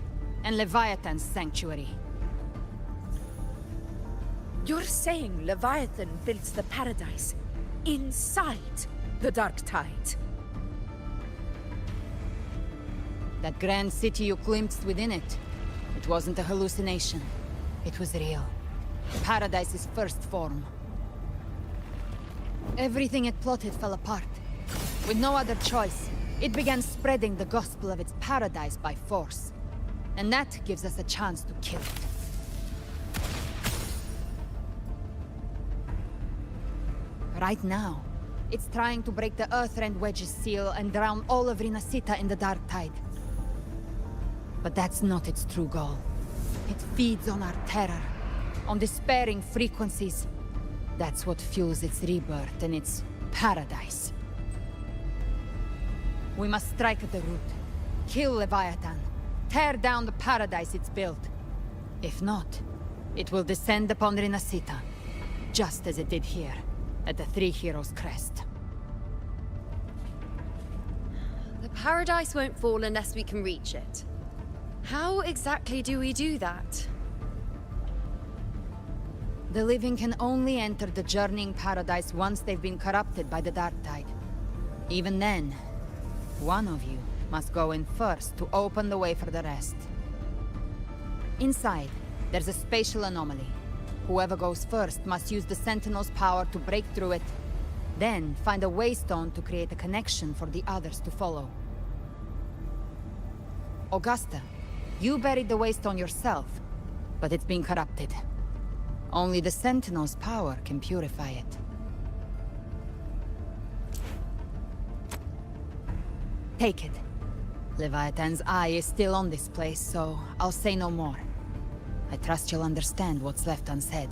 and Leviathan's sanctuary. You're saying Leviathan built the Paradise inside the Dark Tide? That grand city you glimpsed within it, it wasn't a hallucination. It was real. Paradise's first form. Everything it plotted fell apart. With no other choice, it began spreading the gospel of its paradise by force. And that gives us a chance to kill it. Right now, it's trying to break the Earthrend Wedge's seal and drown all of Rinasita in the Dark Tide. But that's not its true goal. It feeds on our terror, on despairing frequencies. That's what fuels its rebirth and its paradise. We must strike at the root. Kill Leviathan. Tear down the paradise it's built. If not, it will descend upon Rinasita, just as it did here, at the Three Heroes' Crest. The paradise won't fall unless we can reach it. How exactly do we do that? The living can only enter the Journeying Paradise once they've been corrupted by the Dark Tide. Even then, one of you must go in first to open the way for the rest. Inside, there's a spatial anomaly. Whoever goes first must use the Sentinel's power to break through it, then find a waystone to create a connection for the others to follow. Augusta, you buried the waystone yourself, but it's been corrupted. Only the Sentinel's power can purify it. Take it. Leviathan's eye is still on this place, so I'll say no more. I trust you'll understand what's left unsaid.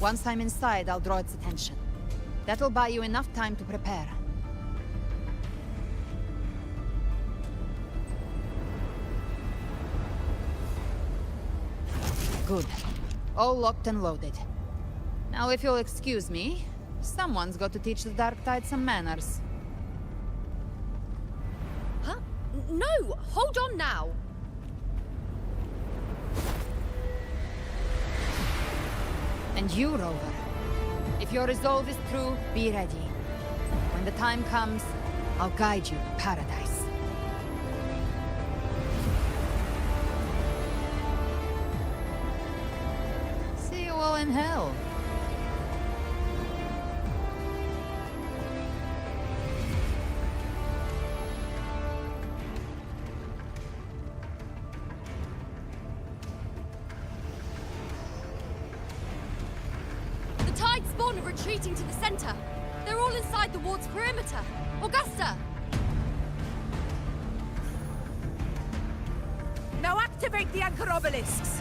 Once I'm inside, I'll draw its attention. That'll buy you enough time to prepare. Good. All locked and loaded. Now, if you'll excuse me, someone's got to teach the Dark Tide some manners. Huh? No! Hold on now! And you, Rover. If your resolve is true, be ready. When the time comes, I'll guide you to paradise. See you all in hell. The Tide spawn are retreating to the center. They're all inside the ward's perimeter. Augusta! Now activate the anchor obelisks!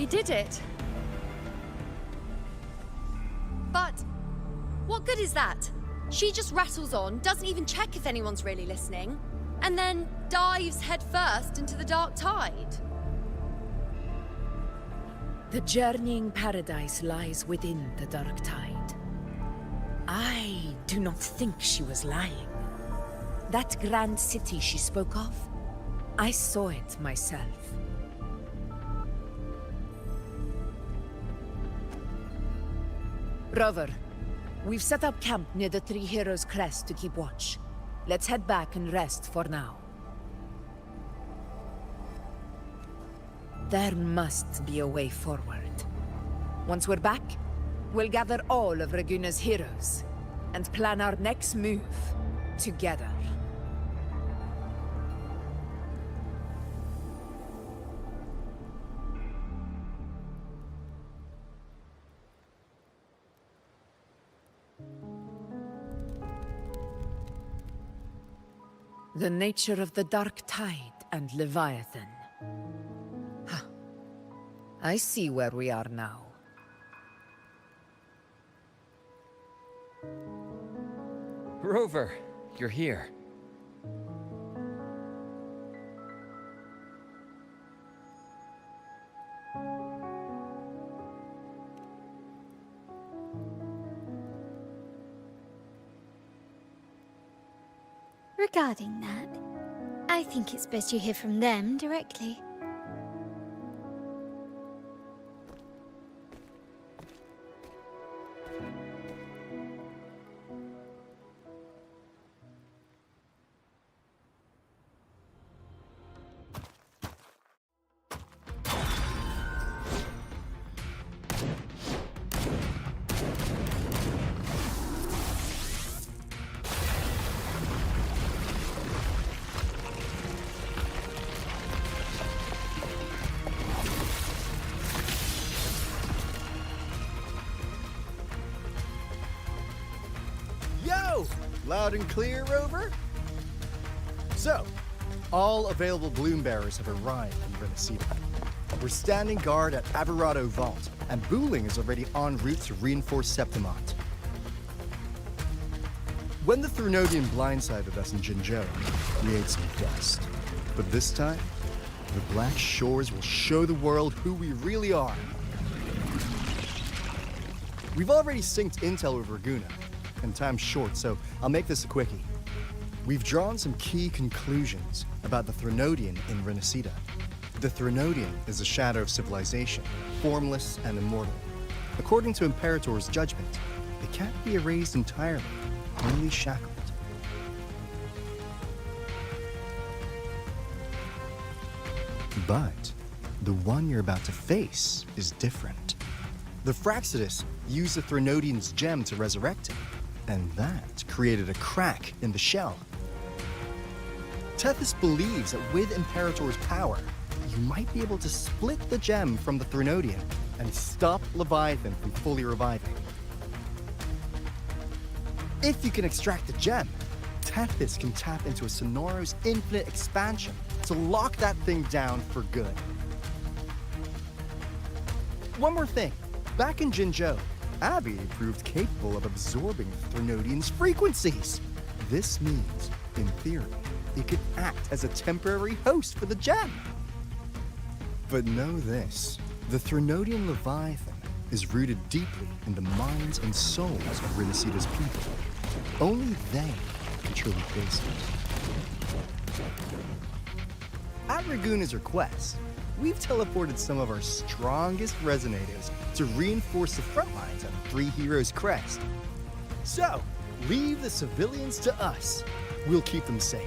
We did it. But what good is that? She just rattles on, doesn't even check if anyone's really listening, and then dives headfirst into the dark tide. The journeying paradise lies within the dark tide. I do not think she was lying. That grand city she spoke of, I saw it myself. Rover, we've set up camp near the Three Heroes Crest to keep watch. Let's head back and rest for now. There must be a way forward. Once we're back, we'll gather all of Raguna's heroes and plan our next move together. The nature of the Dark Tide and Leviathan. Huh. I see where we are now. Rover, you're here. Regarding that, I think it's best you hear from them directly. Loud and clear, Rover? So, all available bloom bearers have arrived in Renacida. We're standing guard at Averado Vault, and Booling is already en route to reinforce Septimont. When the Threnodian blindsided us in Jinzhou, we ate some dust. But this time, the Black Shores will show the world who we really are. We've already synced intel with Raguna, and time's short, so I'll make this a quickie. We've drawn some key conclusions about the Threnodian in Renacida. The Threnodian is a shadow of civilization, formless and immortal. According to Imperator's judgment, it can't be erased entirely, only shackled. But the one you're about to face is different. The Fraxidus used the Threnodian's gem to resurrect him, and that created a crack in the shell. Tethys believes that with Imperator's power, you might be able to split the gem from the Threnodian and stop Leviathan from fully reviving. If you can extract the gem, Tethys can tap into a Sonoro's infinite expansion to lock that thing down for good. One more thing. Back in Jinzhou, Abby proved capable of absorbing Threnodian's frequencies. This means, in theory, it could act as a temporary host for the gem. But know this, the Threnodian Leviathan is rooted deeply in the minds and souls of Renacida's people. Only they can truly face it. At Raguna's request, we've teleported some of our strongest resonators to reinforce the front lines of Three Heroes Crest. So, leave the civilians to us. We'll keep them safe.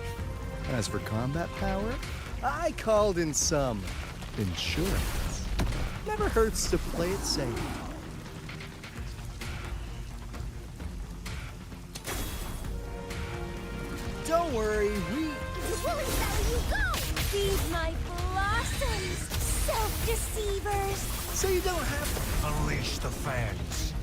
As for combat power, I called in some insurance. Never hurts to play it safe. Don't worry, Where you go? Feed my blossoms, self-deceivers! So you don't have to unleash the fans.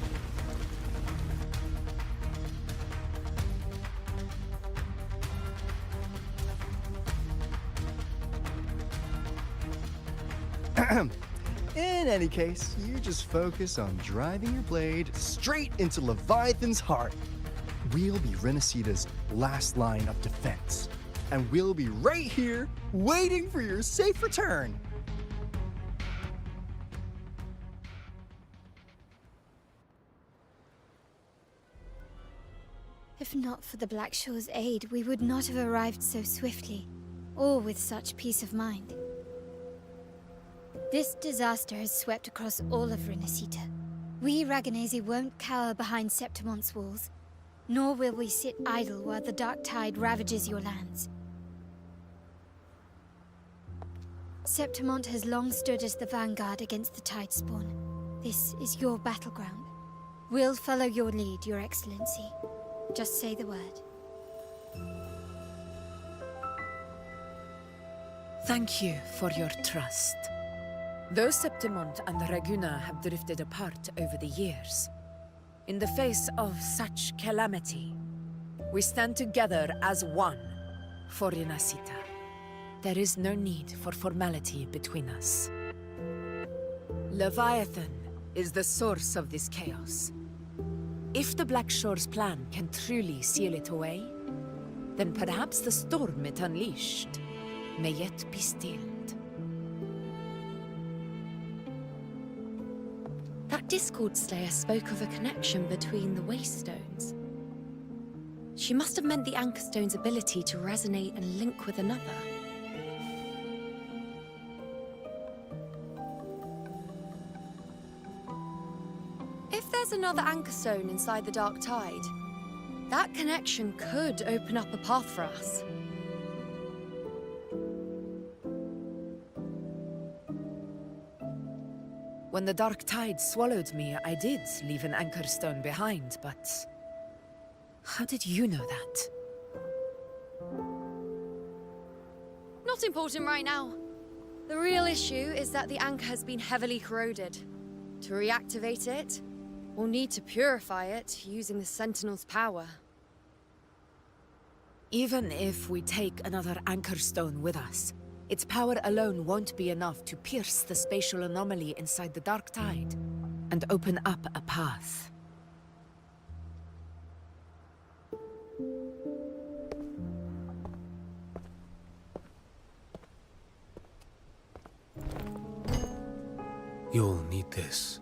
In any case, you just focus on driving your blade straight into Leviathan's heart. We'll be Renacita's last line of defense, and we'll be right here waiting for your safe return. If not for the Black Shore's aid, we would not have arrived so swiftly, or with such peace of mind. This disaster has swept across all of Renacita. We Raganazi won't cower behind Septimon's walls, nor will we sit idle while the dark tide ravages your lands. Septimont has long stood as the vanguard against the tide spawn. This is your battleground. We'll follow your lead, Your Excellency. Just say the word. Thank you for your trust. Though Septimont and Raguna have drifted apart over the years, in the face of such calamity, we stand together as one for Renacita. There is no need for formality between us. Leviathan is the source of this chaos. If the Black Shore's plan can truly seal it away, then perhaps the storm it unleashed may yet be stilled. That Discord Slayer spoke of a connection between the Waystones. She must have meant the Anchorstone's ability to resonate and link with another. If there's another Anchorstone inside the Dark Tide, that connection could open up a path for us. When the Dark Tide swallowed me, I did leave an Anchorstone behind, but... how did you know that? Not important right now. The real issue is that the anchor has been heavily corroded. To reactivate it, we'll need to purify it using the Sentinel's power. Even if we take another Anchorstone with us, its power alone won't be enough to pierce the spatial anomaly inside the Dark Tide and open up a path. You'll need this.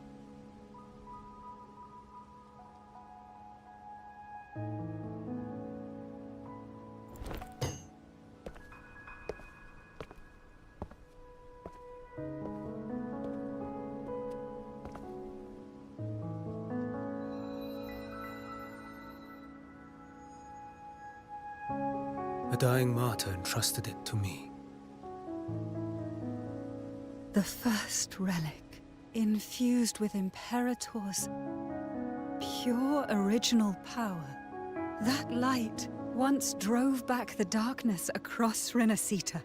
A dying martyr entrusted it to me. The first relic, infused with Imperator's pure original power. That light once drove back the darkness across Renacita.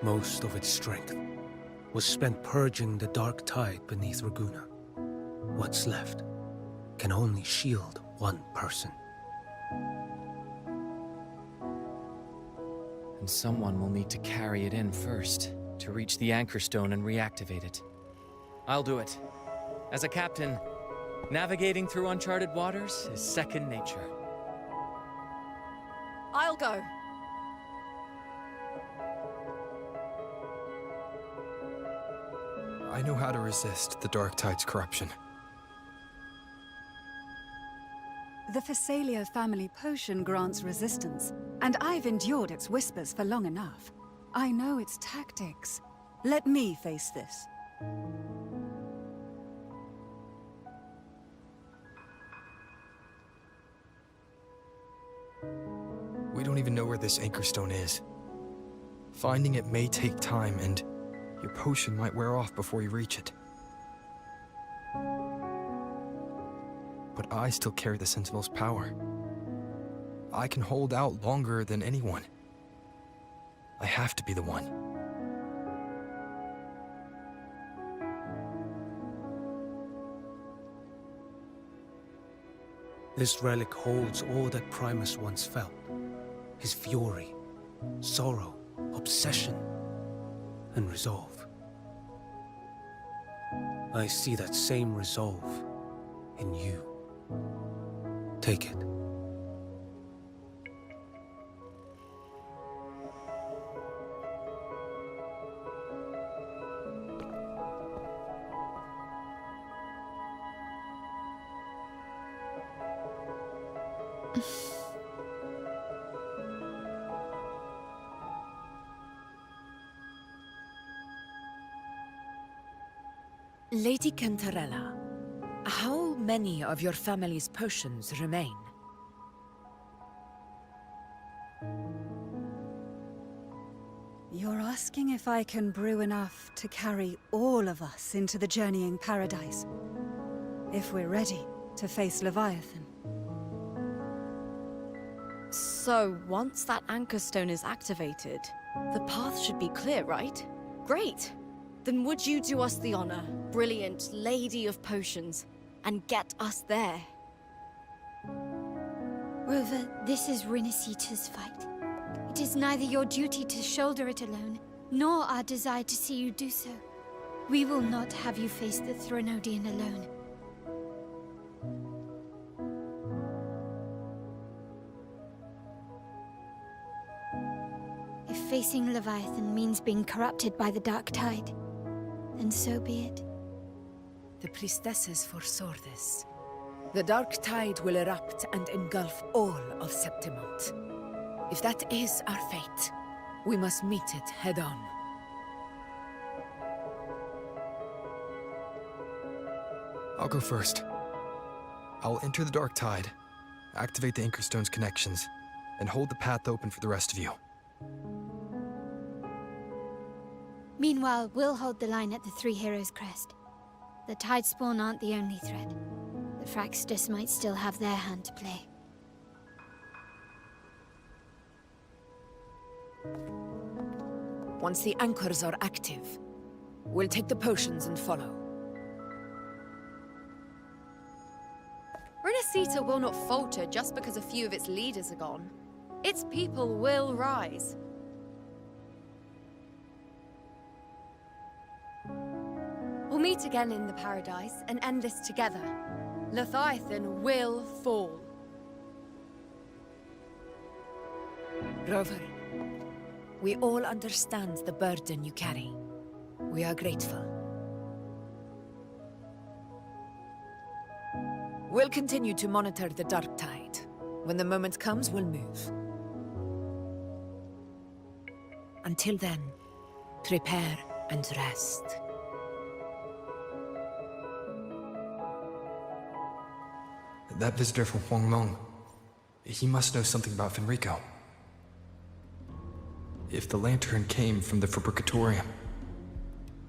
Most of its strength was spent purging the dark tide beneath Raguna. What's left can only shield one person. And someone will need to carry it in first, to reach the Anchorstone and reactivate it. I'll do it. As a captain, navigating through uncharted waters is second nature. I'll go. I know how to resist the Dark Tide's corruption. The Phasalia family potion grants resistance, and I've endured its whispers for long enough. I know its tactics. Let me face this. We don't even know where this Anchorstone is. Finding it may take time, and your potion might wear off before you reach it. But I still carry the Sentinel's power. I can hold out longer than anyone. I have to be the one. This relic holds all that Primus once felt. His fury, sorrow, obsession, and resolve. I see that same resolve in you. Take it. Lady Cantarella, how many of your family's potions remain? You're asking if I can brew enough to carry all of us into the journeying paradise? If we're ready to face Leviathan? So, once that Anchor Stone is activated, the path should be clear, right? Great! Then would you do us the honor, brilliant Lady of Potions, and get us there? Rover, this is Rinasita's fight. It is neither your duty to shoulder it alone, nor our desire to see you do so. We will not have you face the Threnodian alone. If facing Leviathan means being corrupted by the Dark Tide, then so be it. The priestesses foresaw this. The Dark Tide will erupt and engulf all of Septimont. If that is our fate, we must meet it head-on. I'll go first. I'll enter the Dark Tide, activate the Anchorstone's connections, and hold the path open for the rest of you. Meanwhile, we'll hold the line at the Three Heroes Crest. The Tidespawn aren't the only threat. The Fraxtus might still have their hand to play. Once the anchors are active, we'll take the potions and follow. Renacita will not falter just because a few of its leaders are gone. Its people will rise. We'll meet again in the paradise and end this together. Leviathan will fall. Rover, we all understand the burden you carry. We are grateful. We'll continue to monitor the Dark Tide. When the moment comes, we'll move. Until then, prepare and rest. That visitor from Huanglong, he must know something about Fenrico. If the lantern came from the Fabricatorium,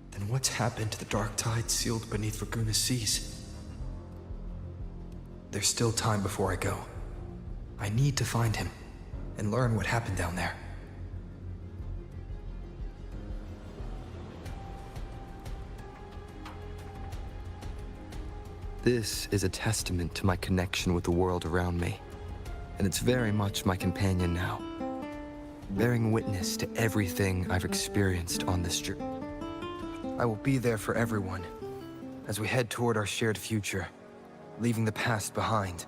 then what's happened to the Dark Tide sealed beneath Raguna's seas? There's still time before I go. I need to find him and learn what happened down there. This is a testament to my connection with the world around me, and it's very much my companion now, bearing witness to everything I've experienced on this journey. I will be there for everyone as we head toward our shared future, leaving the past behind